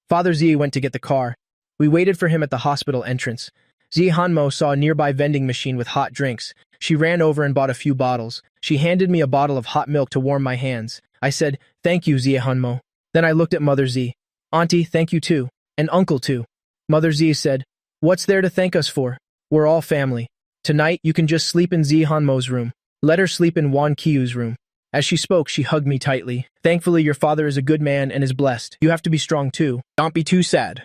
Father Z went to get the car. We waited for him at the hospital entrance. Zi Hanmo saw a nearby vending machine with hot drinks. She ran over and bought a few bottles. She handed me a bottle of hot milk to warm my hands. I said, "Thank you, Zi Hanmo." Then I looked at Mother Z. "Auntie, thank you too. And Uncle too." Mother Z said, "What's there to thank us for? We're all family. Tonight, you can just sleep in Zi Hanmo's room. Let her sleep in Wan Qiu's room." As she spoke, she hugged me tightly. "Thankfully, your father is a good man and is blessed. You have to be strong too. Don't be too sad."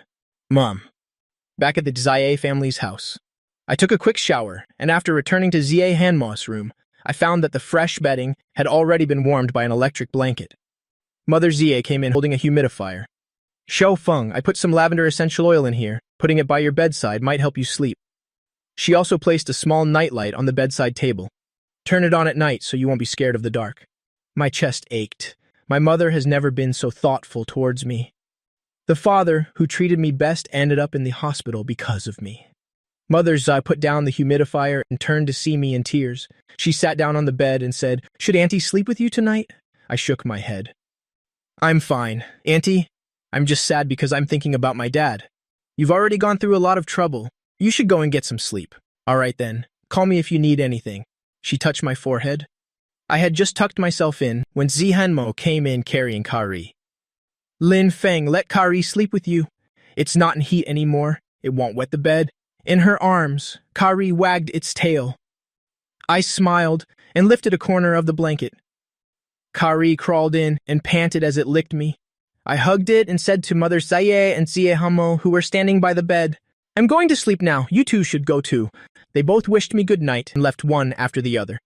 Mom. Back at the Zia family's house. I took a quick shower, and after returning to Zia Hanmo's room, I found that the fresh bedding had already been warmed by an electric blanket. Mother Zia came in holding a humidifier. "Xiao Feng, I put some lavender essential oil in here. Putting it by your bedside might help you sleep." She also placed a small nightlight on the bedside table. "Turn it on at night so you won't be scared of the dark." My chest ached. My mother has never been so thoughtful towards me. The father, who treated me best, ended up in the hospital because of me. Mother Zai put down the humidifier and turned to see me in tears. She sat down on the bed and said, "Should Auntie sleep with you tonight?" I shook my head. "I'm fine. Auntie, I'm just sad because I'm thinking about my dad. You've already gone through a lot of trouble. You should go and get some sleep. All right then. Call me if you need anything. She touched my forehead. I had just tucked myself in when Zihanmo came in carrying Kari. Lin Feng, let Kari sleep with you. It's not in heat anymore. It won't wet the bed. In her arms, Kari wagged its tail. I smiled and lifted a corner of the blanket. Kari crawled in and panted as it licked me. I hugged it and said to Mother Saye and Ziehamo, who were standing by the bed, I'm going to sleep now. You two should go too. They both wished me good night and left one after the other.